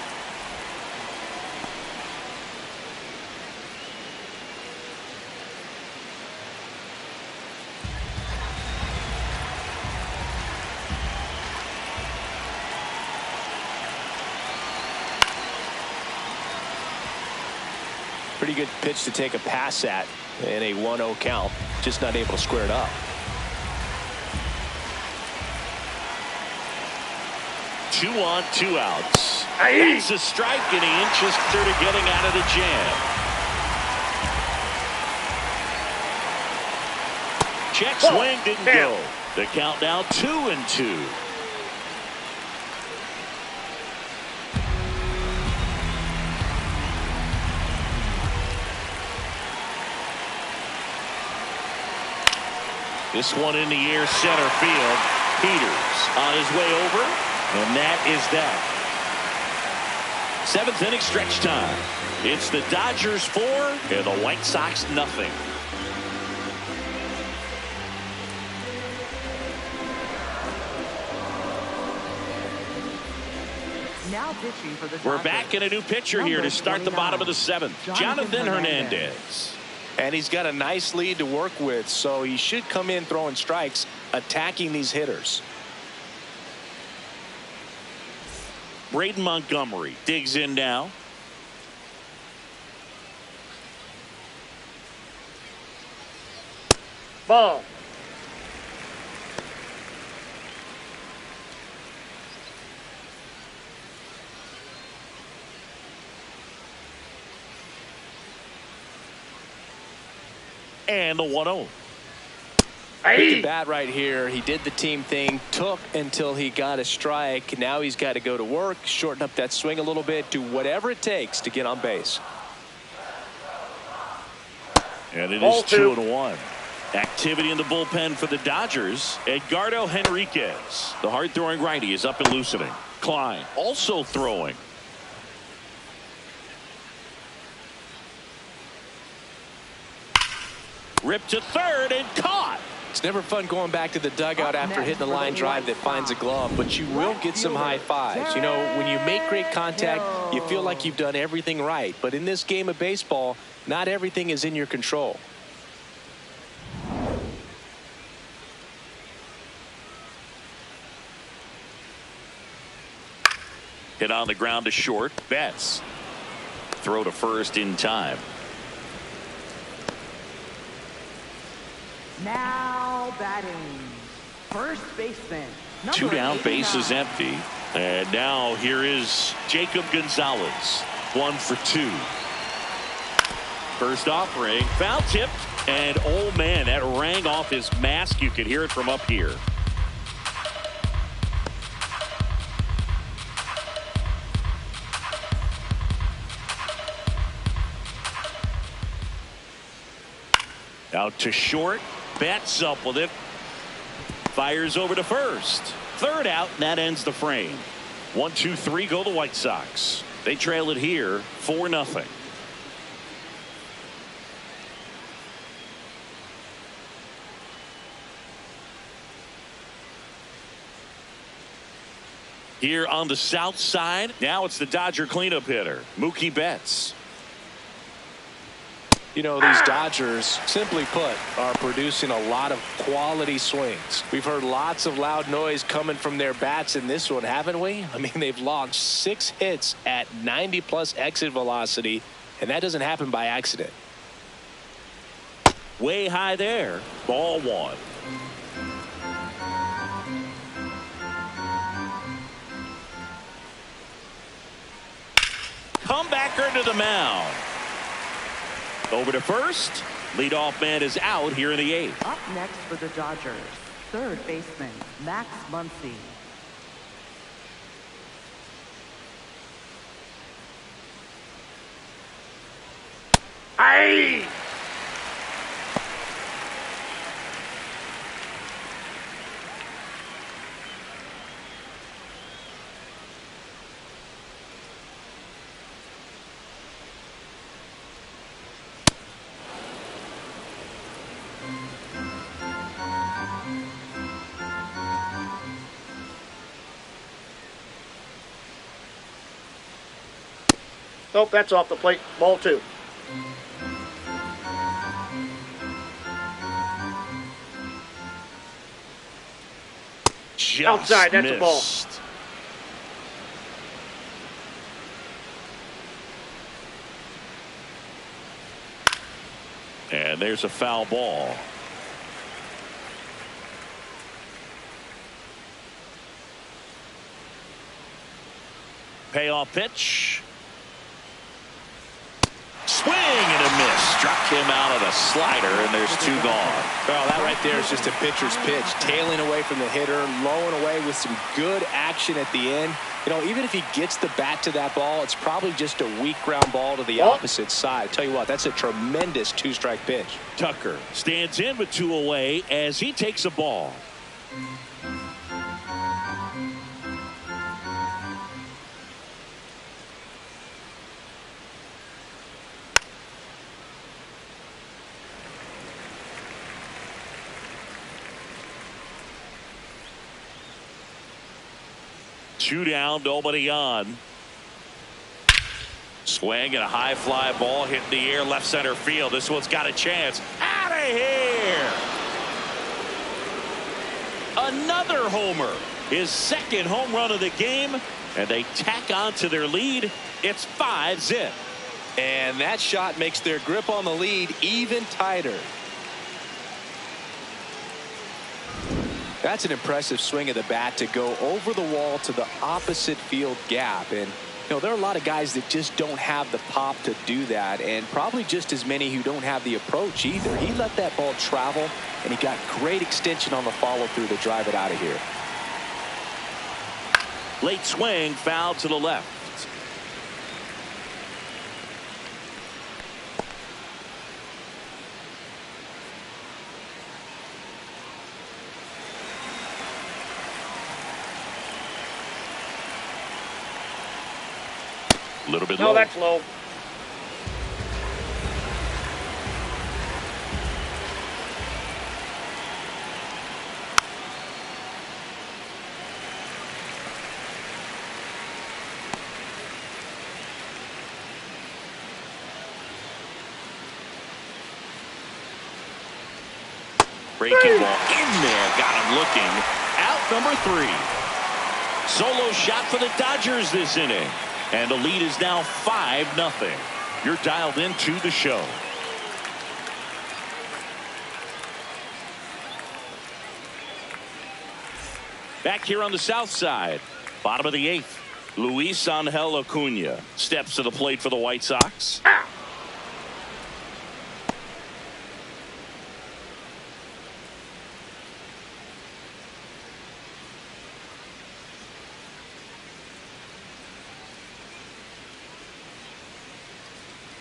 Pretty good pitch to take a pass at in a 1-0 count. Just not able to square it up. 2 on, 2 outs. That's a strike, and he inches clear to getting out of the jam. Check swing didn't go. The count now 2-2. This one in the air, center field. Peters on his way over, and that is that. 7th inning stretch time. It's the Dodgers 4 and the White Sox nothing. Now pitching for the We're back in a new pitcher here to start the bottom of the 7th. Jonathan Hernandez. And he's got a nice lead to work with, so he should come in throwing strikes, attacking these hitters. Braden Montgomery digs in now. Ball. And the 1-0. Good bat right here. He did the team thing, took until he got a strike. Now he's got to go to work, shorten up that swing a little bit, do whatever it takes to get on base. And it is 2-1. Activity in the bullpen for the Dodgers. Edgardo Henriquez, the hard throwing righty, is up and loosening. Klein also throwing. Ripped to third and caught. It's never fun going back to the dugout after hitting a line drive that finds a glove, but you will get some high fives. You know, when you make great contact, you feel like you've done everything right. But in this game of baseball, not everything is in your control. Hit on the ground to short. Betts. Throw to first in time. Now batting, first baseman. Two down, 89. base is empty. And now here is Jacob Gonzalez. 1 for 2. First offering, foul tipped, and oh man, that rang off his mask. You could hear it from up here. Out to short. Betts up with it. Fires over to first. Third out, and that ends the frame. 1, 2, 3 go the White Sox. They trail it here 4-0. Here on the south side, now it's the Dodger cleanup hitter, Mookie Betts. You know, these Dodgers, simply put, are producing a lot of quality swings. We've heard lots of loud noise coming from their bats in this one, haven't we? I mean, they've launched 6 hits at 90+ exit velocity, and that doesn't happen by accident. Way high there. Ball 1. Comebacker to the mound. Over to first. Leadoff man is out here in the 8th. Up next for the Dodgers, third baseman Max Muncy. Aye! Nope, that's off the plate. Ball 2. Just outside, that's a ball. missed. And there's a foul ball. Payoff pitch. Swing and a miss. Struck him out of the slider, and there's 2 gone. Well, that right there is just a pitcher's pitch. Tailing away from the hitter, lowing away with some good action at the end. You know, even if he gets the bat to that ball, it's probably just a weak ground ball to the opposite side. Tell you what, that's a tremendous 2-strike pitch. Tucker stands in with 2 away as he takes a ball. Two down, nobody on. Swing and a high fly ball hitting the air left center field. This one's got a chance. Out of here. Another homer. His second home run of the game. And they tack on to their lead. It's 5-zip. And that shot makes their grip on the lead even tighter. That's an impressive swing of the bat to go over the wall to the opposite field gap. And there are a lot of guys that just don't have the pop to do that, and probably just as many who don't have the approach either. He let that ball travel, and he got great extension on the follow through to drive it out of here. Late swing, foul to the left. A little bit low. No, that's low. Breaking ball in there. Got him looking. Out number 3. Solo shot for the Dodgers this inning. And the lead is now 5-0. You're dialed into the show. Back here on the south side. Bottom of the 8th. Luis Angel Acuna steps to the plate for the White Sox.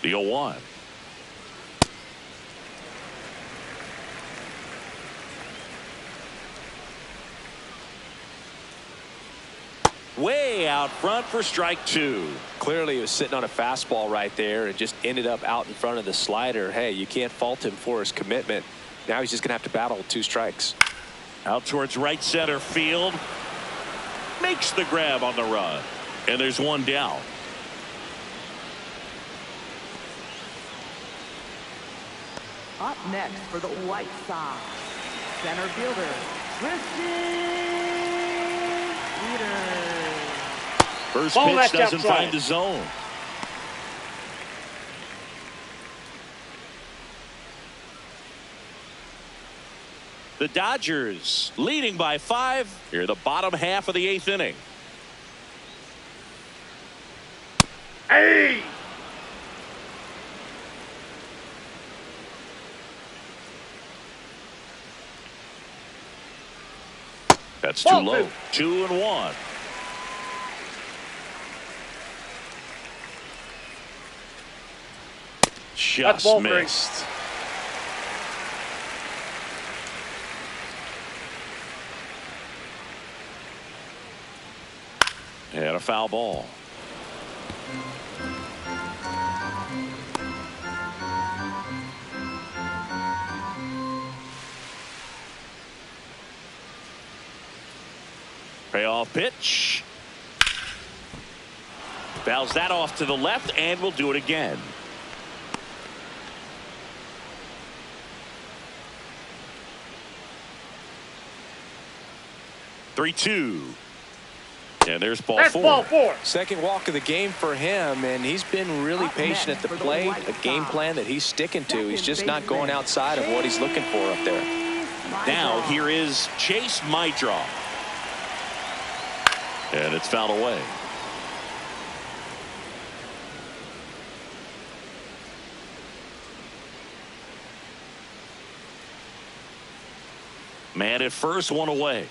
The 0-1. Way out front for strike 2. Clearly he was sitting on a fastball right there and just ended up out in front of the slider. Hey, you can't fault him for his commitment. Now he's just going to have to battle with 2 strikes. Out towards right center field. Makes the grab on the run. And there's 1 down. Up next for the White Sox, center fielder, Tristan Leader. First Ball pitch left doesn't outside. find the zone. The Dodgers leading by 5 here the bottom half of the 8th inning. Hey! That's too low. 2-1. Just missed. And a foul ball. Payoff pitch. Fouls that off to the left, and we'll do it again. Three-two. And there's ball 4. Ball 4. Second walk of the game for him, and he's been really patient at the plate. A game plan that he's sticking to. He's just not going outside of what he's looking for up there. Now here is Chase Maidra. And it's fouled away. Man at first, 1 away.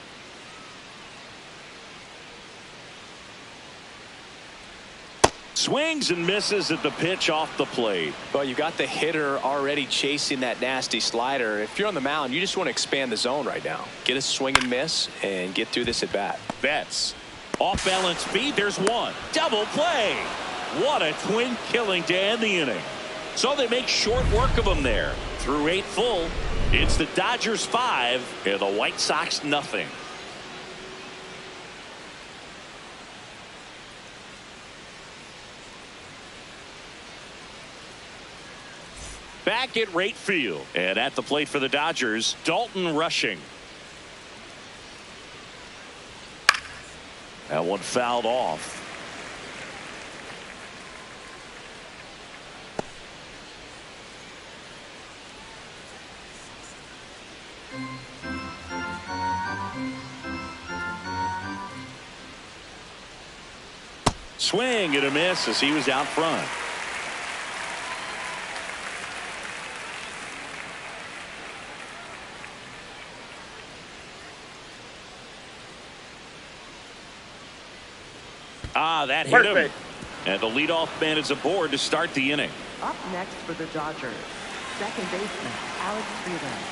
Swings and misses at the pitch off the plate. Well, you got the hitter already chasing that nasty slider. If you're on the mound, you just want to expand the zone right now. Get a swing and miss and get through this at bat. Betts. Off balance speed. There's 1. Double play. What a twin killing to end the inning. So they make short work of them there. Through 8 full. It's the Dodgers 5 and the White Sox nothing. Back at right field. And at the plate for the Dodgers, Dalton Rushing. That one fouled off. Swing and a miss as he was out front. That hit him. And the leadoff man is aboard to start the inning. Up next for the Dodgers, second baseman Alex Freeland.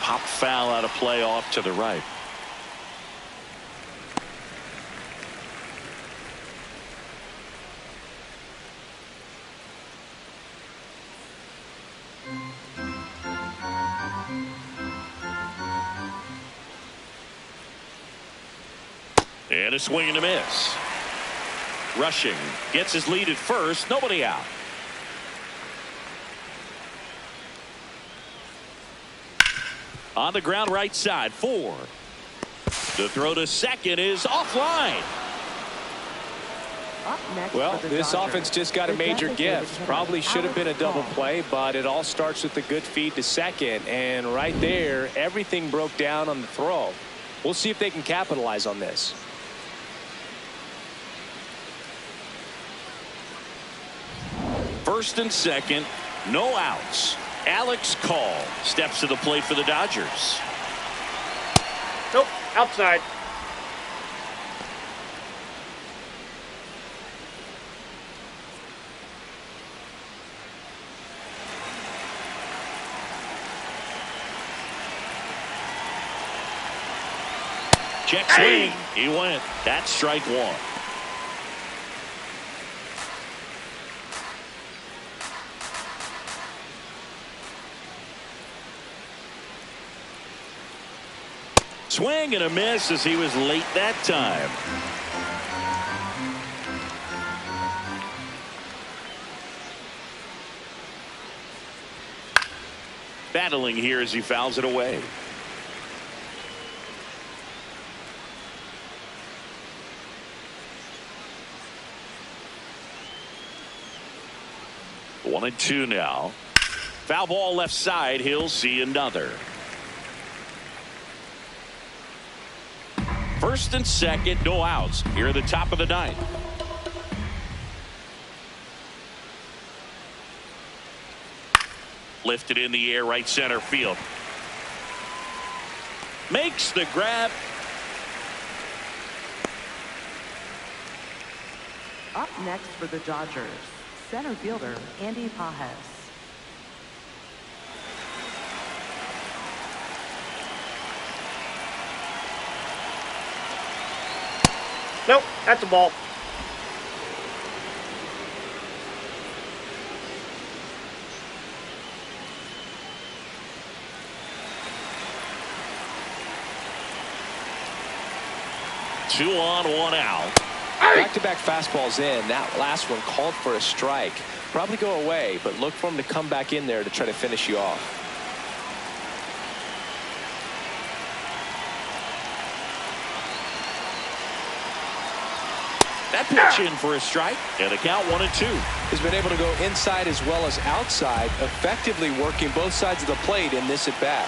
Pop foul out of play off to the right. And a swing and a miss. Rushing gets his lead at first. Nobody out. On the ground right side. 4. The throw to second is offline. Up next Well, for the this Dodgers, offense just got a the major designated gift. hitter, Probably should have been a Alex double Call. play, but it all starts with the good feed to second. And right there, everything broke down on the throw. We'll see if they can capitalize on this. First and second, no outs. Alex Call steps to the plate for the Dodgers. Nope, outside. Check swing. He went. That's strike one. Swing and a miss as he was late that time. Battling here as he fouls it away. One and two now. Foul ball left side. He'll see another. First and second, no outs here at the top of the ninth. Lifted in the air, right center field. Makes the grab. Up next for the Dodgers, center fielder Andy Pajes. Nope, that's a ball. Two on, one out. Back-to-back fastballs in. That last one called for a strike. Probably go away, but look for him to come back in there to try to finish you off. That pitch in for a strike, and the count 1-2. He's been able to go inside as well as outside, effectively working both sides of the plate in this at-bat.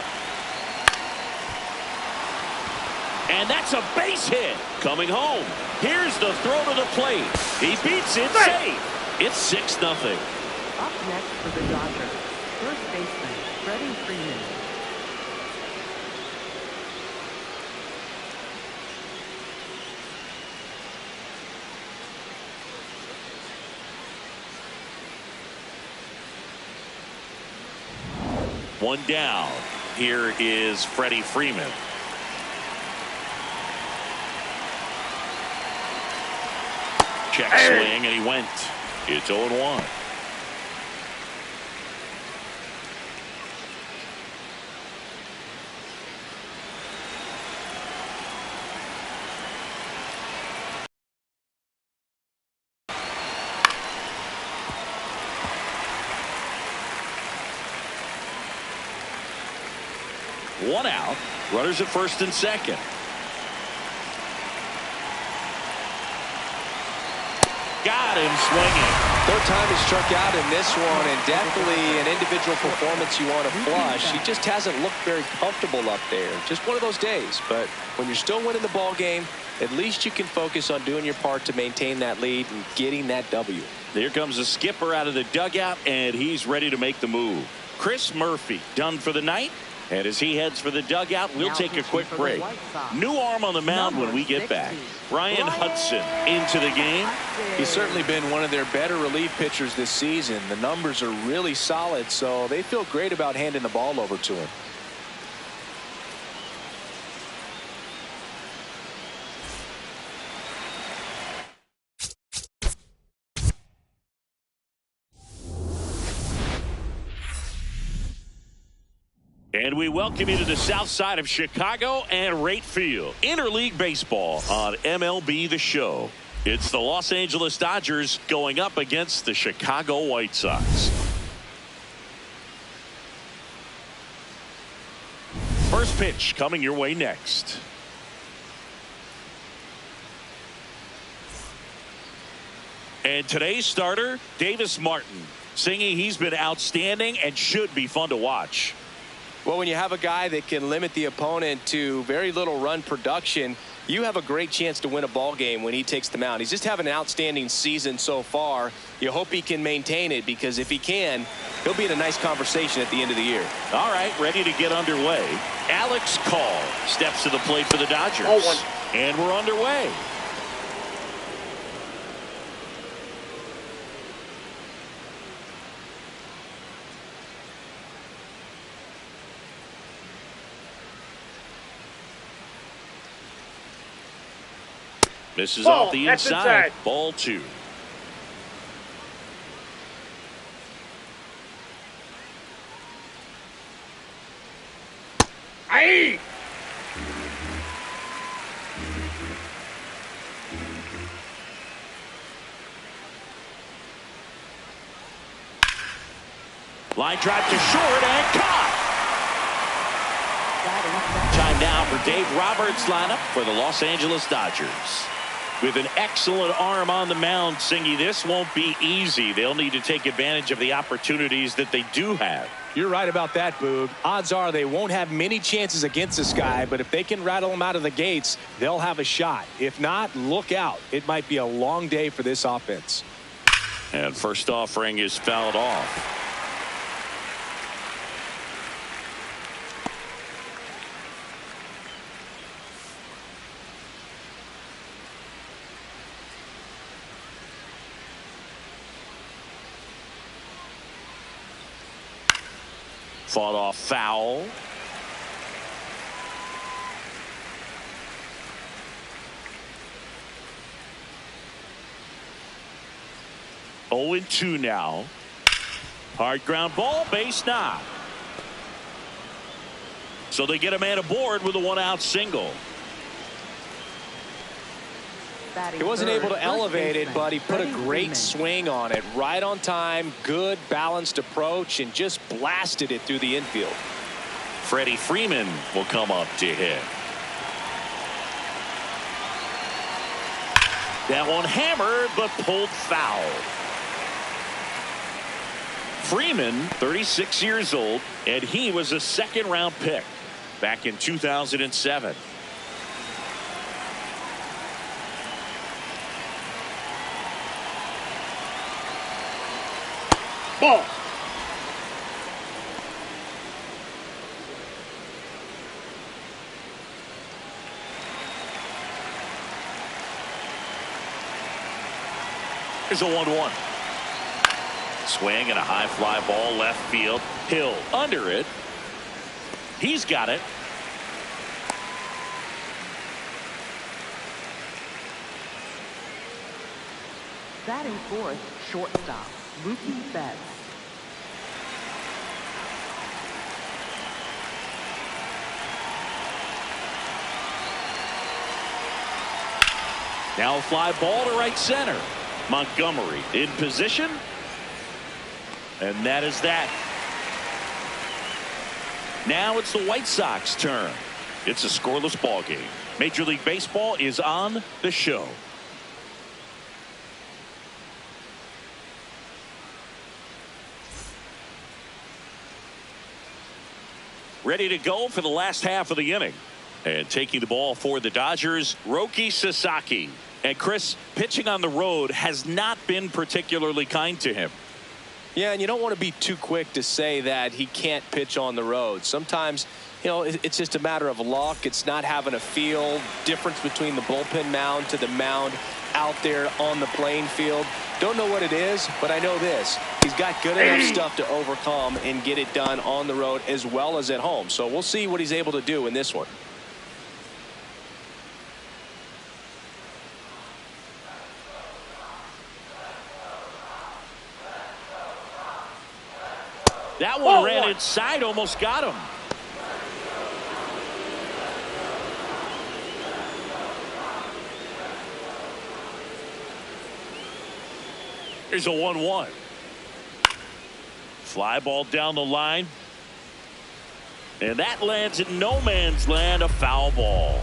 And that's a base hit. Coming home. Here's the throw to the plate. He beats it safe. It's 6-0. Up next for the Dodgers, first baseman Freddie Freeman. One down. Here is Freddie Freeman. Check swing, and he went. It's 0-1. One out. Runners at first and second. Got him swinging. Third time he struck out in this one, and definitely an individual performance you want to flush. He just hasn't looked very comfortable up there. Just one of those days. But when you're still winning the ball game, at least you can focus on doing your part to maintain that lead and getting that W. Here comes the skipper out of the dugout, and he's ready to make the move. Chris Murphy done for the night. And as he heads for the dugout, we'll take a quick break. New arm on the mound when we get back. Ryan Hudson into the game. He's certainly been one of their better relief pitchers this season. The numbers are really solid, so they feel great about handing the ball over to him. And we welcome you to the south side of Chicago and Rate Field. Interleague baseball on MLB The Show. It's the Los Angeles Dodgers going up against the Chicago White Sox. First pitch coming your way next. And today's starter, Davis Martin, singing he's been outstanding and should be fun to watch. Well, when you have a guy that can limit the opponent to very little run production, you have a great chance to win a ball game when he takes the mound. He's just having an outstanding season so far. You hope he can maintain it, because if he can, he'll be in a nice conversation at the end of the year. All right, ready to get underway. Alex Call steps to the plate for the Dodgers. And we're underway. Misses off the inside. Ball 2. Aye. Line drive to short and caught. Time now for Dave Roberts' lineup for the Los Angeles Dodgers. With an excellent arm on the mound, Singy, this won't be easy. They'll need to take advantage of the opportunities that they do have. You're right about that, Boog. Odds are they won't have many chances against this guy, but if they can rattle him out of the gates, they'll have a shot. If not, look out. It might be a long day for this offense. And first offering is fouled off. Fought off foul. Oh, 2 now. Hard ground ball, base knock. So they get a man aboard with a 1-out single. He wasn't able to elevate it, but he put a great swing on it. Right on time, good balanced approach, and just blasted it through the infield. Freddie Freeman will come up to hit. That one hammered, but pulled foul. Freeman, 36 years old, and he was a second-round pick back in 2007. Ball. Here's a 1-1. Swing and a high fly ball left field. Hill under it. He's got it. Batting fourth, shortstop, Mookie Betts. Now a fly ball to right center. Montgomery in position. And that is that. Now it's the White Sox turn. It's a scoreless ball game. Major League Baseball is on the show. Ready to go for the last half of the inning. And taking the ball for the Dodgers, Roki Sasaki. And Chris, pitching on the road has not been particularly kind to him. Yeah, and you don't want to be too quick to say that he can't pitch on the road. Sometimes, you know, it's just a matter of luck. It's not having a feel. Difference between the bullpen mound to the mound out there on the playing field. Don't know what it is, but I know this. He's got good enough stuff to overcome and get it done on the road as well as at home. So we'll see what he's able to do in this one. That one ran inside, almost got him. Here's a 1-1. Fly ball down the line. And that lands in no man's land, a foul ball.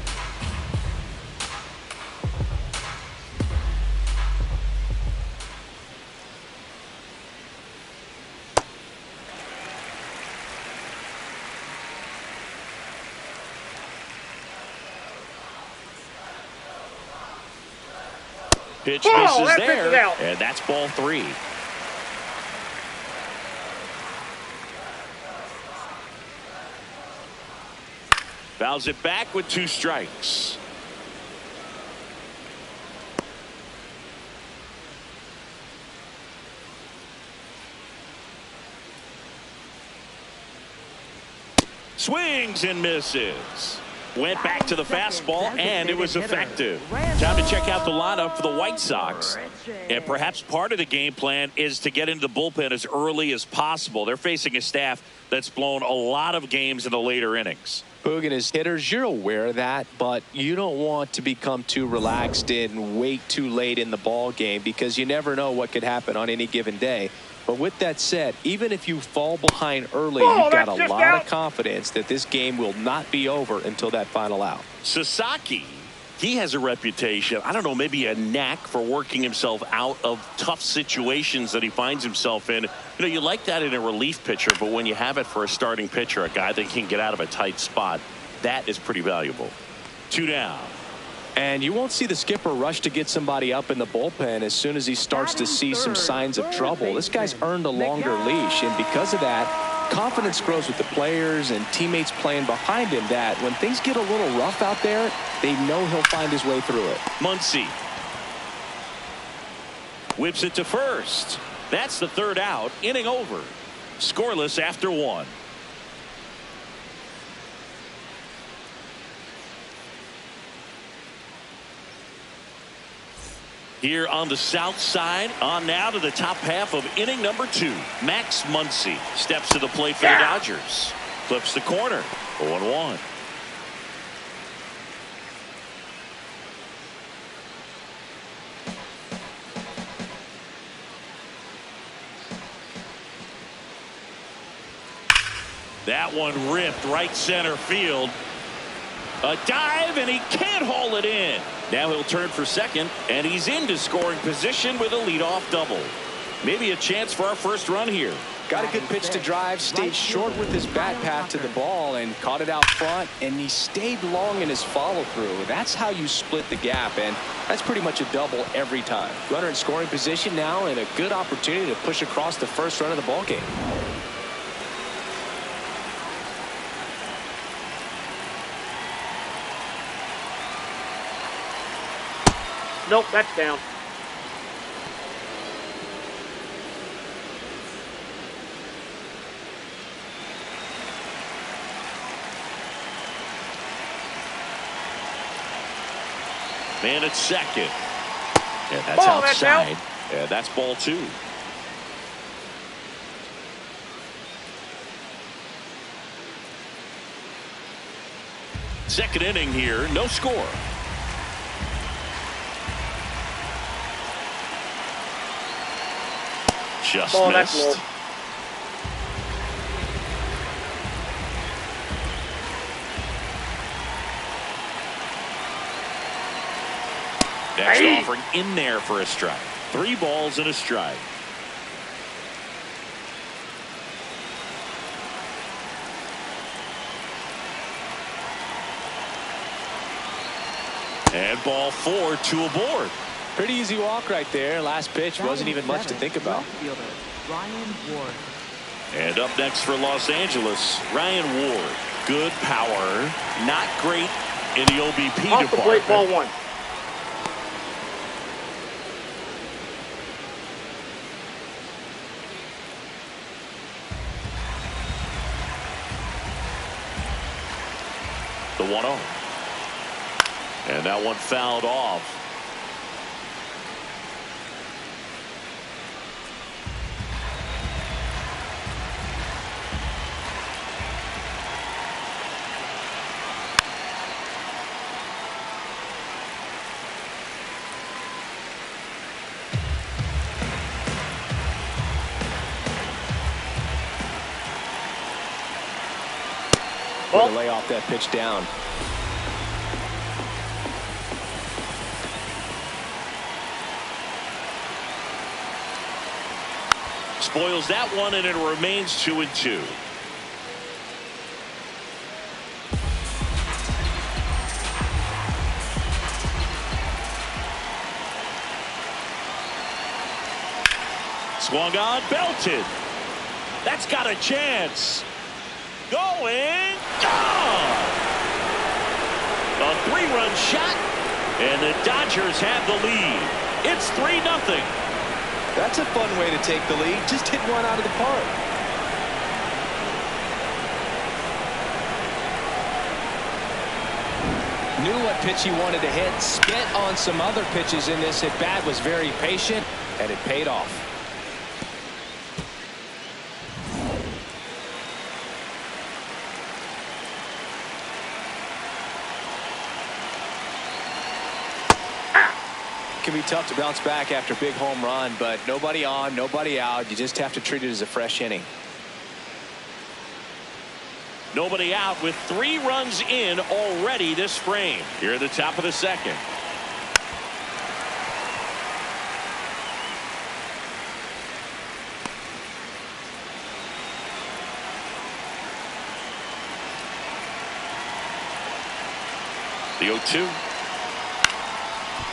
Pitch misses there, and that's ball 3. Fouls it back with 2 strikes. Swings and misses. Went back to the fastball, and it was effective. Time to check out the lineup for the White Sox. And perhaps part of the game plan is to get into the bullpen as early as possible. They're facing a staff that's blown a lot of games in the later innings. Boog and his hitters, you're aware of that, but you don't want to become too relaxed and wait too late in the ball game because you never know what could happen on any given day. But with that said, even if you fall behind early, you've got a lot of confidence that this game will not be over until that final out. Sasaki, he has a reputation, I don't know, maybe a knack for working himself out of tough situations that he finds himself in. You know, you like that in a relief pitcher, but when you have it for a starting pitcher, a guy that can get out of a tight spot, that is pretty valuable. 2 down. And you won't see the skipper rush to get somebody up in the bullpen as soon as he starts to see some signs of trouble. This guy's earned a longer leash, and because of that, confidence grows with the players and teammates playing behind him that when things get a little rough out there, they know he'll find his way through it. Muncy whips it to first. That's the 3rd out. Inning over. Scoreless after 1. Here on the south side, on now to the top half of inning number 2. Max Muncy steps to the plate for the Dodgers. Flips the corner. 0-1. That one ripped right center field. A dive, and he can't haul it in. Now he'll turn for second, and he's into scoring position with a leadoff double. Maybe a chance for our first run here. Got a good pitch to drive, stayed short with his bat path to the ball, and caught it out front, and he stayed long in his follow-through. That's how you split the gap, and that's pretty much a double every time. Runner in scoring position now, and a good opportunity to push across the first run of the ball game. Nope, that's down. Man at second. And that's ball, outside. And that's ball 2. Second inning here, no score. Just missed. Next offering in there for a strike. 3 balls and a strike. And ball 4, 2 aboard. Pretty easy walk right there. Last pitch wasn't even much to think about. And up next for Los Angeles, Ryan Ward. Good power, not great in the OBP Off the plate, ball 1. The 1-0. And that one fouled off. Way to lay off that pitch down. Spoils that one, and it remains 2-2. Swung on, belted. That's got a chance. Going, gone. A 3-run shot, and the Dodgers have the lead. It's 3-0. That's a fun way to take the lead. Just hit one out of the park. Knew what pitch he wanted to hit. Spent on some other pitches in this at bat. Was very patient, and it paid off. Can be tough to bounce back after a big home run, but nobody on, nobody out. You just have to treat it as a fresh inning. Nobody out with 3 runs in already this frame. Here at the top of the second. The 0-2.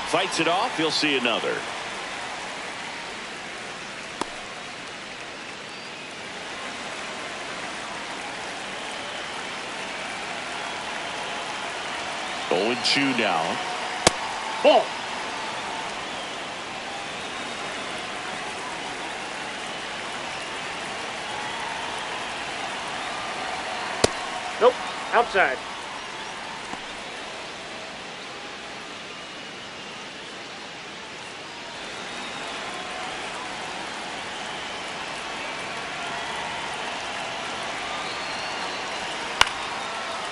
Fights it off. He'll see another. Going 2 now. Ball. Nope. Outside.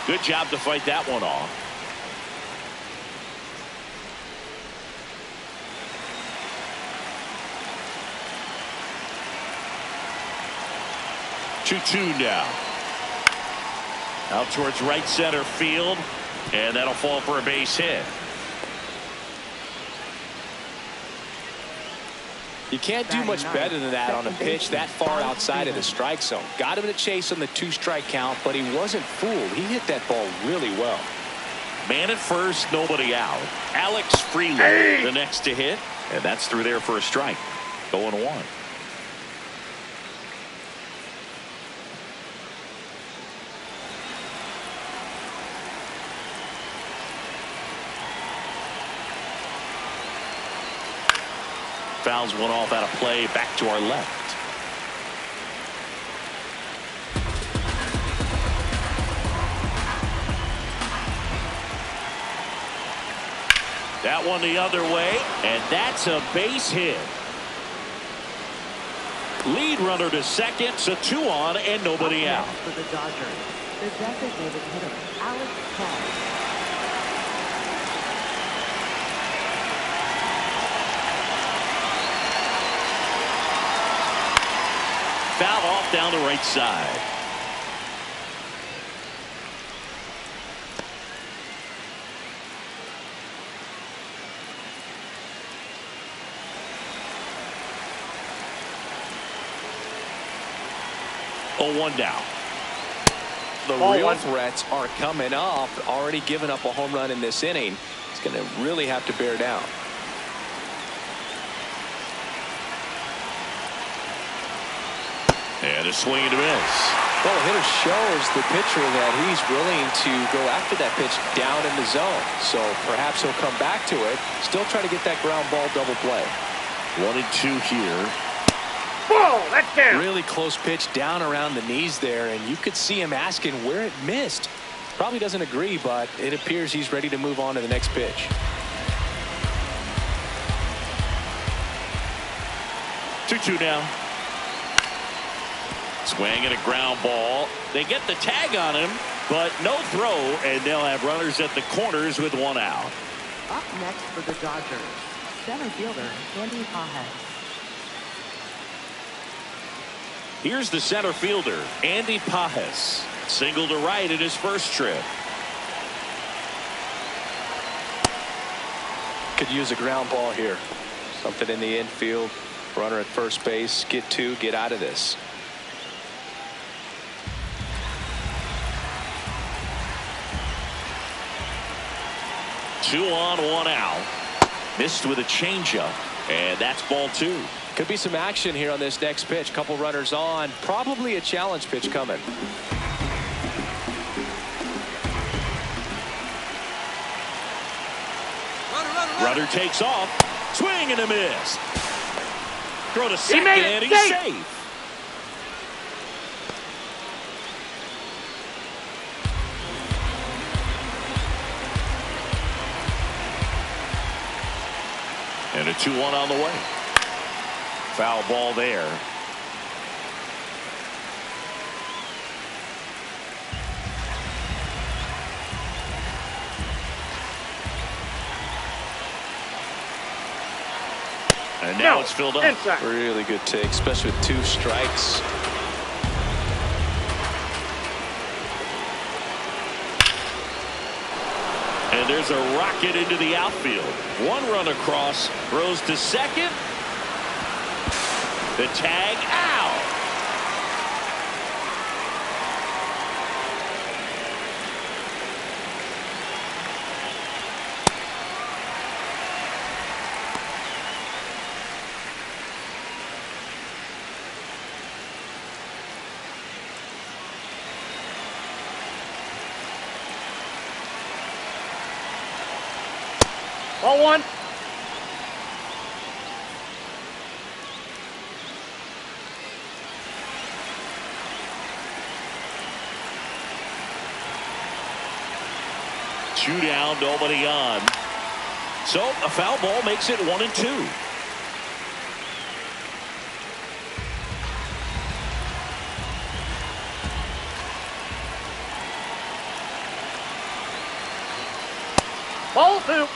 Good job to fight that one off. Two now. Out towards right center field, and that'll fall for a base hit. You can't do much better than that on a pitch that far outside of the strike zone. Got him to chase on the 2-strike count, but he wasn't fooled. He hit that ball really well. Man at first, nobody out. Alex Freeland, the next to hit, and that's through there for a strike. 0-1. Fouls one off out of play, back to our left. That one the other way, and that's a base hit. Lead runner to second, so 2 on and nobody out. For the Dodgers, the designated hitter, Alex Cobb. Foul off down the right side. 0-1 down. The Ball real one. threats are coming up. Already given up a home run in this inning. He's going to really have to bear down. And a swing and a miss. Well, the hitter shows the pitcher that he's willing to go after that pitch down in the zone. So perhaps he'll come back to it. Still try to get that ground ball double play. 1-2 here. Ball, that's down. Really close pitch down around the knees there, and you could see him asking where it missed. Probably doesn't agree, but it appears he's ready to move on to the next pitch. 2-2 now. Swing and a ground ball. They get the tag on him, but no throw, and they'll have runners at the corners with one out. Up next for the Dodgers, center fielder Andy Pajes. Here's the center fielder, Andy Pajes. Single to right in his first trip. Could use a ground ball here. Something in the infield. Runner at first base. Get two. Get out of this. Two on, one out. Missed with a changeup, and that's ball two. Could be some action here on this next pitch. Couple runners on. Probably a challenge pitch coming. Runner takes off. Swing and a miss. Throw to second, made it and he's safe. safe. And a 2-1 on the way. Foul ball there. And now it's filled up. Inside. Really good take, especially with two strikes. And there's a rocket into the outfield. One run across, throws to second. The tag out. Ball one. Two down, nobody on. So a foul ball makes it 1-2. Ball two.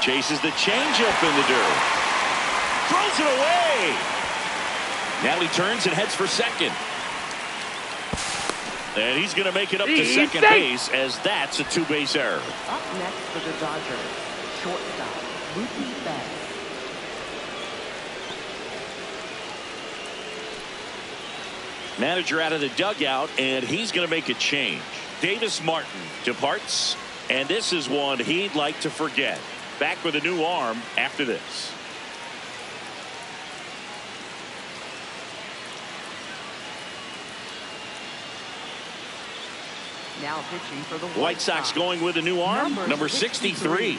Chases the changeup in the dirt. Throws it away. Now he turns and heads for second. And he's going to make it up to He's second safe. base, as that's a two-base error. Up next for the Dodgers, shortstop Mookie Betts. Manager out of the dugout, and he's going to make a change. Davis Martin departs, and this is one he'd like to forget. Back with a new arm after this. Now pitching for the White Sox going with a new arm, number 63.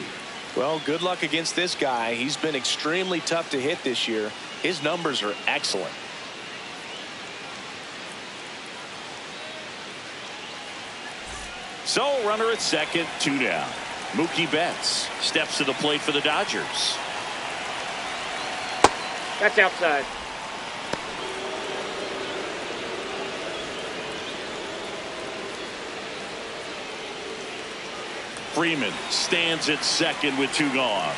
Well, good luck against this guy. He's been extremely tough to hit this year. His numbers are excellent. So runner at second, two down. Mookie Betts steps to the plate for the Dodgers. That's outside. Freeman stands at second with two gone.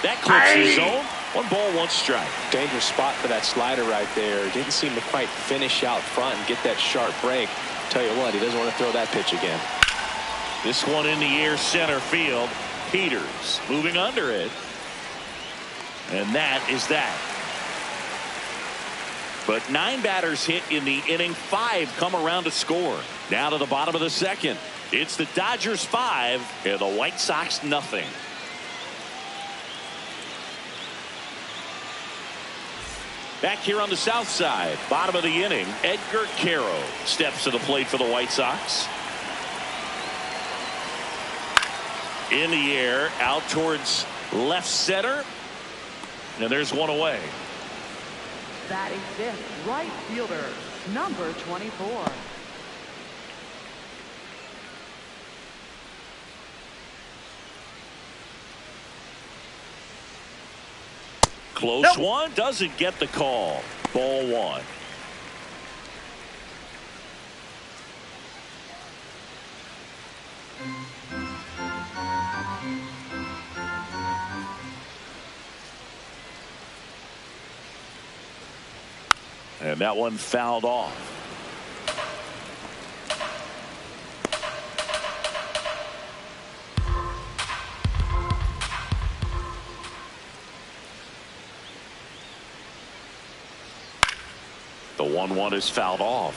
That clips the zone. 1 ball, 1 strike. Dangerous spot for that slider right there. Didn't seem to quite finish out front and get that sharp break. Tell you what, he doesn't want to throw that pitch again. This one in the air, center field. Peters moving under it. And that is that. But 9 batters hit in the inning. 5 come around to score. Now to the bottom of the second. It's the Dodgers 5 and the White Sox nothing. Back here on the south side, bottom of the inning, Edgar Caro steps to the plate for the White Sox. In the air, out towards left center. And there's one away. Batting fifth, right fielder, number 24. Close one, doesn't get the call. Ball 1. And that one fouled off. The 1-1 is fouled off.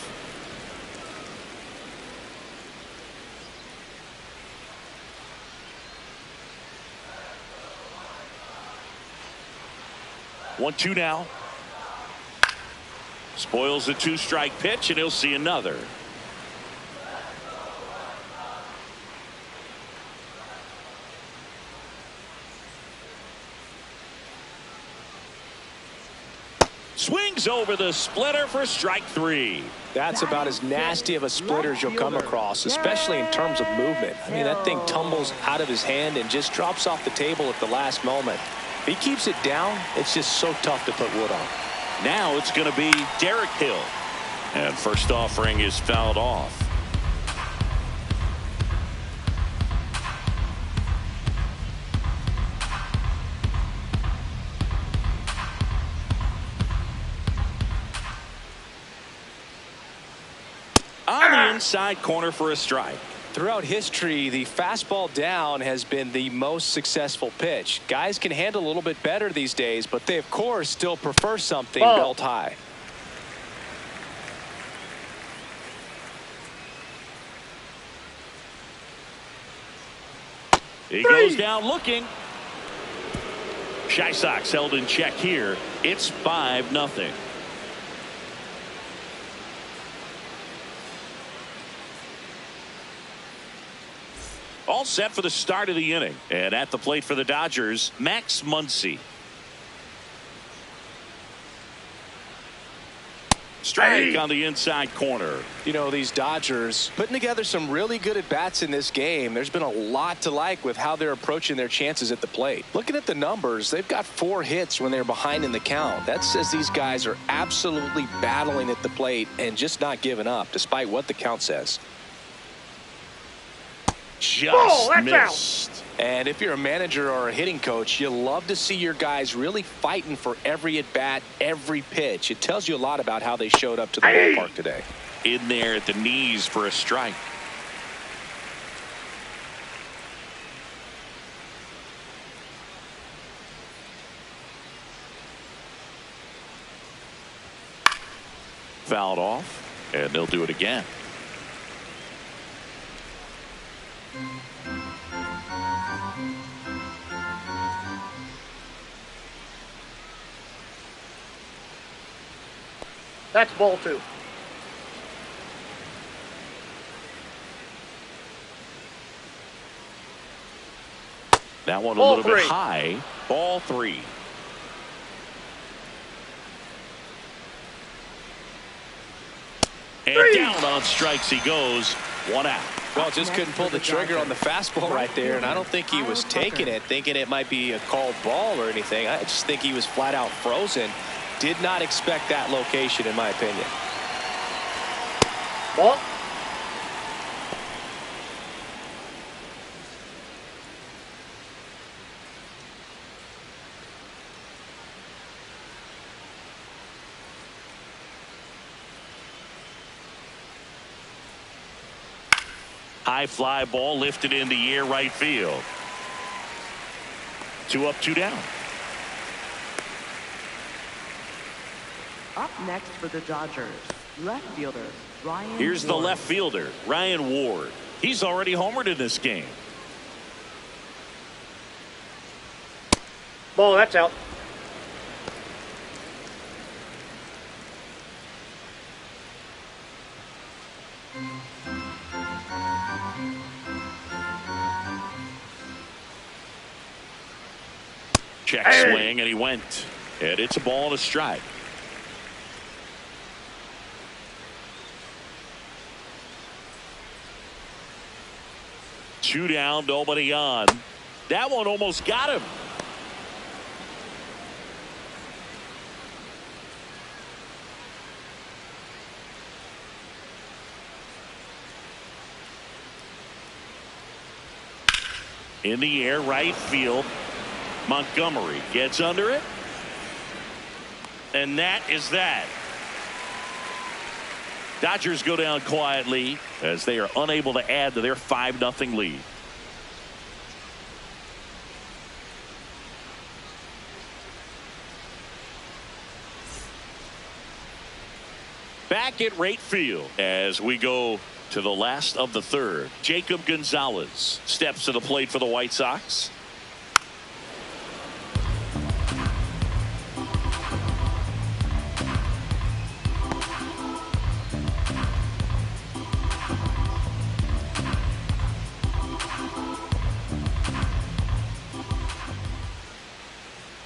One, 2 now. Spoils the 2-strike pitch, and he'll see another. Swings over the splitter for strike 3. That's about as nasty of a splitter as you'll come across, especially in terms of movement. I mean, that thing tumbles out of his hand and just drops off the table at the last moment. If he keeps it down, it's just so tough to put wood on. Now it's going to be Derek Hill. And first offering is fouled off. On the inside corner for a strike. Throughout history, the fastball down has been the most successful pitch. Guys can handle a little bit better these days, but they, of course, still prefer something belt high. He goes down looking. Chi Sox held in check here. It's 5-0. All set for the start of the inning. And at the plate for the Dodgers, Max Muncy. Strike on the inside corner. You know, these Dodgers putting together some really good at-bats in this game. There's been a lot to like with how they're approaching their chances at the plate. Looking at the numbers, they've got 4 hits when they're behind in the count. That says these guys are absolutely battling at the plate and just not giving up, despite what the count says. Just missed. And if you're a manager or a hitting coach, you love to see your guys really fighting for every at-bat, every pitch. It tells you a lot about how they showed up to the ballpark today. In there at the knees for a strike. Fouled off, and they'll do it again. That's ball 2. That one Ball a little 3. bit high. Ball 3. And down on strikes he goes. 1 out. Well, just couldn't pull the trigger on the fastball right there, and I don't think he was taking it, thinking it might be a called ball or anything. I just think he was flat out frozen. Did not expect that location, in my opinion. Ball. High fly ball lifted in the air right field. 2 up, 2 down. Up next for the Dodgers, left fielder Ryan Here's the Ward. left fielder, Ryan Ward. He's already homered in this game. Ball, that's out. Check swing, and he went. And it's a ball and a strike. Two down, nobody on. That one almost got him. In the air, right field. Montgomery gets under it. And that is that. Dodgers go down quietly as they are unable to add to their 5-0 lead. Back at right field as we go to the last of the third. Jacob Gonzalez steps to the plate for the White Sox.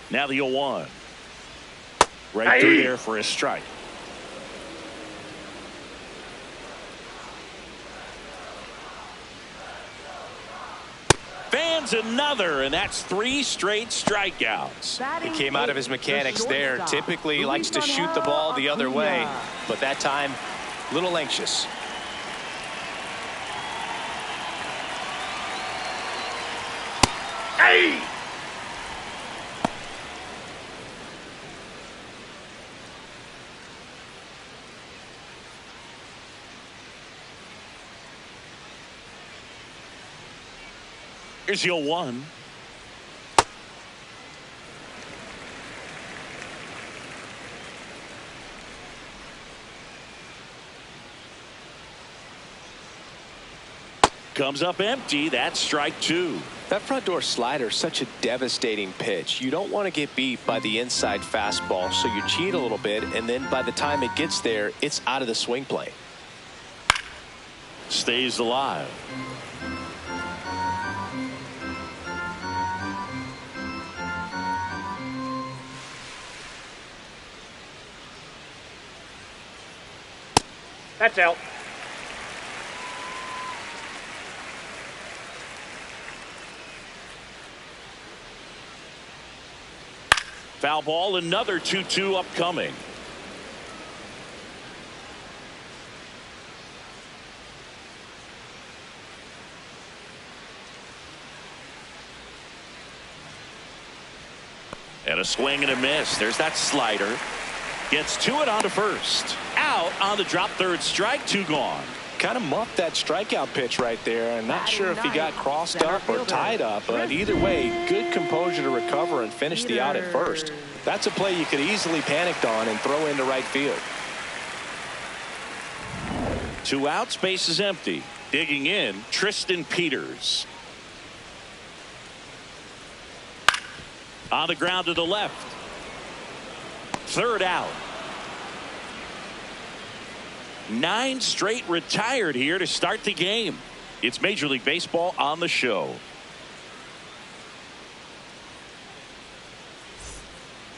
Now the 0-1. Right through there for a strike. Fans another, and that's 3 straight strikeouts. He came out of his mechanics there. Typically likes to shoot the ball the other way, but that time a little anxious. Hey! Here's the 0-1. Comes up empty. That's strike 2. That front door slider is such a devastating pitch. You don't want to get beat by the inside fastball, so you cheat a little bit, and then by the time it gets there, it's out of the swing plane. Stays alive. That's out. Foul ball, another 2-2 upcoming. And a swing and a miss. There's that slider. Gets to it on to first. Out on the drop, third strike, 2 gone. Kind of muffed that strikeout pitch right there. I'm not sure if he got crossed up or tied up, but either way, good composure to recover and finish the out at first. That's a play you could easily panicked on and throw into right field. 2 outs, base is empty. Digging in, Tristan Peters. On the ground to the left. Third out. 9 straight retired here to start the game. It's Major League Baseball on the show.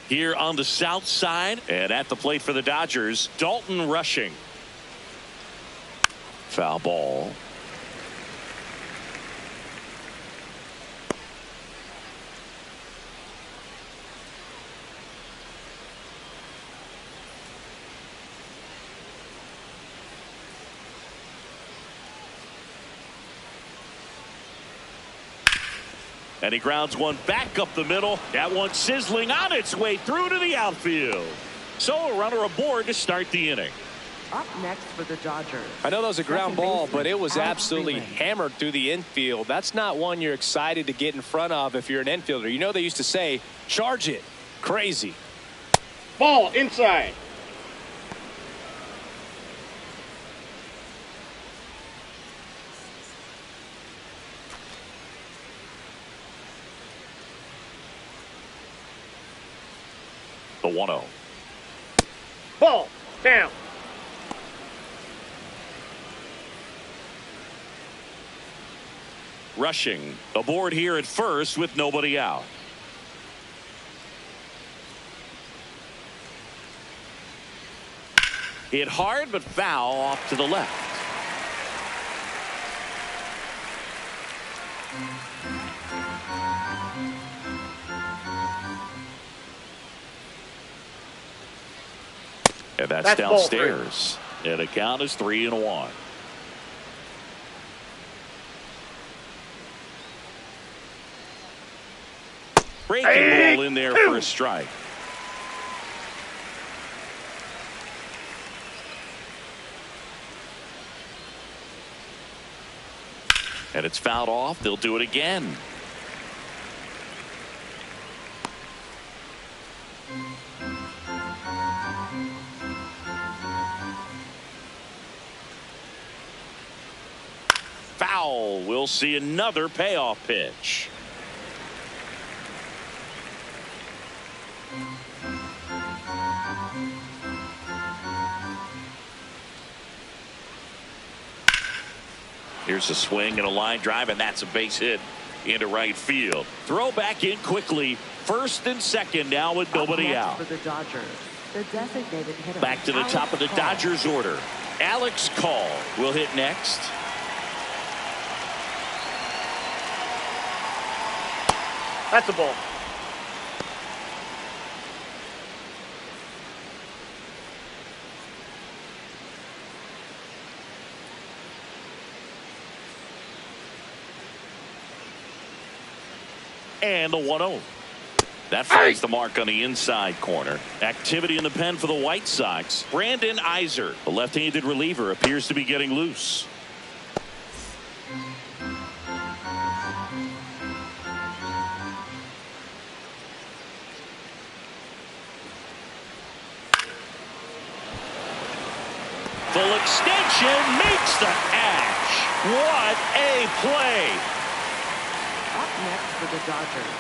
Here on the south side and at the plate for the Dodgers, Dalton Rushing. Foul ball. And he grounds one back up the middle. That one sizzling on its way through to the outfield. So a runner aboard to start the inning. Up next for the Dodgers. I know that was a ground Second ball, baseman, but it was Alex absolutely Freeland. hammered through the infield. That's not one you're excited to get in front of if you're an infielder. You know they used to say, charge it. Crazy. Ball inside. The 1-0. Ball down. Rushing aboard here at first with nobody out. Hit hard but foul off to the left. And that's downstairs. And the count is 3-1. Breaking ball in there for a strike. And it's fouled off. They'll do it again. Foul. We'll see another payoff pitch. Here's a swing and a line drive, and that's a base hit into right field. Throw back in quickly. First and second now with nobody out. For the Dodgers, the designated hitter, Back to the Alex top of the Call. Dodgers order. Alex Call will hit next. That's a ball. And the 1-0. That finds the mark on the inside corner. Activity in the pen for the White Sox. Brandon Iser, the left-handed reliever, appears to be getting loose. Full extension makes the catch. What a play. Up next for the Dodgers,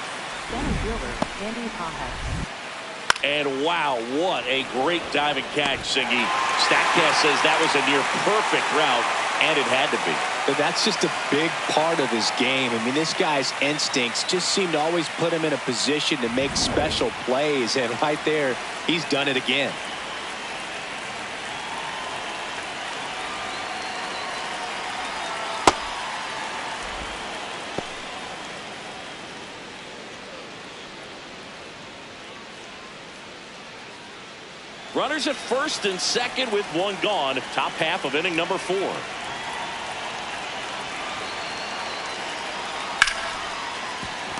center fielder Andy Pajes. And wow, what a great diving catch, Singy. Statcast says that was a near perfect route, and it had to be. But that's just a big part of his game. I mean, this guy's instincts just seem to always put him in a position to make special plays, and right there, he's done it again. Runners at first and second with one gone. Top half of inning number 4.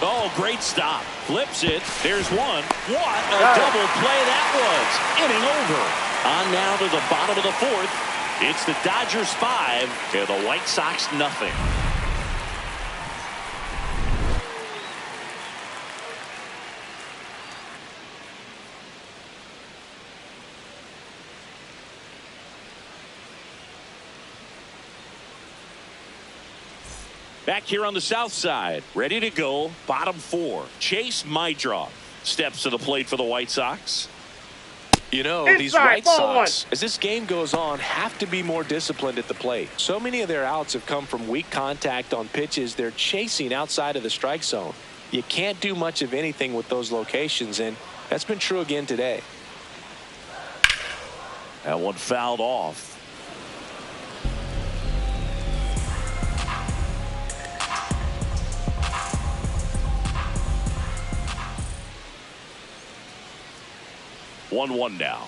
Oh, great stop. Flips it. There's one. What a double play that was. Inning over. On now to the bottom of the 4th. It's the Dodgers 5 and the White Sox nothing. Back here on the south side, ready to go, bottom 4. Chase Mydroff steps to the plate for the White Sox. You know, Inside, these White ball Sox, as this game goes on, have to be more disciplined at the plate. So many of their outs have come from weak contact on pitches they're chasing outside of the strike zone. You can't do much of anything with those locations, and that's been true again today. That one fouled off. One now.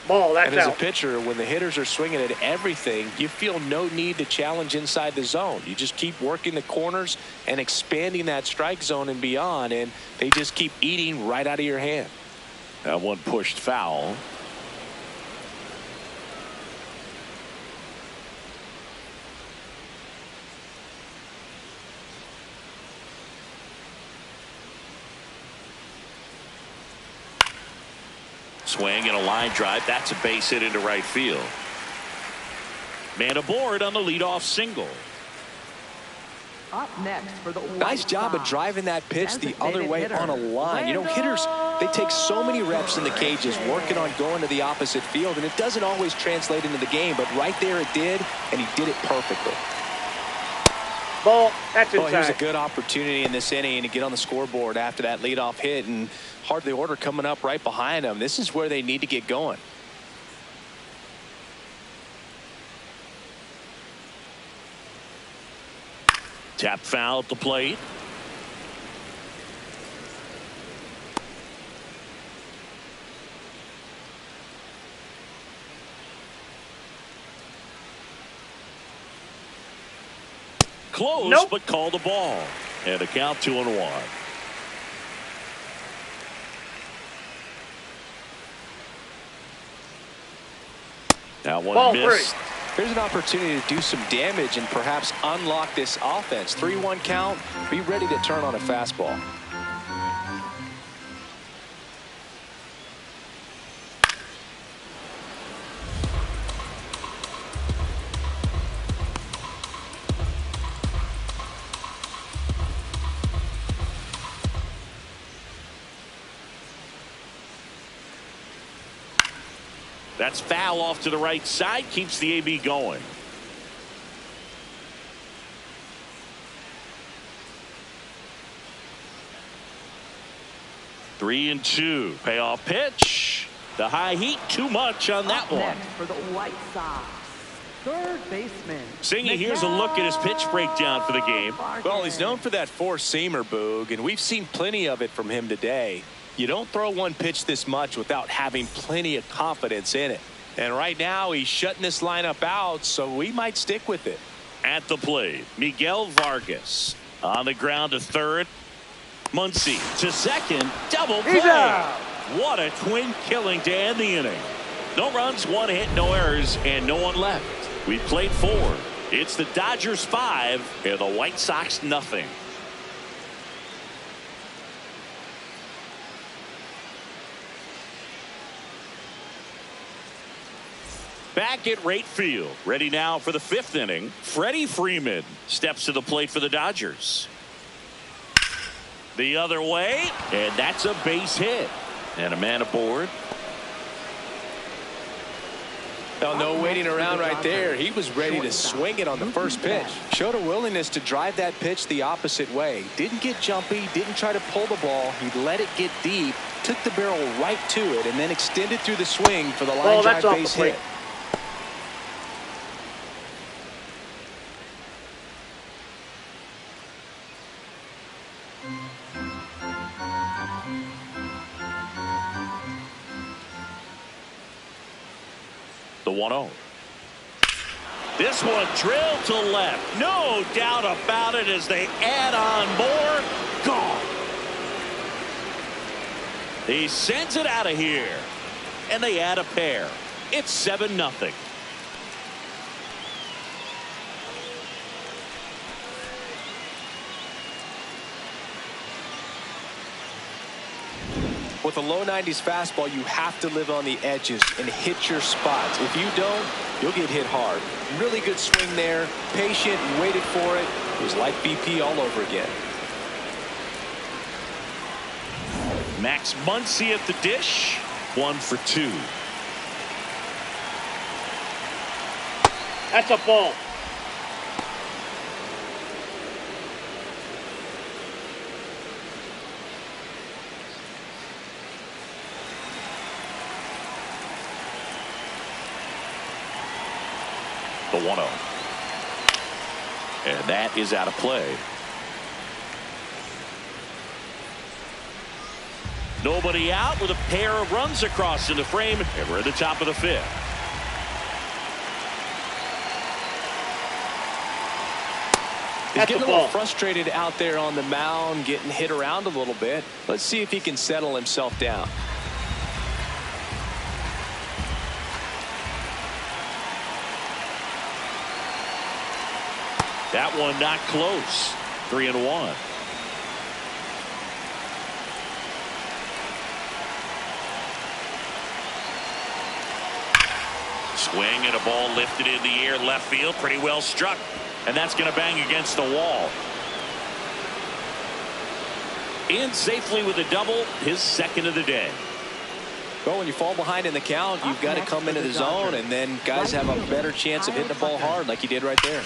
Ball, that's And as a out. pitcher, when the hitters are swinging at everything, you feel no need to challenge inside the zone. You just keep working the corners and expanding that strike zone and beyond, and they just keep eating right out of your hand. That one pushed foul. Swing and a line drive. That's a base hit into right field. Man aboard on the leadoff single. Up next for the White Nice job of Sox. driving that pitch the other way Hitter, on a line. You know, hitters, they take so many reps in the cages working on going to the opposite field, and it doesn't always translate into the game, but right there it did, and he did it perfectly. Ball. That's Well, inside. here's a good opportunity in this inning to get on the scoreboard after that leadoff hit, and hardly order coming up right behind them. This is where they need to get going. Tap foul at the plate. Close, Nope. but called the ball. And a count 2-1. That one Ball missed. three. Here's an opportunity to do some damage and perhaps unlock this offense. 3-1 count. Be ready to turn on a fastball. That's foul off to the right side. Keeps the AB going. Three and two. Payoff pitch. The high heat. Too much on that Up one. next for the White Sox. Third baseman. Singy, here's a look at his pitch breakdown for the game. Well, he's known for that four-seamer, Boog, and we've seen plenty of it from him today. You don't throw one pitch this much without having plenty of confidence in it. And right now, he's shutting this lineup out, so we might stick with it. At the plate, Miguel Vargas. On the ground to third. Muncy to second. Double play. He's out. What a twin killing to end the inning. No runs, one hit, no errors, and no one left. We played four. It's the Dodgers 5 and the White Sox nothing. Back at right field. Ready now for the fifth inning. Freddie Freeman steps to the plate for the Dodgers. The other way, and that's a base hit. And a man aboard. Oh, no waiting around right there. He was ready to swing it on the first pitch. Showed a willingness to drive that pitch the opposite way. Didn't get jumpy, didn't try to pull the ball. He let it get deep, took the barrel right to it, and then extended through the swing for the line drive base hit. The 1-0. This one drilled to left. No doubt about it as they add on more. Gone. He sends it out of here. And they add a pair. It's 7-0. With a low 90s fastball, you have to live on the edges and hit your spots. If you don't, you'll get hit hard. Really good swing there. Patient, waited for it. It was like BP all over again. Max Muncy at the dish. 1 for 2. That's a ball. The 1-0. And that is out of play. Nobody out with a pair of runs across in the frame, and we're at the top of the fifth. He's getting a little frustrated out there on the mound, getting hit around a little bit. Let's see if he can settle himself down. That one not close. 3-1. Swing and a ball lifted in the air left field. Pretty well struck. And that's going to bang against the wall. In safely with a double, his second of the day. Well, when you fall behind in the count, you've got to come into the zone, and then guys have a better chance of hitting the ball hard like he did right there.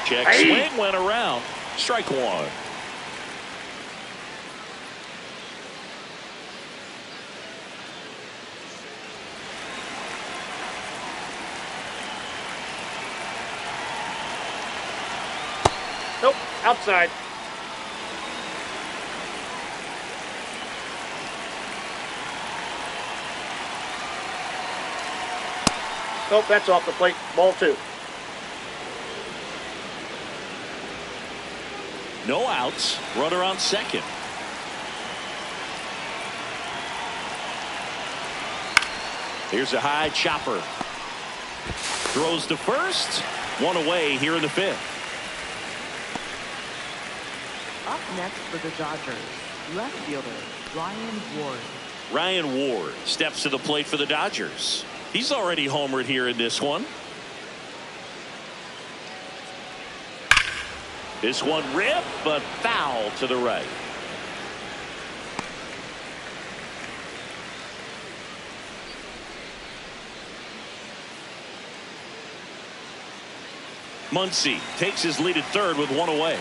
Check swing went around. Strike one. Nope, outside. Nope, that's off the plate. Ball two. No outs. Runner on second. Here's a high chopper. Throws to first. One away here in the fifth. Up next for the Dodgers, left fielder Ryan Ward. Ryan Ward steps to the plate for the Dodgers. He's already homered here in this one. This one ripped, but foul to the right. Muncy takes his lead at third with one away.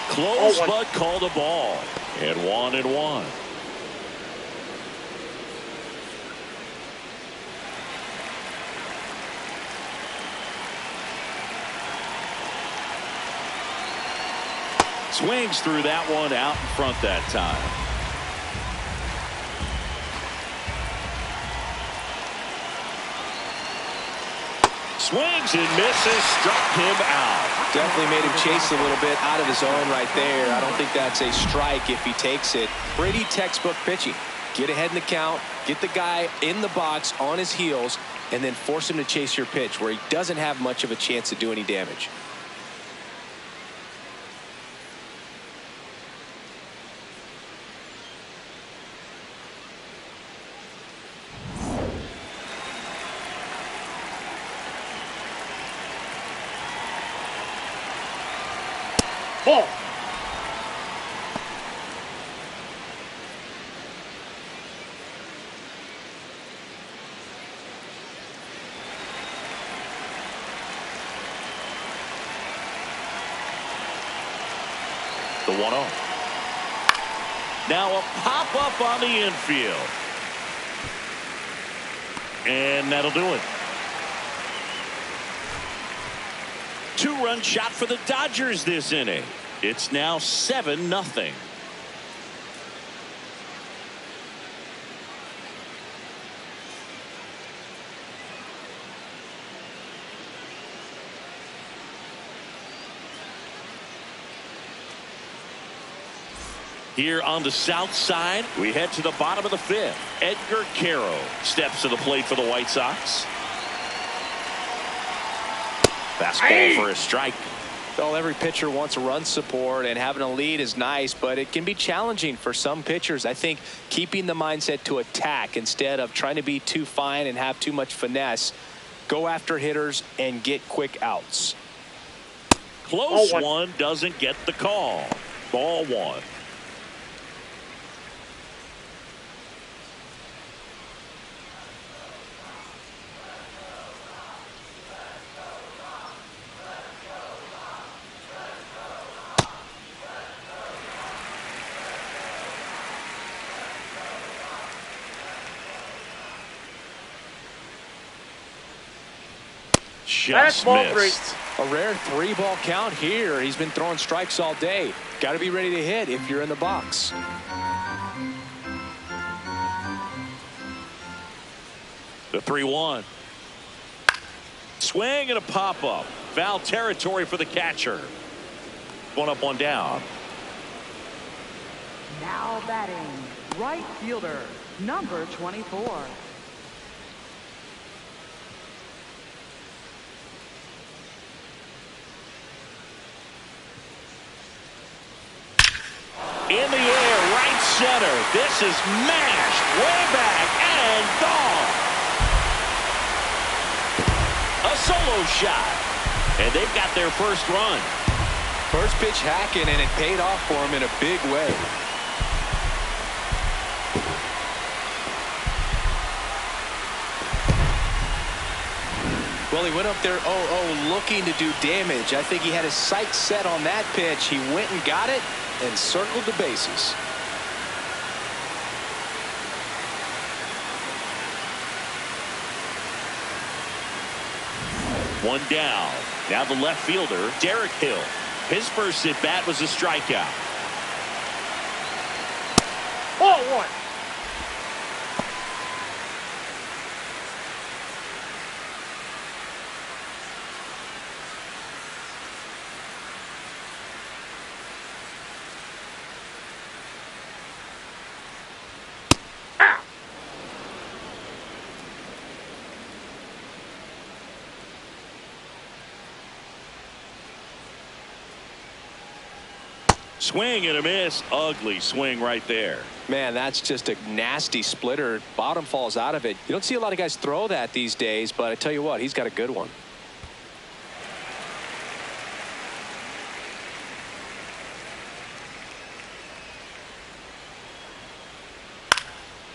Close, but called a ball. And 1-1. Swings through that one out in front that time. Swings and misses, struck him out. Definitely made him chase a little bit out of his zone right there. I don't think that's a strike if he takes it. Pretty textbook pitching. Get ahead in the count, get the guy in the box on his heels, and then force him to chase your pitch where he doesn't have much of a chance to do any damage. Ball. The 1-0. Now a pop up on the infield. And that'll do it. Two-run shot for the Dodgers this inning. It's now 7-0. Here on the south side, we head to the bottom of the fifth. Edgar Caro steps to the plate for the White Sox. Fastball for a strike. Well, every pitcher wants a run support, and having a lead is nice, but it can be challenging for some pitchers. I think keeping the mindset to attack instead of trying to be too fine and have too much finesse. Go after hitters and get quick outs. Close one doesn't get the call. Ball one. Just missed. A rare 3-ball count here. He's been throwing strikes all day. Got to be ready to hit if you're in the box. The 3-1. Swing and a pop-up. Foul territory for the catcher. One up, one down. Now batting, right fielder, number 24. In the air, right center. This is mashed way back and gone. A solo shot. And they've got their first run. First pitch hacking, and it paid off for him in a big way. Well, he went up there 0-0 looking to do damage. I think he had his sights set on that pitch. He went and got it and circled the bases. One down. Now the left fielder, Derek Hill. His first at bat was a strikeout. Ball one. Swing and a miss. Ugly swing right there. Man, that's just a nasty splitter. Bottom falls out of it. You don't see a lot of guys throw that these days, but I tell you what, he's got a good one.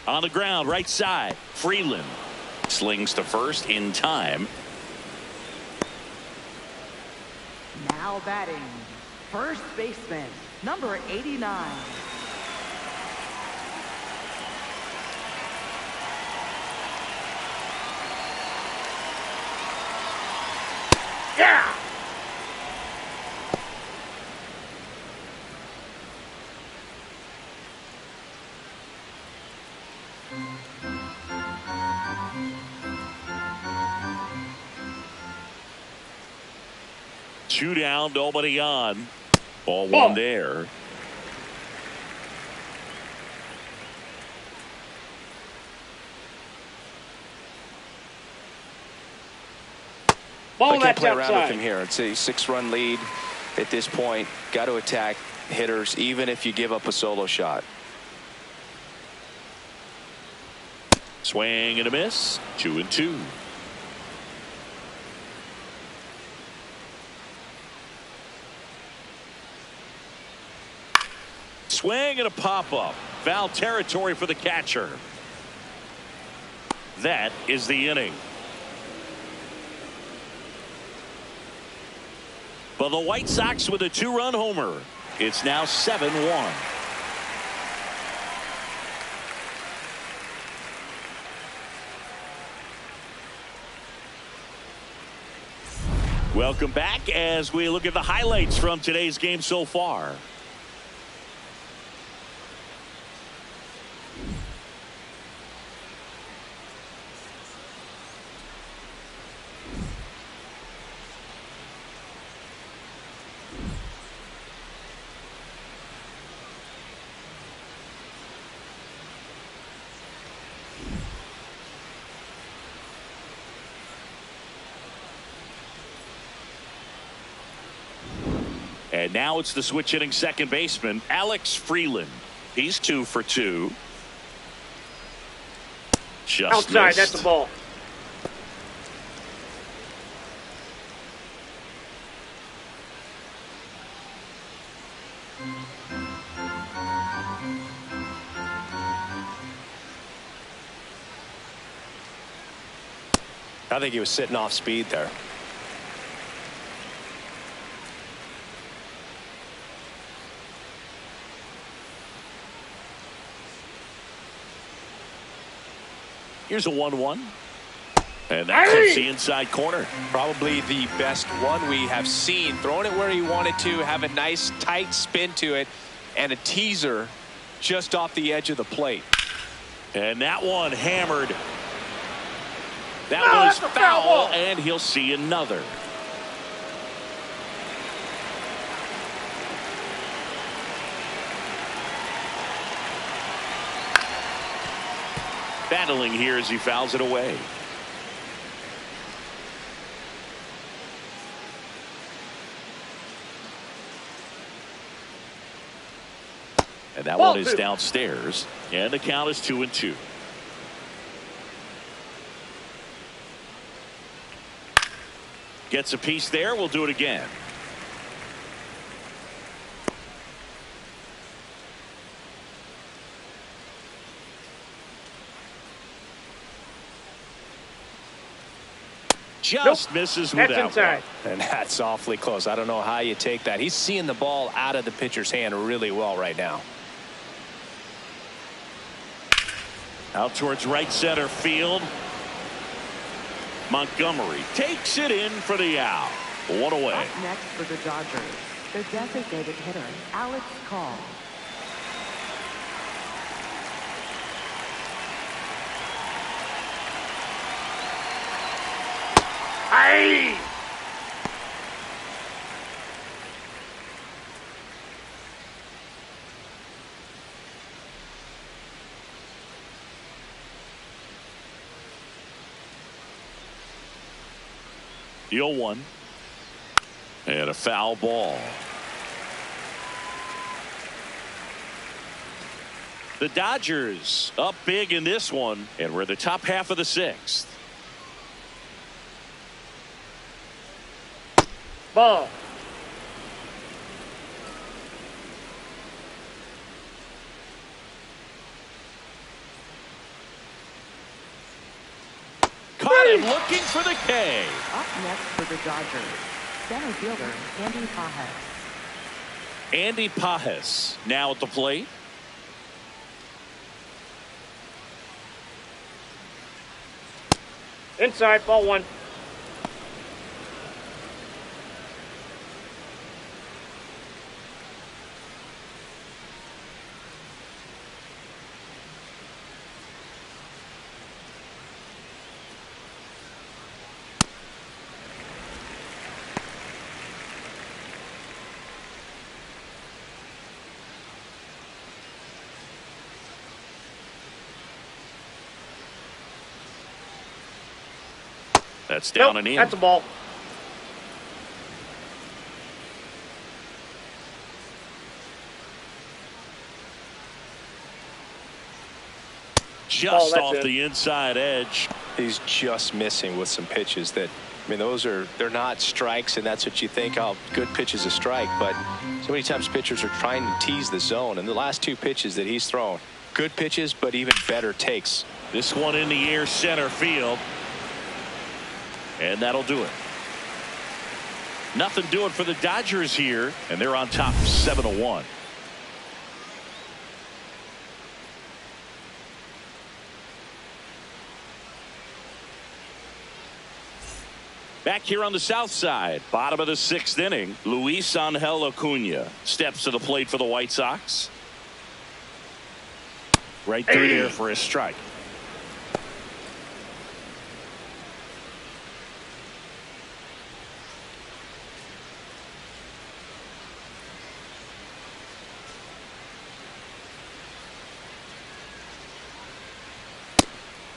On the ground, right side. Freeland slings to first in time. Now batting, first baseman, number 89. Yeah. Two down, nobody on. Ball one there. Ball I can't that's play around with outside. him here. It's a 6-run lead at this point. Got to attack hitters even if you give up a solo shot. Swing and a miss. 2-2. Swing and a pop-up. Foul territory for the catcher. That is the inning. But the White Sox with a 2-run homer. It's now 7-1. Welcome back as we look at the highlights from today's game so far. And now it's the switch hitting second baseman, Alex Freeland. He's 2 for 2. Just Outside, missed. that's the ball. I think he was sitting off speed there. Here's a 1-1. And that clips the inside corner. Probably the best one we have seen. Throwing it where he wanted to, have a nice tight spin to it, and a teaser just off the edge of the plate. And that one hammered. That was foul, and he'll see another. Battling here as he fouls it away. And that one is downstairs. And the count is 2-2. Gets a piece there. We'll do it again. Just misses with that one. And that's awfully close. I don't know how you take that. He's seeing the ball out of the pitcher's hand really well right now. Out towards right center field. Montgomery takes it in for the out. One away. Up next for the Dodgers, the designated hitter, Alex Call. Aye! The 0-1. And a foul ball. The Dodgers up big in this one, and we're the top half of the 6th. Ball. Caught him looking for the K. Up next for the Dodgers, center fielder, Andy Pajes. Andy Pajes now at the plate. Inside, ball 1. That's down and in. That's a ball. Just off the inside edge. He's just missing with some pitches that, I mean, they're not strikes, and that's what you think, oh, good pitch is a strike. But so many times pitchers are trying to tease the zone, and the last 2 pitches that he's thrown, good pitches, but even better takes. This one in the air, center field. And that'll do it. Nothing doing for the Dodgers here, and they're on top 7-1. Back here on the south side, bottom of the 6th inning, Luis Angel Acuna steps to the plate for the White Sox. Right through there for a strike.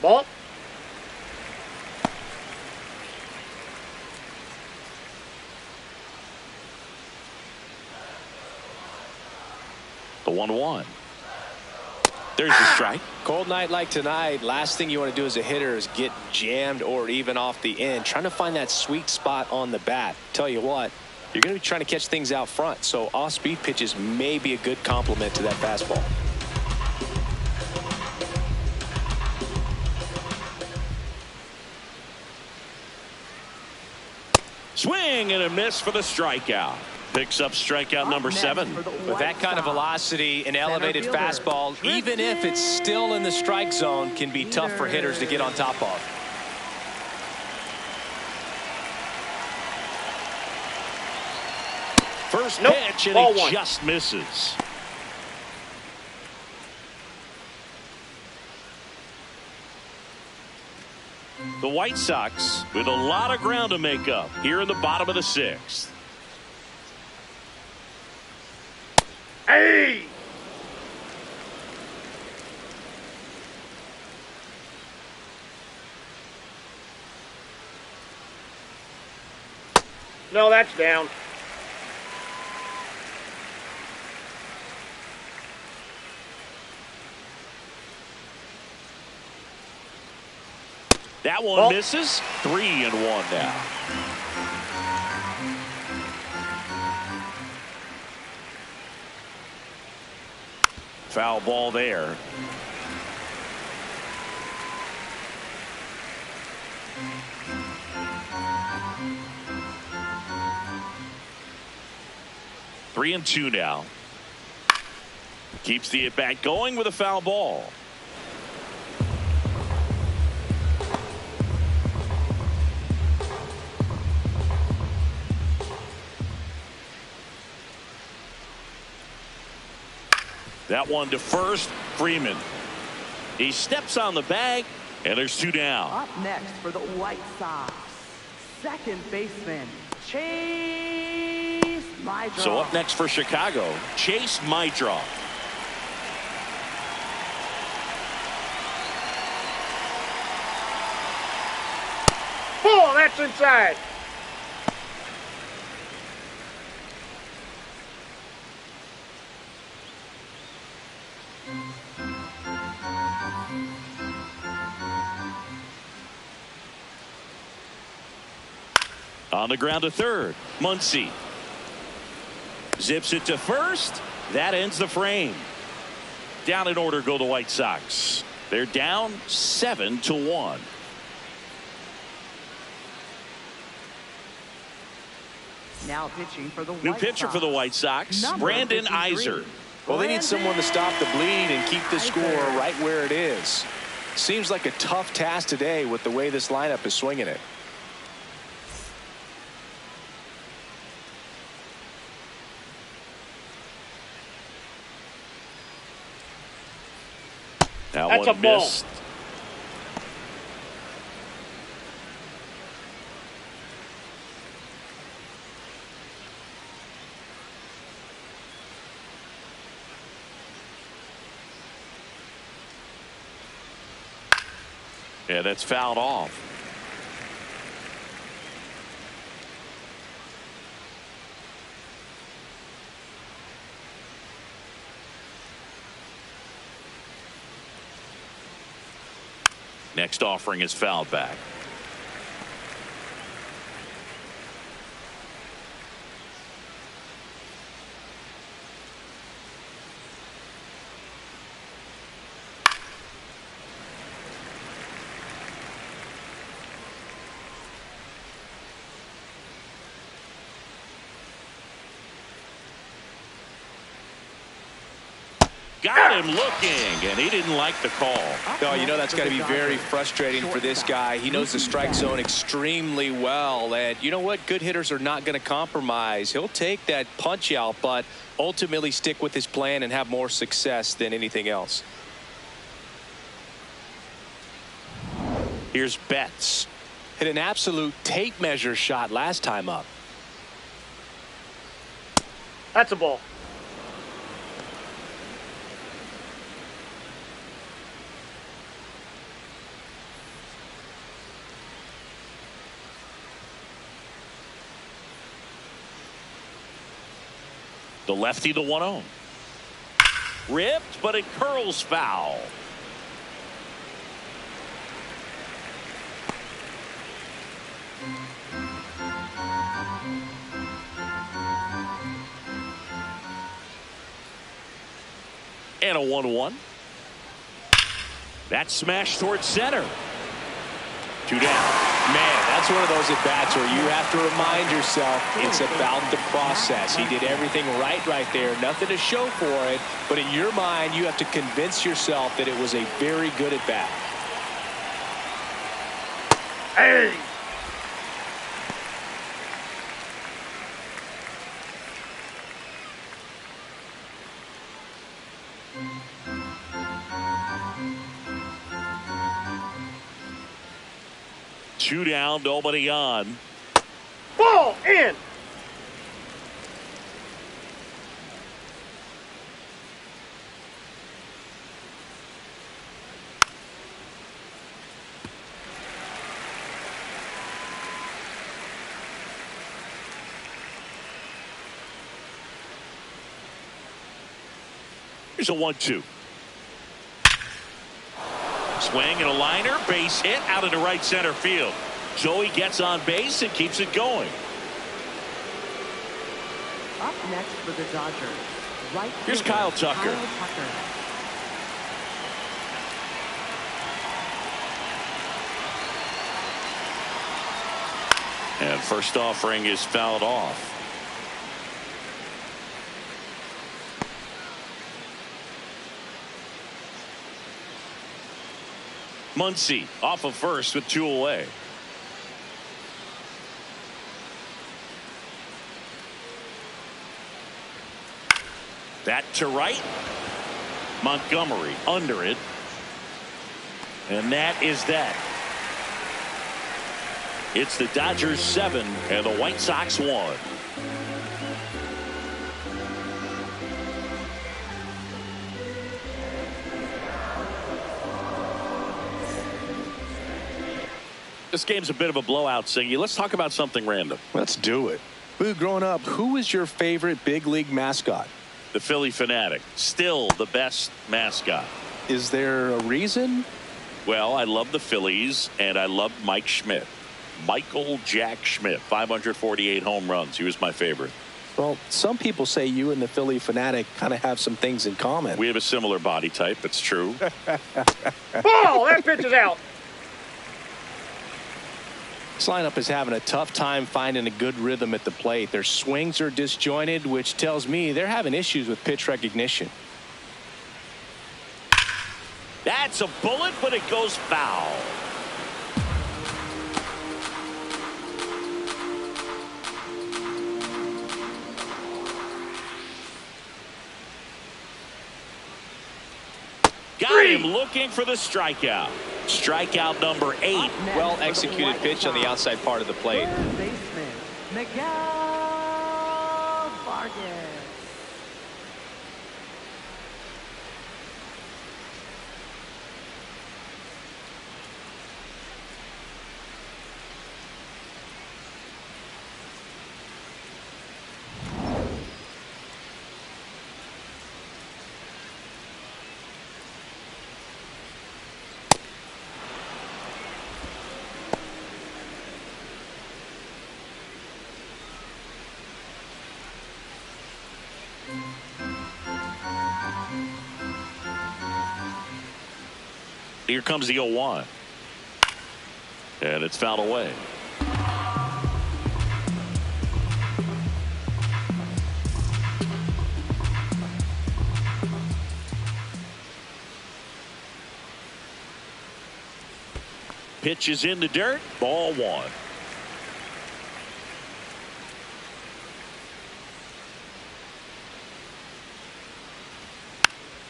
Ball. The 1-1. There's the strike. Cold night like tonight, last thing you want to do as a hitter is get jammed or even off the end. Trying to find that sweet spot on the bat. Tell you what, you're going to be trying to catch things out front. So off-speed pitches may be a good complement to that fastball. Swing and a miss for the strikeout. Picks up strikeout number 7. With that kind of velocity, an elevated fastball, even if it's still in the strike zone, can be tough for hitters to get on top of. First pitch, and he just misses. The White Sox with a lot of ground to make up here in the bottom of the 6th. No, that's down. That one misses. 3-1 now. Foul ball there. Three and two now. Keeps the at-bat going with a foul ball. That one to first. Freeman. He steps on the bag, and there's two down. Up next for the White Sox, second baseman, Chase Mydroff. So up next for Chicago, Chase Mydroff. Ball, that's inside. On the ground to third. Muncy zips it to first. That ends the frame. Down in order go the White Sox. They're down 7-1. Now pitching for the New White pitcher Sox, for the White Sox, number Brandon 53. Iser. Well, they need someone to stop the bleed and keep the score right where it is. Seems like a tough task today with the way this lineup is swinging it. That's one a ball. missed. Yeah, that's fouled off. Next offering is fouled back. Got him looking, and he didn't like the call. No, you know that's got to be very frustrating for this guy. He knows the strike zone extremely well, and you know what? Good hitters are not going to compromise. He'll take that punch out, but ultimately stick with his plan and have more success than anything else. Here's Betts. Hit an absolute tape measure shot last time up. That's a ball. The lefty, the 1-0. Ripped, but it curls foul. And a 1-1. That's smashed towards center. Two down. Man, that's one of those at-bats where you have to remind yourself it's about the process. He did everything right there. Nothing to show for it. But in your mind, you have to convince yourself that it was a very good at-bat. Hey! Two down, nobody on. Ball in. Here's a 1-2. Swing and a liner, base hit out into right center field. Joey gets on base and keeps it going. Up next for the Dodgers, right Here's fielder, Kyle Tucker. And first offering is fouled off. Muncy off of first with 2 away. That to right. Montgomery under it. And that is that. It's the Dodgers 7 and the White Sox 1. This game's a bit of a blowout, Siggy. Let's talk about something random. Let's do it. Boo, growing up, who was your favorite big league mascot? The Philly Fanatic. Still the best mascot. Is there a reason? Well, I love the Phillies, and I love Mike Schmidt. Michael Jack Schmidt, 548 home runs. He was my favorite. Well, some people say you and the Philly Fanatic kind of have some things in common. We have a similar body type. It's true. Ball! That pitch is out. This lineup is having a tough time finding a good rhythm at the plate. Their swings are disjointed, which tells me they're having issues with pitch recognition. That's a bullet, but it goes foul. Got him looking for the strikeout. Strikeout number 8. Well executed pitch on the outside part of the plate. Third baseman, Miguel Vargas. Here comes the 0-1. And it's fouled away. Pitch is in the dirt. Ball 1.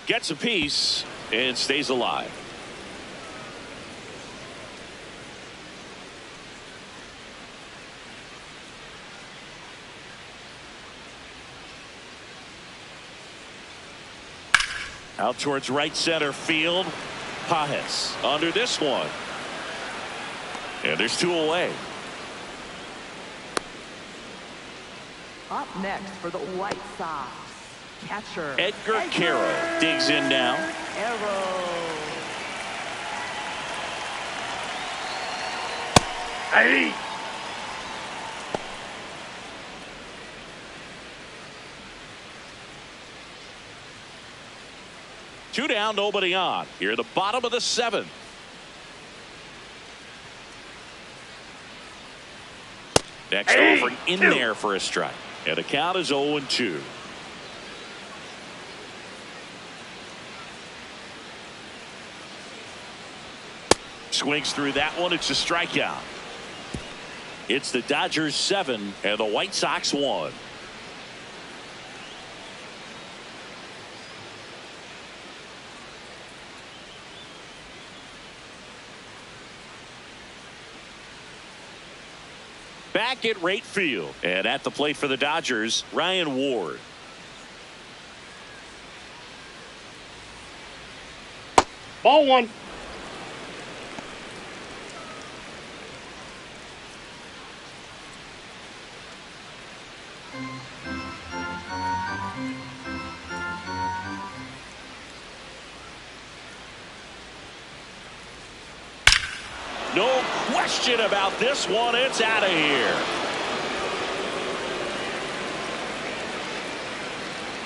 Gets a piece and stays alive. Out towards right center field. Pajes under this one. And there's 2 away. Up next for the White Sox, catcher Edgar Quero digs in now. Hey! Two down, nobody on. Here at the bottom of the 7th. Next offering in there for a strike. And the count is 0-2. Swings through that one. It's a strikeout. It's the Dodgers 7 and the White Sox 1. Back at right field and at the plate for the Dodgers, Ryan Ward. Ball 1. No question about this one. It's out of here.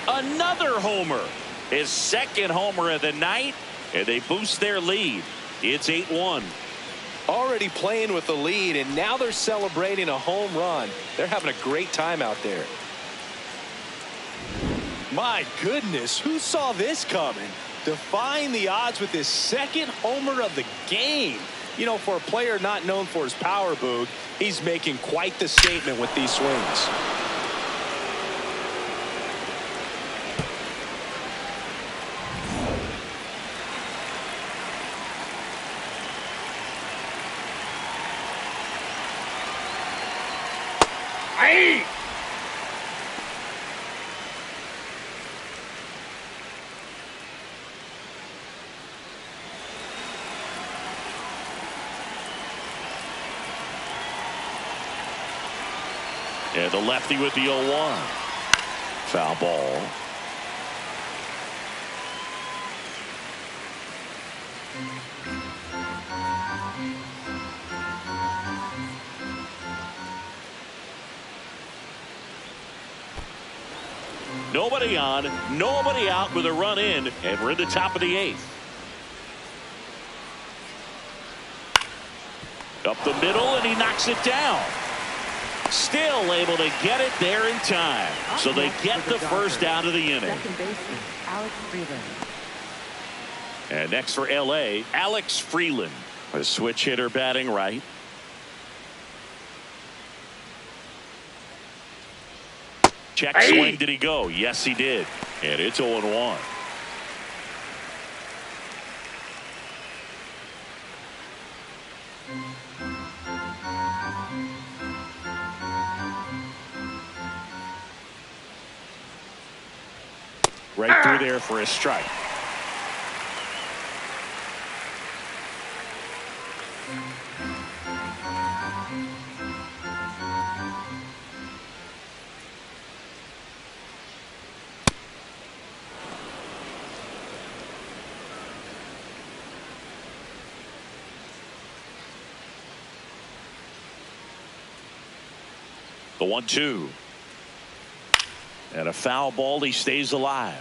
Another homer. His second homer of the night, and they boost their lead. It's 8-1. Already playing with the lead, and now they're celebrating a home run. They're having a great time out there. My goodness, who saw this coming? Defying the odds with his second homer of the game. You know, for a player not known for his power, Boog, he's making quite the statement with these swings. Hey! And the lefty with the 0-1. Foul ball. Nobody on, nobody out with a run in, and we're in the top of the 8th. Up the middle, and he knocks it down. Still able to get it there in time. So they get the first out of the inning. Second baseman, Alex Freeland. And next for L.A., Alex Freeland, a switch hitter batting right. Check swing. Did he go? Yes, he did. And it's 0-1. Right through there for a strike. The 1-2. And a foul ball. He stays alive.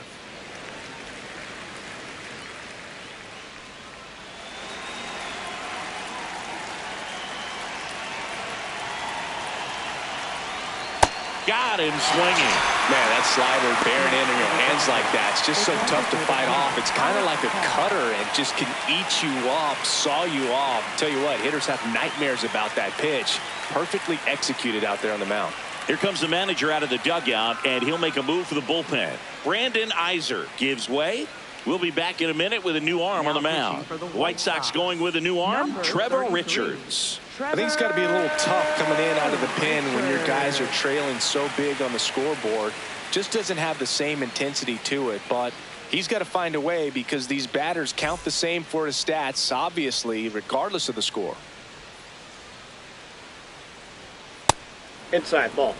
Got him swinging. Man, that slider bearing in your hands like that, it's just so tough to fight off. It's kind of like a cutter. It just can eat you up, saw you off. Tell you what, hitters have nightmares about that pitch. Perfectly executed out there on the mound. Here comes the manager out of the dugout, and he'll make a move for the bullpen. Brandon Iser gives way. We'll be back in a minute with a new arm on the mound. White Sox going with a new arm, Trevor Richards. I think it's got to be a little tough coming in out of the pen when your guys are trailing so big on the scoreboard. Just doesn't have the same intensity to it, but he's got to find a way because these batters count the same for his stats, obviously, regardless of the score. Inside ball.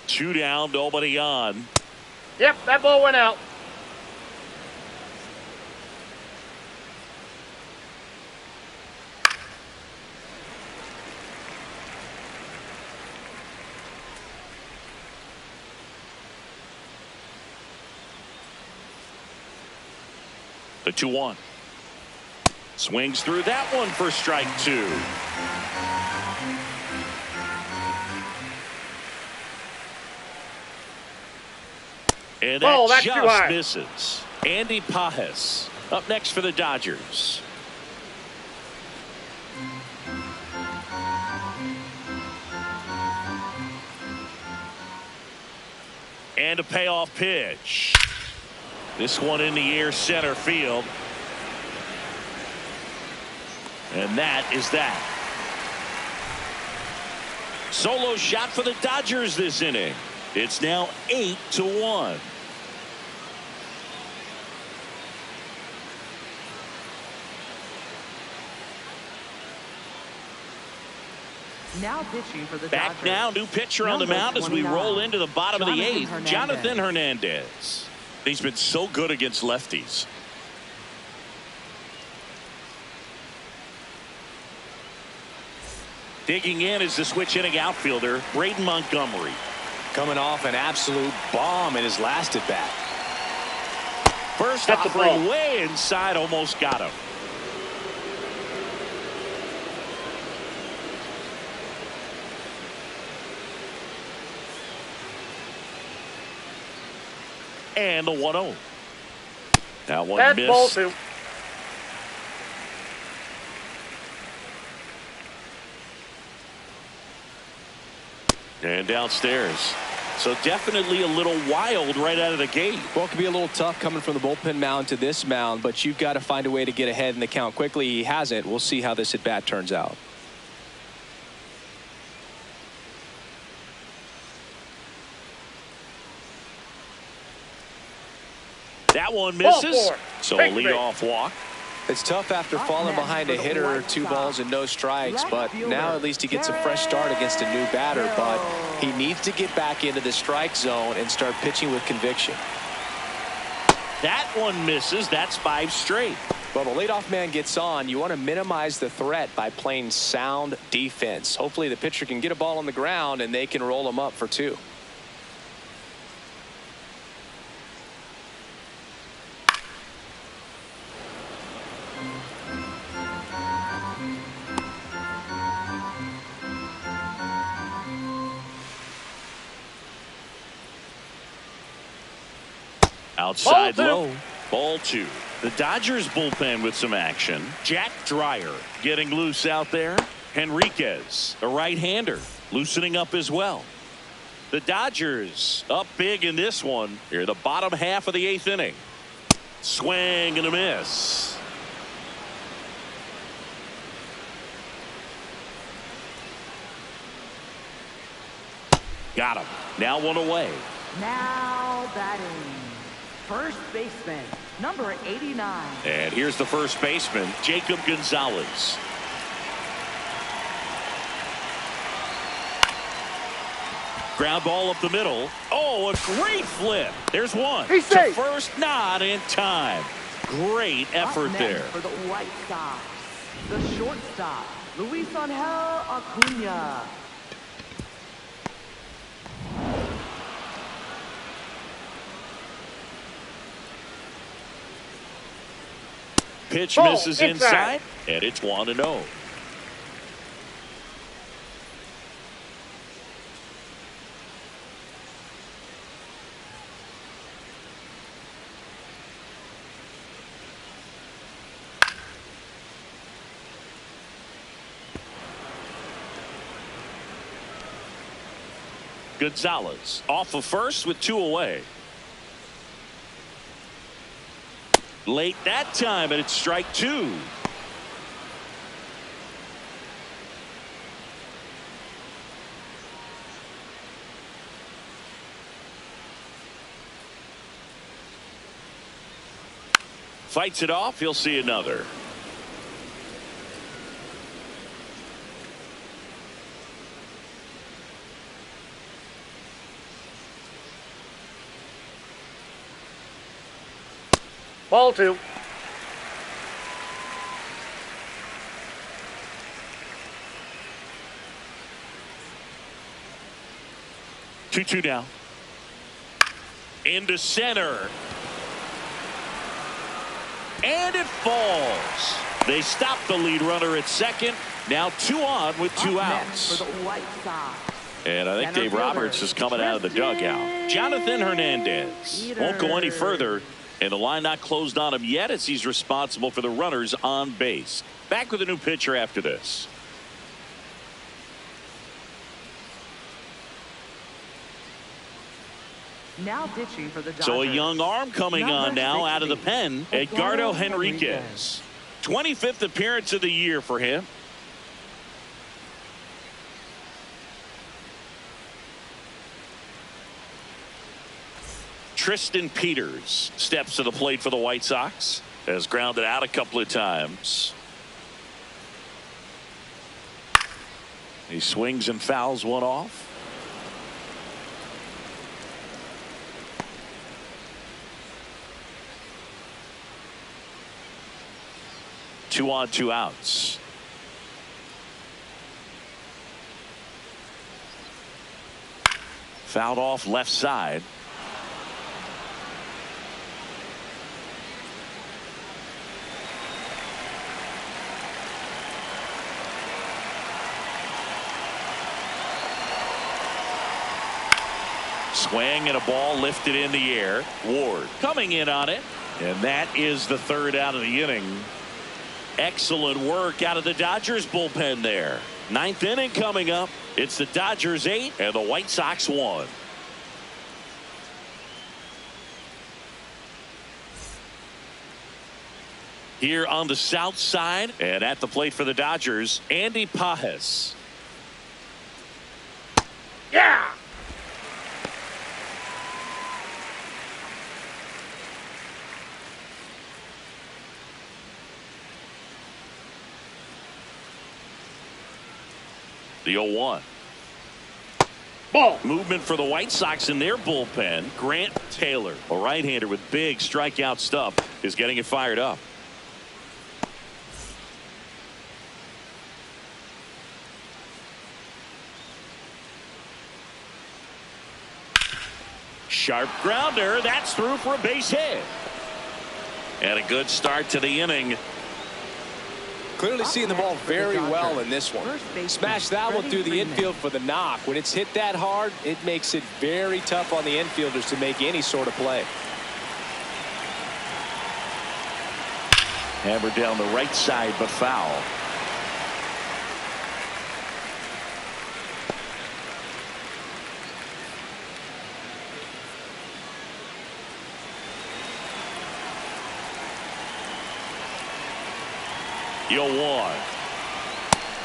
Two down, nobody on. Yep, that ball went out. The 2-1. Swings through that one for strike 2. And that just misses. Andy Pajes up next for the Dodgers. And a payoff pitch. This one in the air, center field. And that is that. Solo shot for the Dodgers this inning. It's now 8-1. Now pitching for the Back Dodgers. now, new pitcher on the mound as we roll into the bottom of the eighth. Jonathan Hernandez. He's been so good against lefties. Digging in is the switch hitting outfielder, Colson Montgomery. Coming off an absolute bomb in his last at bat. First offering way inside, almost got him. And the 1-0. That one missed. Ball two. And downstairs. So definitely a little wild right out of the gate. Well, it could be a little tough coming from the bullpen mound to this mound, but you've got to find a way to get ahead in the count quickly. He hasn't. We'll see how this at bat turns out. That one misses. So a Take leadoff walk. It's tough after falling behind a hitter or 2 balls and no strikes, but now at least he gets a fresh start against a new batter. But he needs to get back into the strike zone and start pitching with conviction. That one misses. That's 5 straight. Well, the leadoff man gets on. You want to minimize the threat by playing sound defense. Hopefully the pitcher can get a ball on the ground and they can roll him up for 2. Outside low. Ball 2. The Dodgers bullpen with some action. Jack Dreyer getting loose out there. Henriquez, a right-hander, loosening up as well. The Dodgers up big in this one. Here, the bottom half of the 8th inning. Swing and a miss. Got him. Now 1 away. Now batting. First baseman, number 89. And here's the first baseman, Jacob Gonzalez. Ground ball up the middle. Oh, a great flip. There's one. He's to safe. first, not in time. Great effort there. For the White Sox, the shortstop, Luis Angel Acuna. Pitch Ball misses inside. inside, and it's 1-0. Gonzalez off of first with 2 away. Late that time, and it's strike 2. Fights it off. He'll see another. Ball 2. Two now. Into center. And it falls. They stop the lead runner at second. Now 2 on with 2 outs. For the White Sox. And I think Dave Roberts is coming out of the dugout. Jonathan Hernandez won't go any further. And the line not closed on him yet as he's responsible for the runners on base. Back with a new pitcher after this. Now pitching for the Dodgers. So a young arm coming on now out of the pen. Edgardo Henriquez. 25th appearance of the year for him. Tristan Peters steps to the plate for the White Sox. Has grounded out a couple of times. He swings and fouls one off. Two on, two outs. Fouled off left side. Swing and a ball lifted in the air. Ward coming in on it. And that is the third out of the inning. Excellent work out of the Dodgers bullpen there. Ninth inning coming up. It's the Dodgers 8 and the White Sox 1. Here on the south side and at the plate for the Dodgers, Andy Pages. Yeah. The 0-1. Ball. Movement for the White Sox in their bullpen. Grant Taylor, a right-hander with big strikeout stuff, is getting it fired up. Sharp grounder. That's through for a base hit. And a good start to the inning. Clearly seeing the ball very well in this one. Smash that one through the infield for the knock. When it's hit that hard, it makes it very tough on the infielders to make any sort of play. Hammered down the right side, but foul. The 0-1.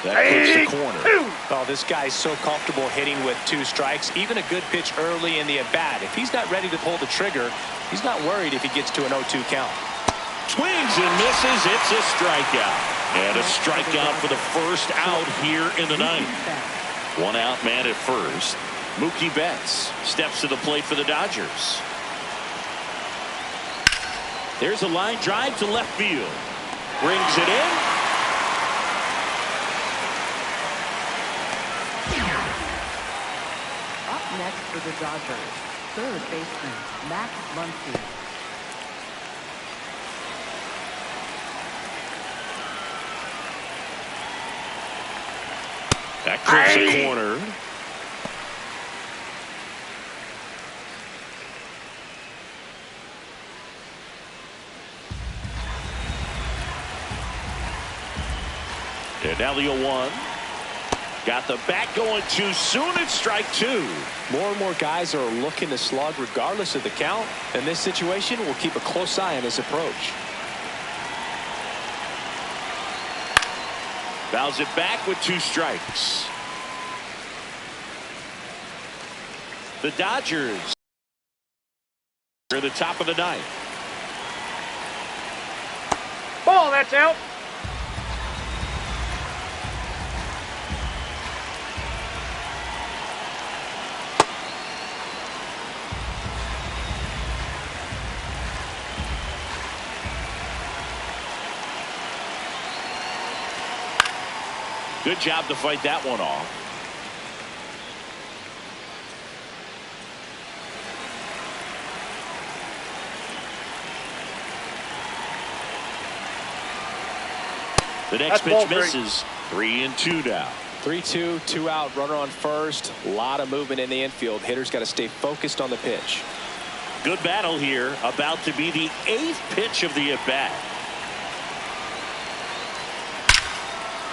That puts the corner. Oh, this guy's so comfortable hitting with 2 strikes. Even a good pitch early in the at-bat. If he's not ready to pull the trigger, he's not worried if he gets to an 0-2 count. Swings and misses. It's a strikeout. And a strikeout for the first out here in the ninth. One out man at first. Mookie Betts steps to the plate for the Dodgers. There's a line drive to left field. Brings it in. Up next for the Dodgers, third baseman Max Muncy. That clips the corner. And now the 0-1. Got the bat going too soon. It's strike 2. More and more guys are looking to slug regardless of the count. In this situation, we'll keep a close eye on his approach. Fouls it back with 2 strikes. The Dodgers are the top of the ninth. Ball. That's out. Good job to fight that one off. The next pitch misses. 3-2 now. 3-2, 2 out, runner on first. A lot of movement in the infield. Hitters got to stay focused on the pitch. Good battle here. About to be the 8th pitch of the at-bat.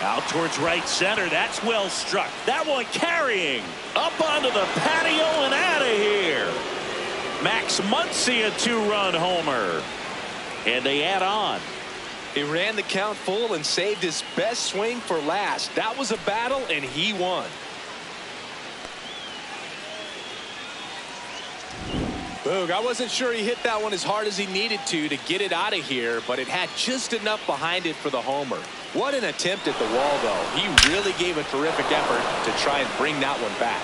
Out towards right center. That's well struck. That one carrying up onto the patio and out of here. Max Muncy, a 2-run homer. And they add on. He ran the count full and saved his best swing for last. That was a battle, and he won. Boog, I wasn't sure he hit that one as hard as he needed to get it out of here, but it had just enough behind it for the homer. What an attempt at the wall, though. He really gave a terrific effort to try and bring that one back.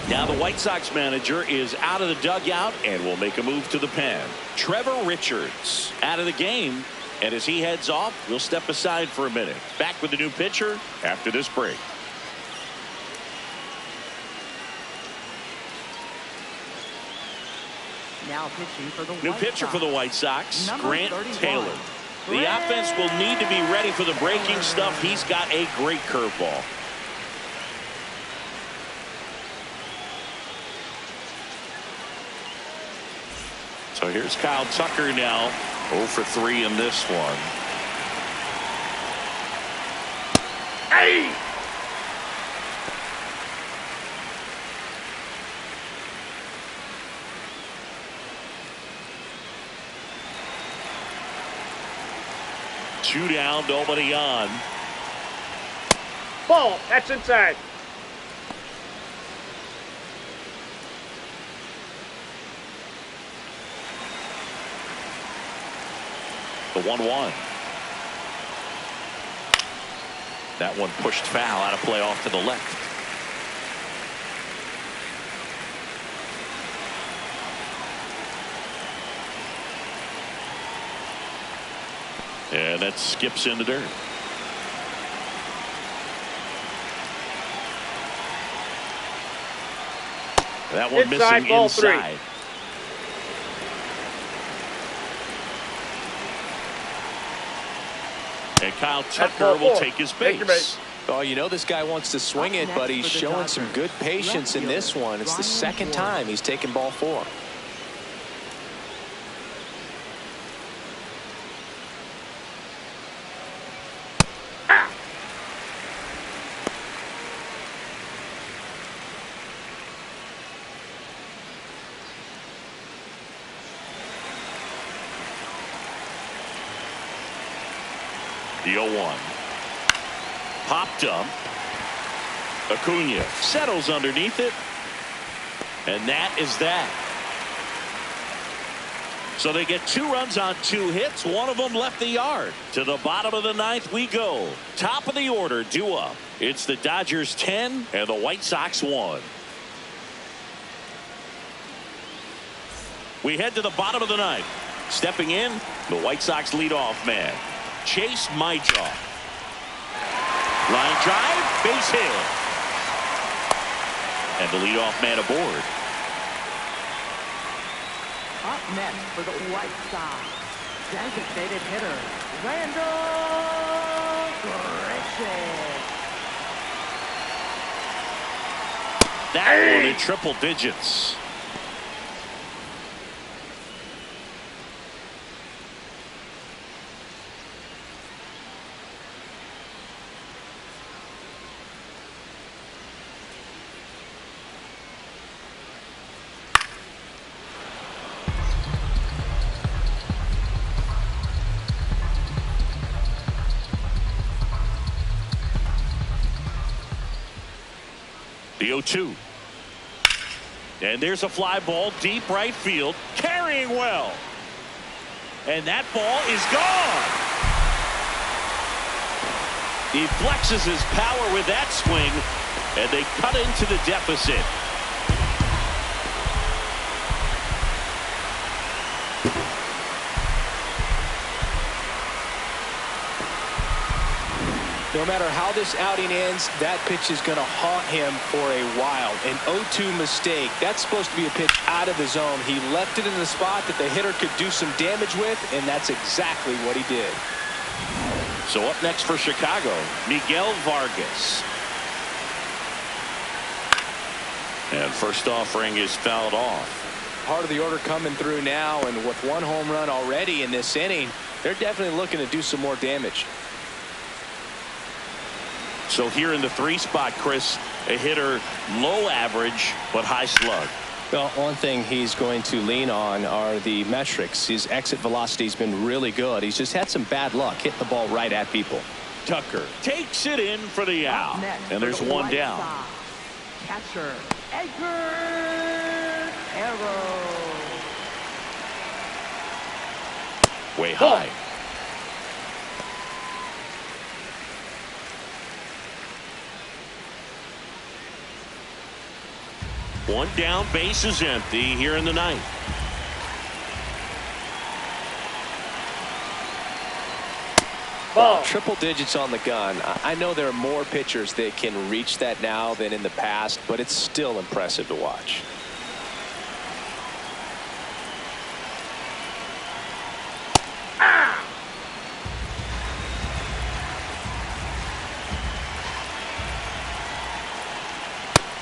Now the White Sox manager is out of the dugout and will make a move to the pen. Trevor Richards out of the game, and as he heads off, we'll step aside for a minute. Back with the new pitcher after this break. Now pitching for the New White pitcher Sox. for the White Sox, Number Grant 31. Taylor. The offense will need to be ready for the breaking stuff. He's got a great curveball. So here's Kyle Tucker now, 0 for 3 in this one. Hey! Two down, nobody on. Ball. That's inside. The 1-1. That one pushed foul, out of play off to the left. And that skips in the dirt. That one Inside, missing ball inside. 3. And Kyle Tucker will take his base. Oh, you know this guy wants to swing it, but he's showing some good patience in this one. It's the second time he's taken ball 4. The 0-1. Popped up. Acuna settles underneath it. And that is that. So they get 2 runs on 2 hits. One of them left the yard. To the bottom of the 9th we go. Top of the order, due up. It's the Dodgers 10 and the White Sox 1. We head to the bottom of the 9th. Stepping in, the White Sox leadoff man, Chase Maidra. Line drive, base hit. And the leadoff man aboard. Up next for the White Sox, designated hitter, Randall Grichuk. That one in triple digits. The 0-2. And there's a fly ball deep right field, carrying well. And that ball is gone. He flexes his power with that swing, and they cut into the deficit. No matter how this outing ends, that pitch is going to haunt him for a while. An 0-2 mistake. That's supposed to be a pitch out of the zone. He left it in the spot that the hitter could do some damage with, and that's exactly what he did. So up next for Chicago, Miguel Vargas. And first offering is fouled off. Part of the order coming through now, and with 1 home run already in this inning, they're definitely looking to do some more damage. So here in the 3 spot, Chris, a hitter low average but high slug. Well, one thing he's going to lean on are the metrics. His exit velocity has been really good. He's just had some bad luck hitting the ball right at people. Tucker takes it in for the out. And there's 1 down. Catcher, Edgar Arrow. Way high. One down, base is empty here in the ninth. Ball. Triple digits on the gun. I know there are more pitchers that can reach that now than in the past, but it's still impressive to watch.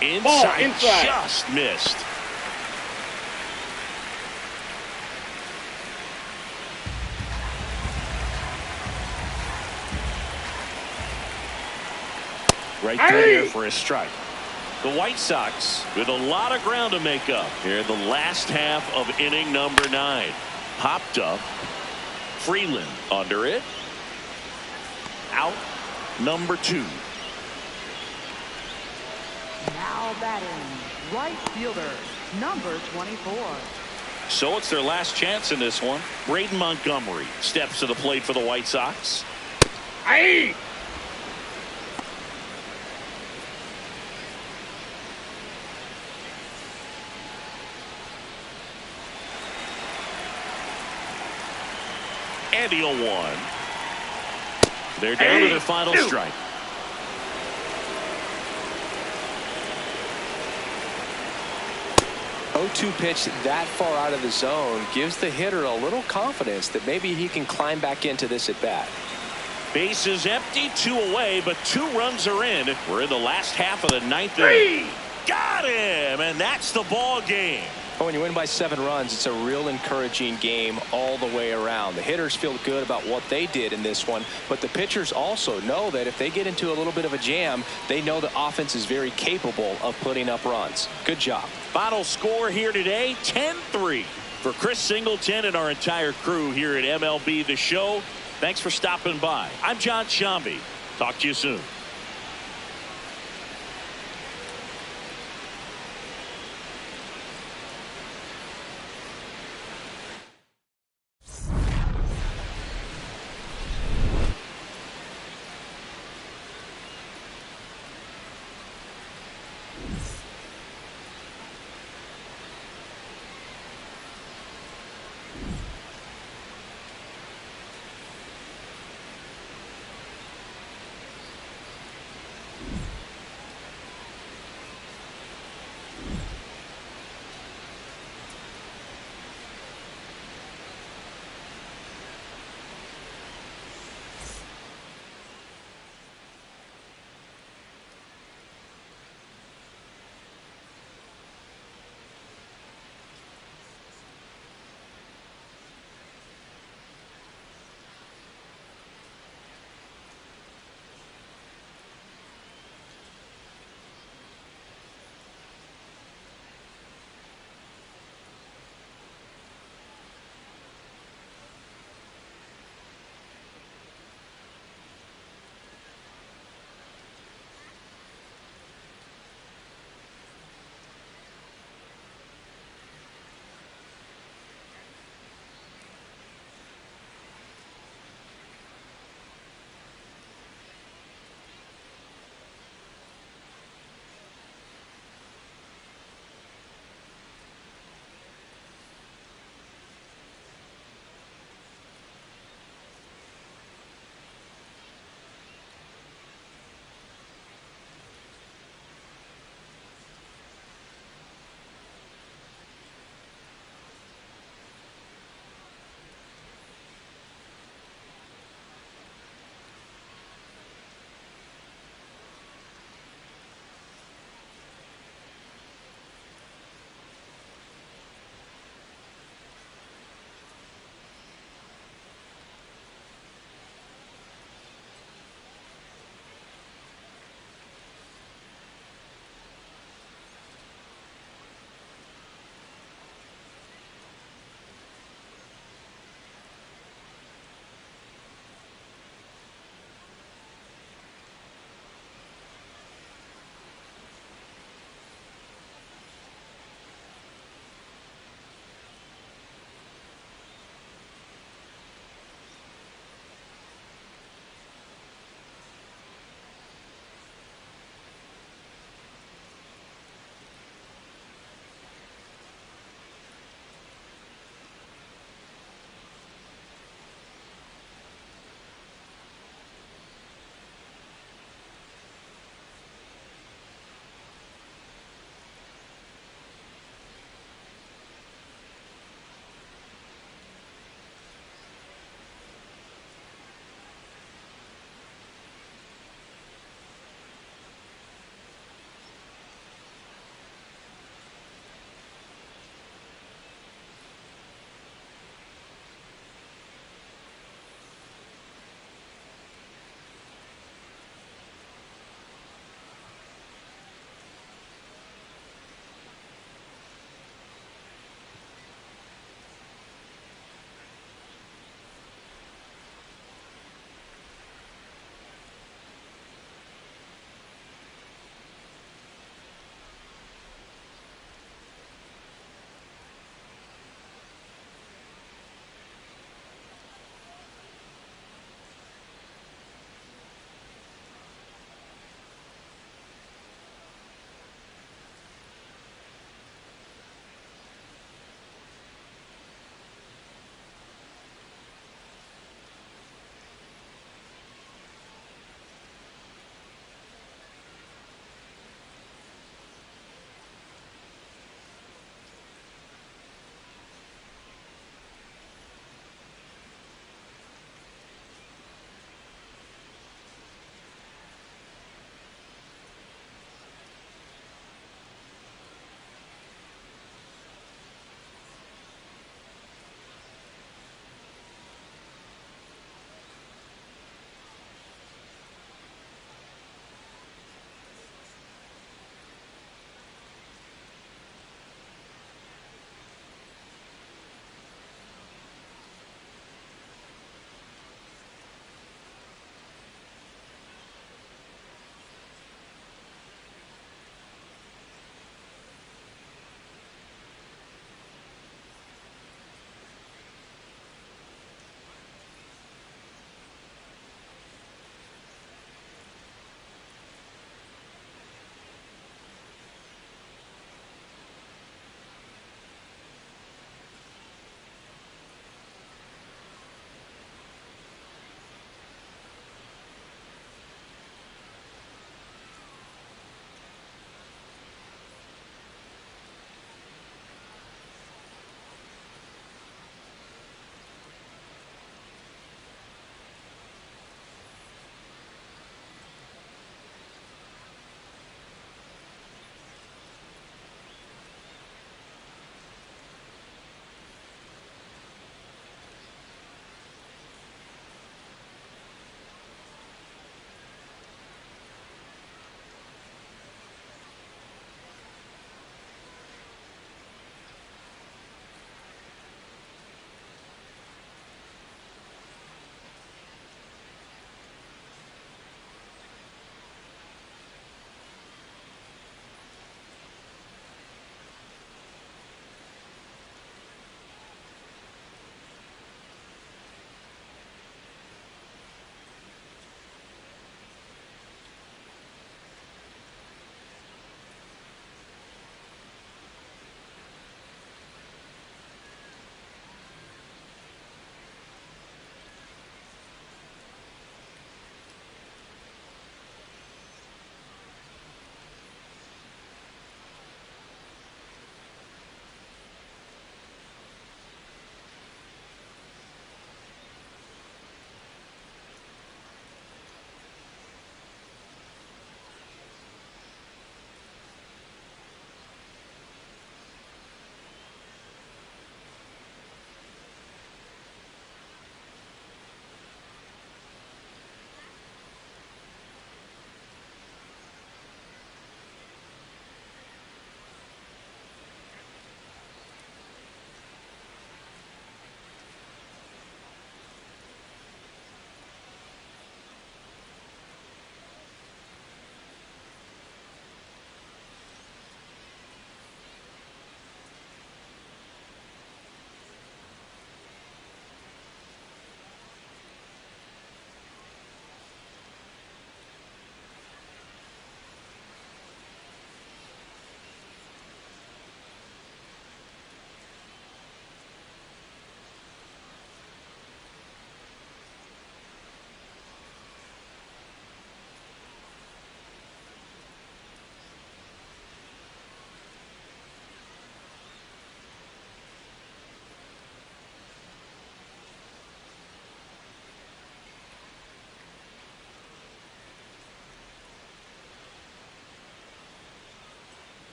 Inside, just missed. Right there for a strike. The White Sox with a lot of ground to make up here in the last half of inning number 9. Popped up. Freeland under it. Out number 2. Now batting, right fielder, number 24. So it's their last chance in this one. Colson Montgomery steps to the plate for the White Sox. Aye. And the 0-1. They're down to their final strike. O2 pitch that far out of the zone gives the hitter a little confidence that maybe he can climb back into this at bat. Base is empty, 2 away, but 2 runs are in. We're in the last half of the 9th inning. Got him, and that's the ball game. When you win by 7 runs, it's a real encouraging game all the way around. The hitters feel good about what they did in this one, but the pitchers also know that if they get into a little bit of a jam, they know the offense is very capable of putting up runs. Good job. Final score here today, 10-3. For Chris Singleton and our entire crew here at MLB The Show, thanks for stopping by. I'm John Shambi. Talk to you soon.